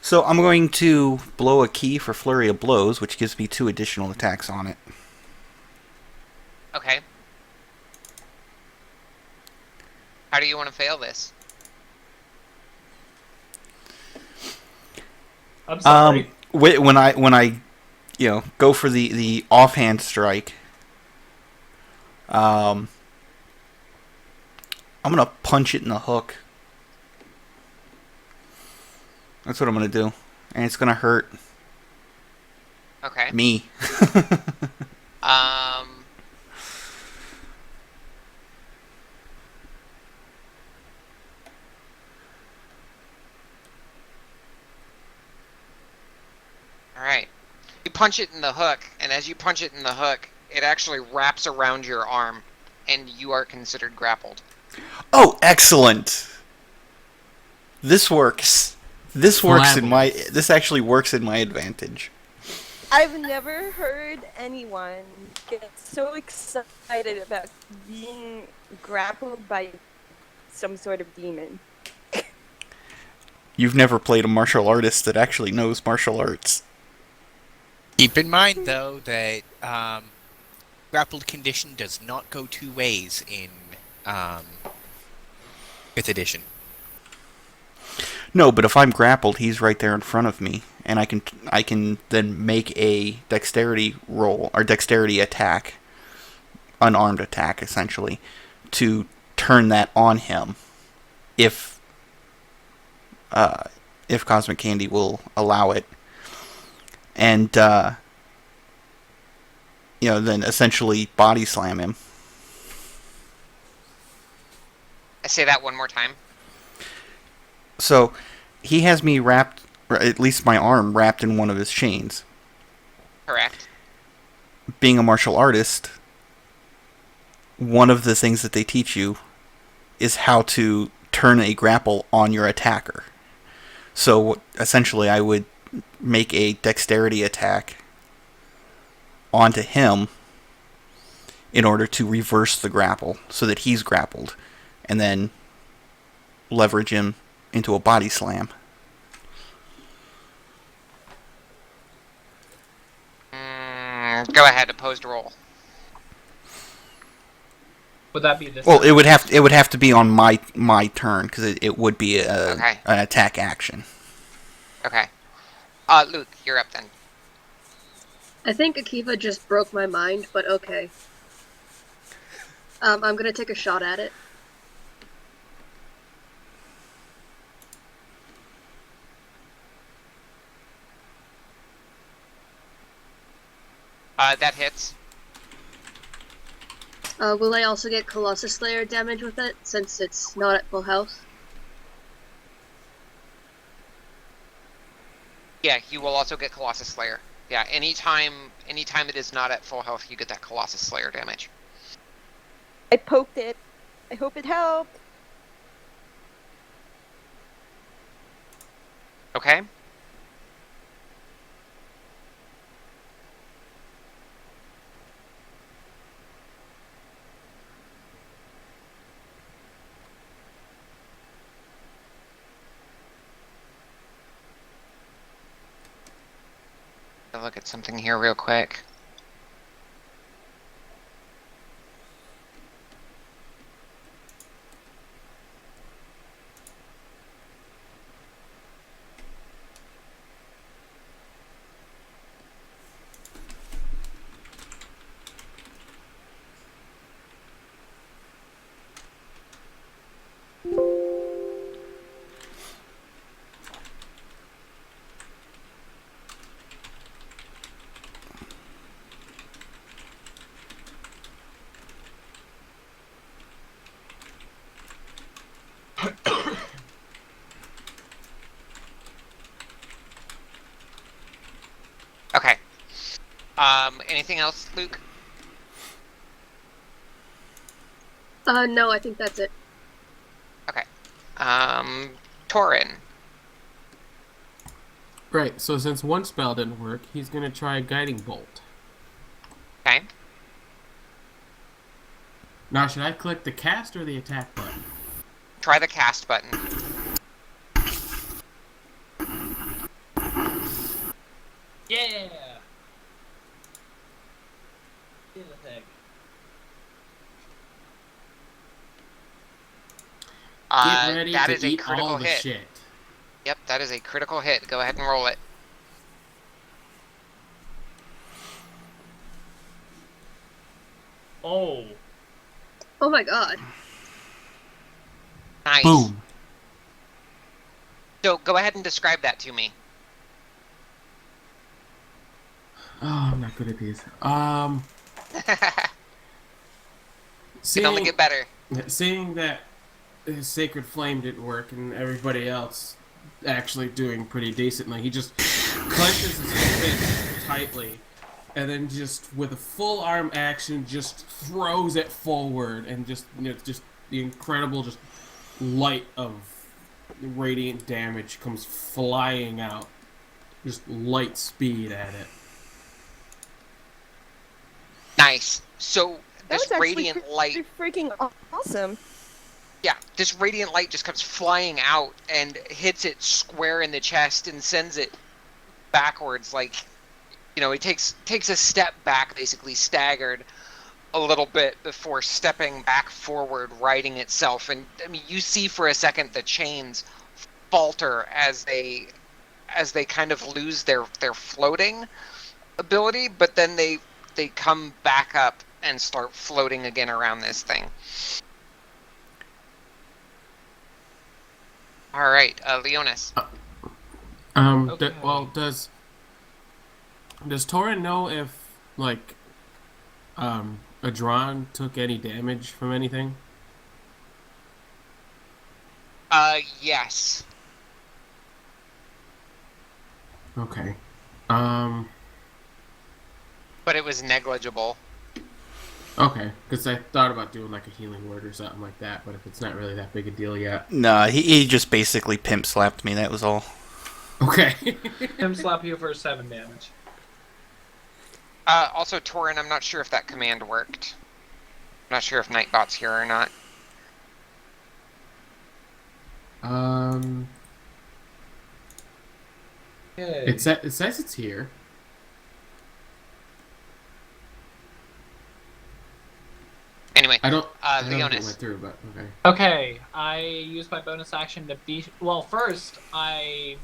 So I'm going to blow a key for Flurry of Blows, which gives me 2 additional attacks on it. Okay. How do you want to fail this? I'm sorry. When I go for the offhand strike, I'm gonna punch it in the hook. That's what I'm gonna do, and it's gonna hurt Okay. me. All right. You punch it in the hook, and as you punch it in the hook, it actually wraps around your arm, and you are considered grappled. Oh, excellent! This works. This actually works in my advantage. I've never heard anyone get so excited about being grappled by some sort of demon. You've never played a martial artist that actually knows martial arts. Keep in mind, though, that grappled condition does not go 2 ways in 5th edition. No, but if I'm grappled, he's right there in front of me, and I can then make a dexterity roll or dexterity attack, unarmed attack essentially, to turn that on him, if CosmicCandi will allow it, and then essentially body slam him. I say that one more time. So he has me wrapped, or at least my arm wrapped in one of his chains. Correct. Being a martial artist, one of the things that they teach you is how to turn a grapple on your attacker. So essentially I would make a dexterity attack onto him in order to reverse the grapple so that he's grappled, and then leverage him into a body slam. Go ahead, opposed roll. Would that be this? Well, it would have to be on my turn, because it would be Okay. an attack action. Okay. Luke, you're up then. I think Akiva just broke my mind, but okay. I'm gonna take a shot at it. That hits. Will I also get Colossus Slayer damage with it, since it's not at full health? Yeah, you will also get Colossus Slayer. Yeah, anytime it is not at full health, you get that Colossus Slayer damage. I poked it. I hope it helped. Okay. I'll look at something here real quick. Okay. Anything else, Luke? No, I think that's it. Okay. Torin. Right, so since one spell didn't work, he's gonna try Guiding Bolt. Okay. Now, should I click the cast or the attack button? Try the cast button. Yeah. Do the thing. Get ready That to is a eat critical all the hit. shit. Yep, that is a critical hit. Go ahead and roll it. Oh. Oh my god. Nice. Boom. So go ahead and describe that to me. Oh, I'm not good at these. Can only get better. Seeing that his sacred flame didn't work and everybody else actually doing pretty decently, he just clenches his fist tightly and then just with a full arm action just throws it forward and just just the incredible just light of radiant damage comes flying out, just light speed at it. Nice. So That this was actually radiant light, freaking awesome. yeah, this radiant light just comes flying out and hits it square in the chest and sends it backwards. Like, it takes a step back, basically staggered a little bit before stepping back forward, righting itself. And I mean, you see for a second the chains falter as they kind of lose their floating ability, but then they come back up and start floating again around this thing. All right, Leonis. Okay. Does Torin know if Adron took any damage from anything? Yes. Okay. But it was negligible. Okay, because I thought about doing like a healing word or something like that, but if it's not really that big a deal yet. Nah, he just basically pimp slapped me, that was all. Okay. Him slap you for 7 damage. Also, Torin, I'm not sure if that command worked. I'm not sure if Nightbot's here or not. Okay. It says it's here. Anyway, I don't know if it Leonis. went through, but okay. Okay, I used my bonus action to be. Well, first I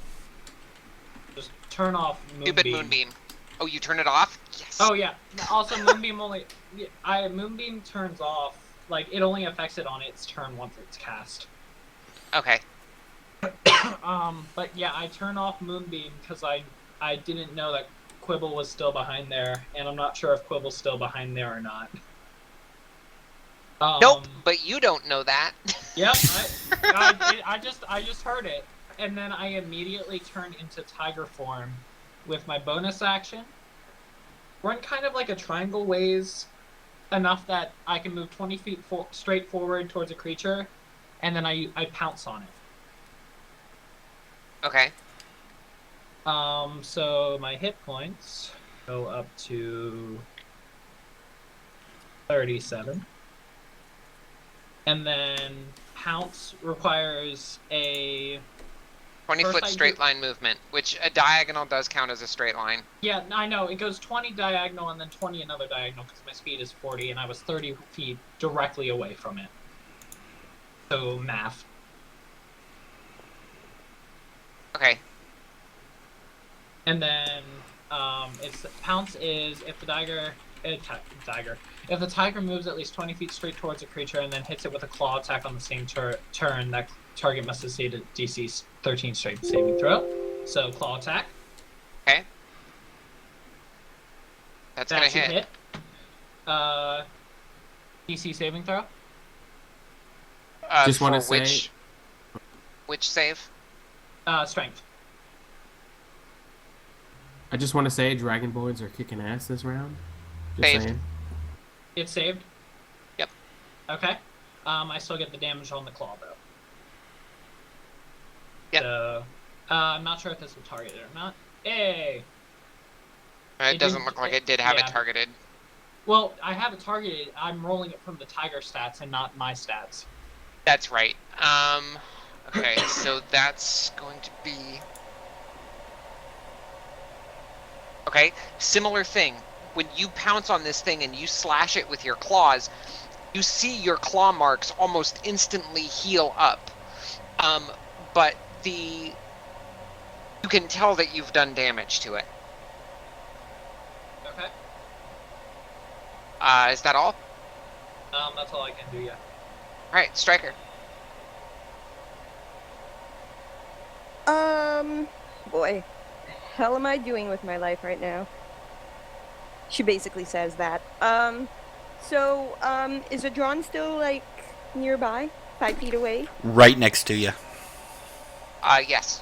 just turn off Moonbeam. Stupid Moonbeam. Oh, you turn it off? Yes. Oh yeah. Also, Moonbeam Moonbeam turns off. Like it only affects it on its turn once it's cast. Okay. But yeah, I turn off Moonbeam because I didn't know that Quibble was still behind there, and I'm not sure if Quibble's still behind there or not. Nope, but you don't know that. Yep, I just heard it, and then I immediately turn into tiger form with my bonus action. Run kind of like a triangle ways, enough that I can move 20 feet straight forward towards a creature, and then I pounce on it. Okay. So my hit points go up to 37. And then pounce requires a 20-foot straight line movement, which a diagonal does count as a straight line. Yeah, I know. It goes 20 diagonal and then 20 another diagonal because my speed is 40 and I was 30 feet directly away from it. So math. Okay. And then its pounce is if the if the tiger moves at least 20 feet straight towards a creature and then hits it with a claw attack on the same turn, that target must succeed a DC 13 strength saving throw. So claw attack. Okay. That's That gonna should hit. DC saving throw. Just want to For say, which save? Strength. I just want to say, Dragonborns are kicking ass this round. Just Saved. saying. It's saved? Yep. Okay. I still get the damage on the claw, though. Yep. So, I'm not sure if this will target it or not. Hey! It doesn't didn't- look like it did have it yeah. targeted. Well, I have it targeted. I'm rolling it from the tiger stats and not my stats. That's right. Okay, so that's going to be Okay? Similar thing. When you pounce on this thing and you slash it with your claws, you see your claw marks almost instantly heal up. But you can tell that you've done damage to it. Okay. Is that all? That's all I can do, yeah. Alright, Striker. Boy, the hell am I doing with my life right now? She basically says that. Is Adron still, like, nearby? 5 feet away? Right next to you. Yes.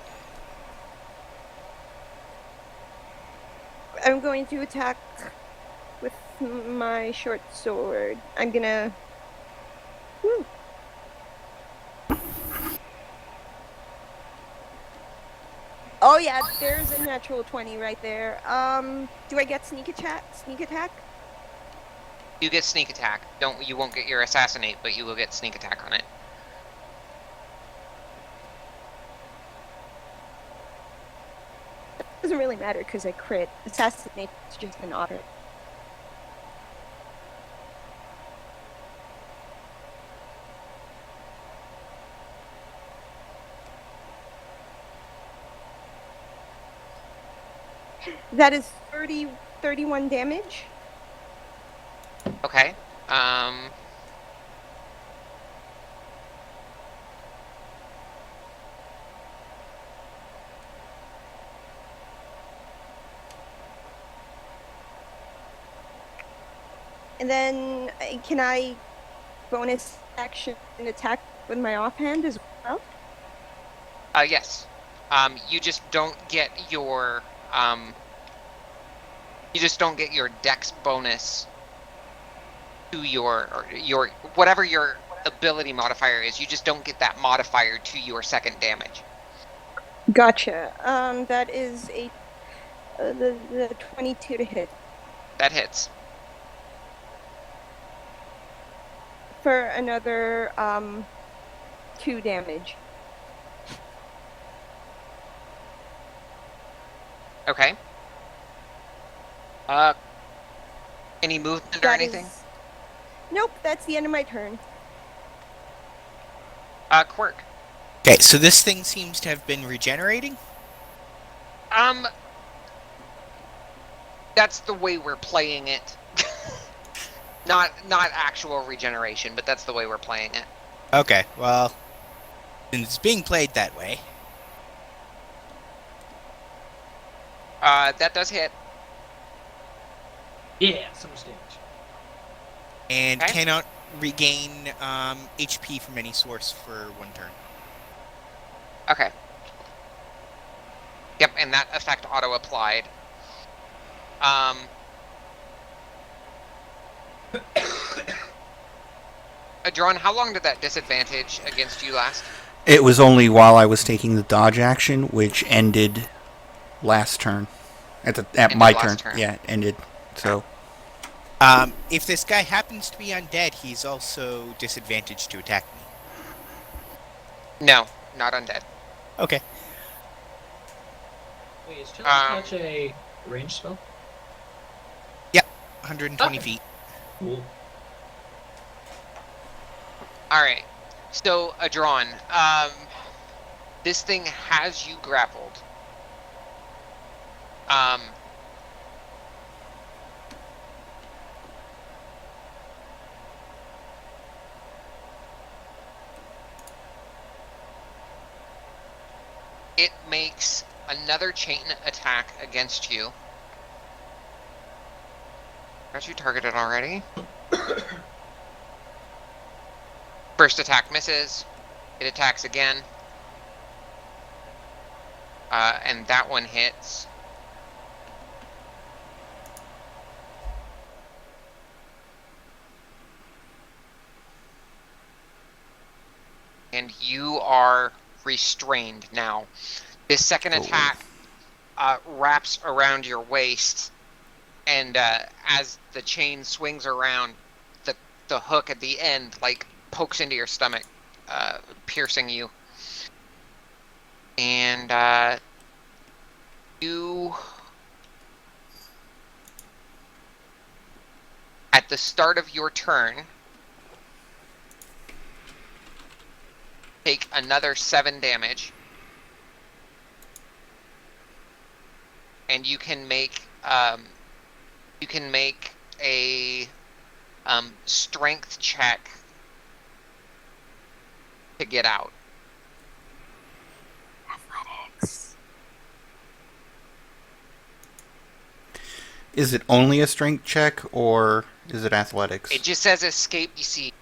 I'm going to attack with my short sword. I'm gonna... Woo. Oh yeah, there's a natural 20 right there. Do I get sneak attack? Sneak attack? You get sneak attack. You won't get your assassinate, but you will get sneak attack on it. Doesn't really matter because I crit. Assassinate is just an auto. That is 31 damage. Okay. And then can I bonus action and attack with my offhand as well? Yes. You just don't get your dex bonus to your whatever your ability modifier is. You just don't get that modifier to your second damage. Gotcha. That is the 22 to hit. That hits. For another 2 damage. Okay. Any movement or That anything? Nope, that's the end of my turn. Quirk. Okay, so this thing seems to have been regenerating? That's the way we're playing it. Not actual regeneration, but that's the way we're playing it. Okay, well, since it's being played that way. That does hit. Yeah, so much damage. And Okay. cannot regain HP from any source for 1 turn. Okay. Yep, and that effect auto-applied. Adron, how long did that disadvantage against you last? It was only while I was taking the dodge action, which ended last turn. At my turn. Yeah, it ended. So. If this guy happens to be undead, he's also disadvantaged to attack me. No, not undead. Okay. Wait, is Chilling Touch a range spell? Yep, 120 Okay. feet. Cool. Alright. So, Adron, this thing has you grappled. It makes another chain attack against you. Got you targeted already. First attack misses. It attacks again. And that one hits. And you are restrained now. This second attack wraps around your waist, and as the chain swings around, the hook at the end like pokes into your stomach, piercing you. And you the start of your turn, take another 7 damage, and you can make a strength check to get out. Athletics. Is it only a strength check, or is it athletics? It just says escape DC.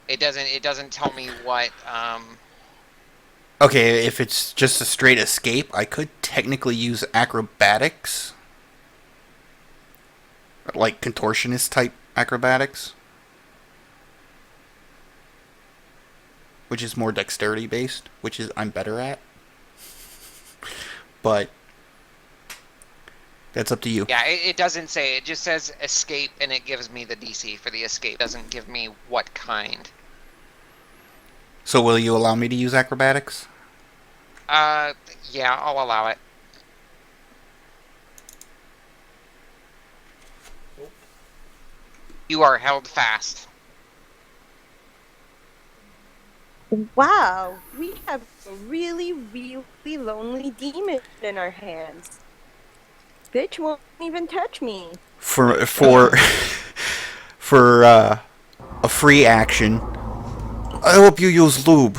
It doesn't tell me what. Okay, if it's just a straight escape, I could technically use acrobatics. Like contortionist type acrobatics. Which is more dexterity based, which is I'm better at. But that's up to you. Yeah, it doesn't say. It just says escape, and it gives me the DC for the escape. It doesn't give me what kind. So will you allow me to use acrobatics? Yeah, I'll allow it. You are held fast. Wow, we have a really, really lonely demon in our hands. Bitch won't even touch me. For a free action, I hope you use lube.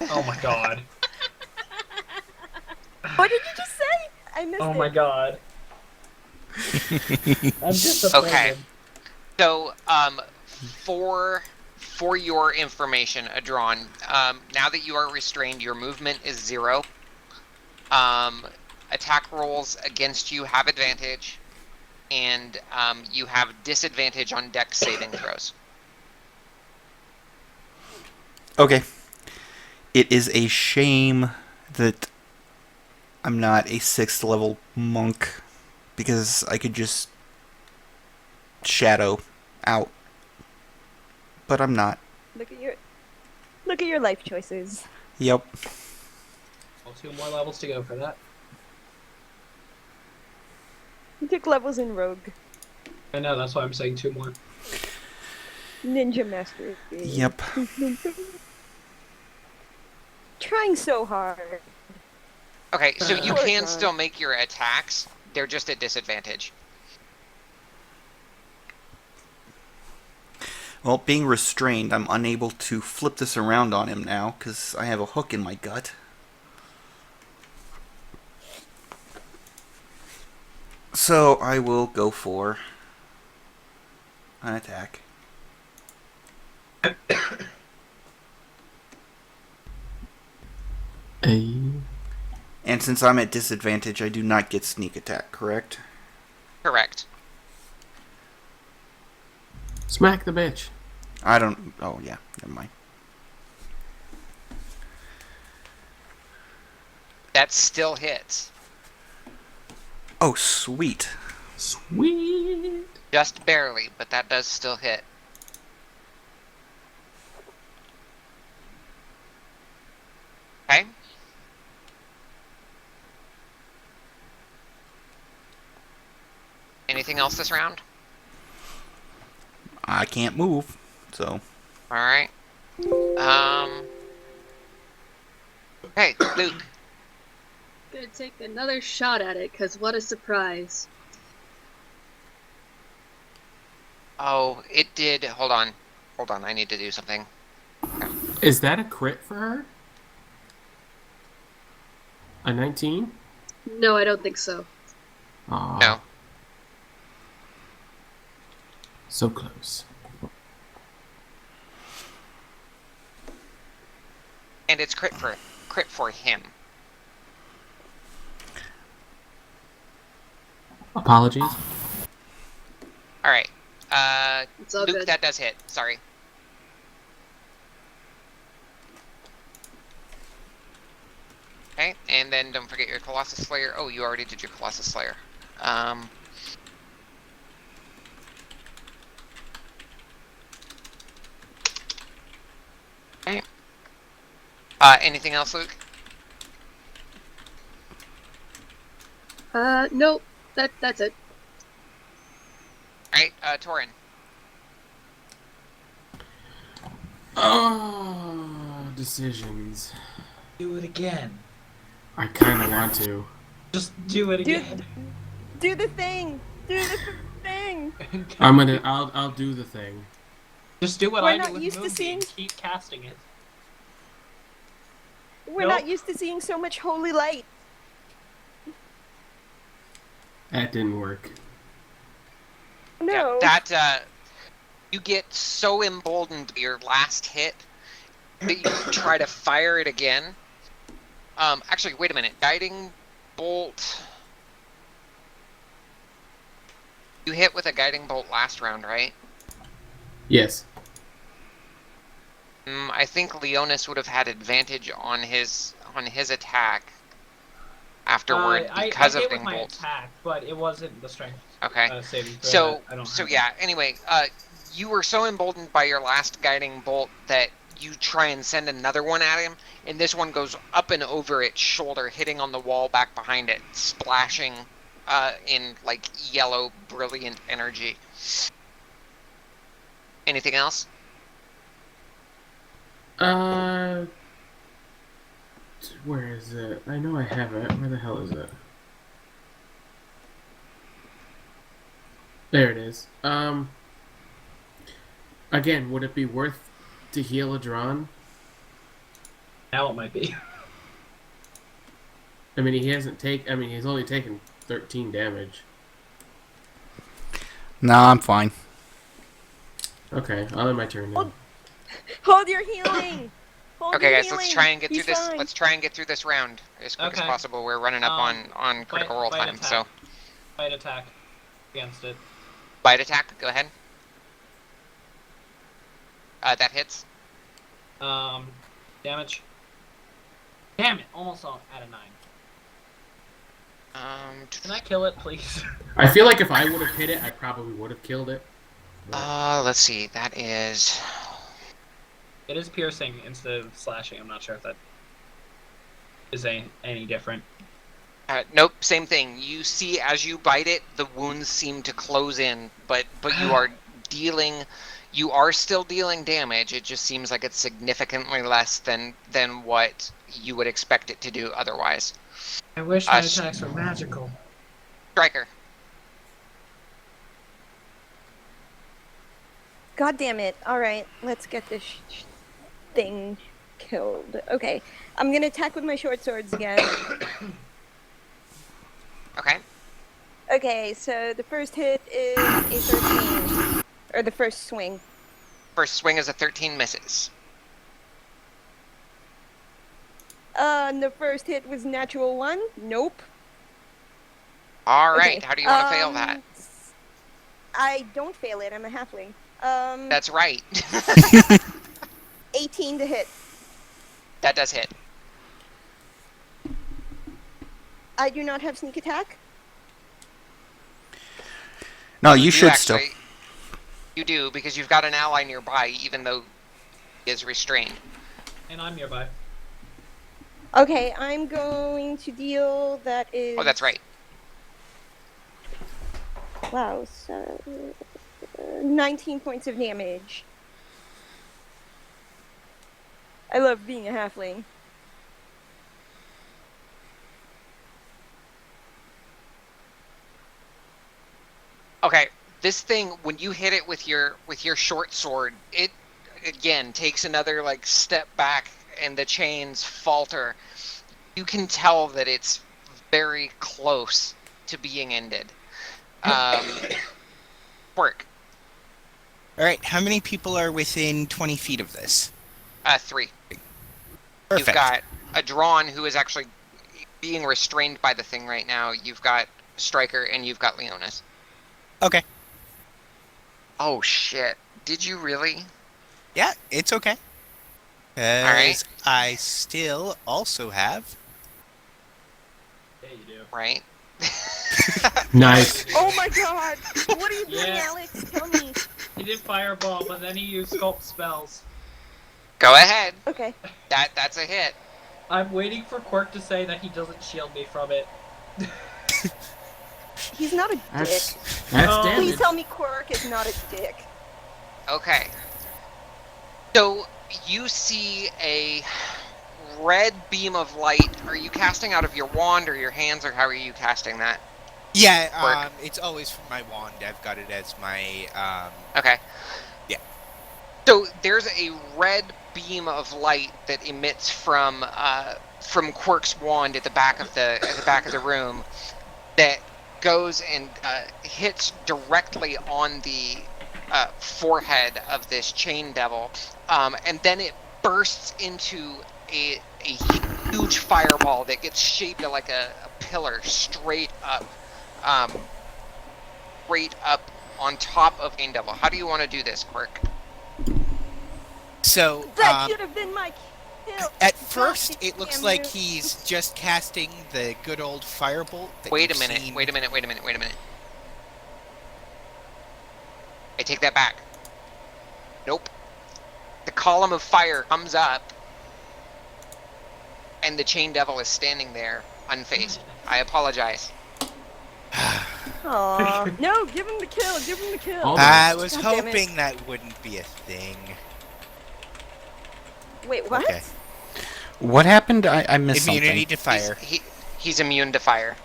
Oh my god. What did you just say? I missed it. Oh my god. I'm disappointed. Okay. So, for your information, Adron, now that you are restrained, your movement is 0. Attack rolls against you have advantage, and you have disadvantage on dex saving throws. Okay. It is a shame that I'm not a 6th level monk, because I could just shadow out. But I'm not. Look at your life choices. Yep. Well, 2 more levels to go for that. You took levels in Rogue. I know, that's why I'm saying 2 more. Ninja Master. Yep. Trying so hard. Okay, so you Poor can John. still make your attacks. They're just at disadvantage. Well, being restrained, I'm unable to flip this around on him now, because I have a hook in my gut. So, I will go for an attack. And since I'm at disadvantage, I do not get sneak attack, correct? Correct. Smack the bitch. I don't... Oh, yeah. Never mind. That still hits. Oh, sweet. Sweet. Just barely, but that does still hit. Okay. Anything else this round? I can't move, so... Alright. Okay, Luke. Gonna take another shot at it, cause what a surprise. Oh, it did. Hold on. Hold on, I need to do something. Is that a crit for her? A 19? No, I don't think so. Aw. No. So close. And it's crit for him. Apologies. Alright. It's all Luke, good. that does hit. Sorry. Okay, and then don't forget your Colossus Slayer. Oh, you already did your Colossus Slayer. Okay. Anything else, Luke? Nope. That's it. Alright, Torin. Oh, decisions. Do it again. I kind of want to. Just do it again. Do the thing. Do the thing. I'll do the thing. Just do what We're I not do with used to Moonbeam. seeing- Keep casting it. We're not used to seeing so much holy light. That didn't work. No. Yeah, that, you get so emboldened by your last hit that you try to fire it again. Actually, wait a minute. Guiding bolt. You hit with a guiding bolt last round, right? Yes. I think Leonis would have had advantage on his attack afterward because I of hit with guiding my bolts. attack, but it wasn't the strength Okay. saving throw. So I don't so have yeah. Anyway, you were so emboldened by your last guiding bolt that you try and send another one at him, and this one goes up and over its shoulder, hitting on the wall back behind it, splashing in like yellow, brilliant energy. Anything else? Where is it? I know I have it. Where the hell is it? There it is. Again, would it be worth to heal a Drawn? Now it might be. I mean, he's only taken 13 damage. Nah, I'm fine. Okay, I'll end my turn then. Hold your healing. Hold Okay, your guys, healing. let's try and get He's through this. fine. Let's try and get through this round as quick as Okay. possible. We're running up on critical roll bite time. attack. So, Bite attack against it. bite attack. Go ahead. That hits. Damage. Damn it! Almost at a 9. Can I kill it, please? I feel like if I would have hit it, I probably would have killed it. Let's see. That is. It is piercing instead of slashing. I'm not sure if that is any different. Nope, same thing. You see, as you bite it, the wounds seem to close in, but you are dealing. You are still dealing damage. It just seems like it's significantly less than what you would expect it to do otherwise. I wish my attacks were magical. Striker. God damn it. All right, let's get this thing killed. Okay, I'm gonna attack with my short swords again. Okay. Okay, so the first hit is a 13. Or the first swing. First swing is a 13, misses. And the first hit was natural 1. Nope. All right. Okay, How do you want to fail that? I don't fail it. I'm a halfling. That's right. 18 to hit. That does hit. I do not have sneak attack. No, you should still. You do, because you've got an ally nearby, even though he is restrained. And I'm nearby. Okay, I'm going to deal. That is. Oh, that's right. Wow, so 19 points of damage. I love being a halfling. Okay, this thing, when you hit it with your short sword, it again takes another like step back, and the chains falter. You can tell that it's very close to being ended. Work. All right, how many people are within 20 feet of this? 3. Perfect. You've got a Drawn who is actually being restrained by the thing right now. You've got Striker, and you've got Leonis. Okay. Oh shit! Did you really? Yeah, it's okay. right. I still also have. Yeah, you do. Right. Nice. Oh my god! What are you doing, Yeah. Alex? Tell me. He did fireball, but then he used sculpt spells. Go ahead. Okay. That's a hit. I'm waiting for Quirk to say that he doesn't shield me from it. He's not a That's dick. Oh. damage. Please tell me Quirk is not a dick. Okay. So you see a red beam of light. Are you casting out of your wand or your hands, or how are you casting that? Yeah, Quirk. it's always from my wand. I've got it as my Okay. Yeah. So there's a red beam of light that emits from Quirk's wand at the back of the room that goes and hits directly on the forehead of this chain devil, and then it bursts into a huge fireball that gets shaped like a pillar straight up on top of Chain Devil. How do you want to do this, Quirk? So That should have been my kill. at first God it looks damn like you. he's just casting the good old firebolt that Wait a you've minute. seen. Wait a minute. I take that back. Nope. The column of fire comes up, and the Chain Devil is standing there, unfazed. I apologize. Aw. No, give him the kill. Give him the kill. Oh. I was God damn it. hoping that wouldn't be a thing. Wait, what? Okay. What happened? I missed Immunity something. to fire. He's immune to fire.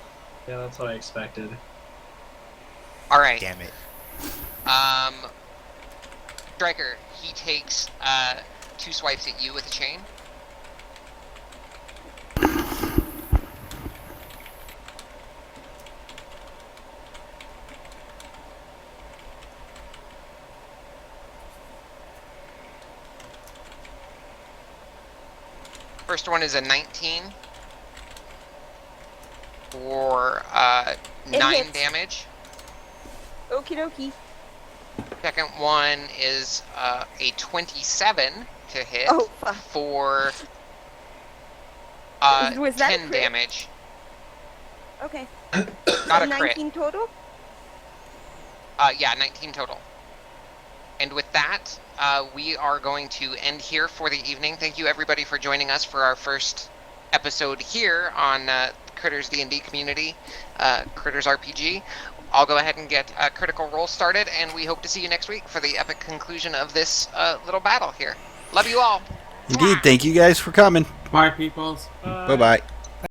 Yeah, that's what I expected. All right. Damn it. Striker, he takes 2 swipes at you with a chain. First one is a 19 for 9 hits. damage. Okie dokie. Second one is a 27 to hit Oh, fuck. for Was that a 10 crit? damage. Okay. Not a 19 crit. total? Yeah, 19 total. And with that, we are going to end here for the evening. Thank you everybody for joining us for our first episode here on Critters D&D community, Critters RPG. I'll go ahead and get Critical Role started, and we hope to see you next week for the epic conclusion of this little battle here. Love you all. Indeed. Thank you guys for coming. Bye, peoples. Bye bye.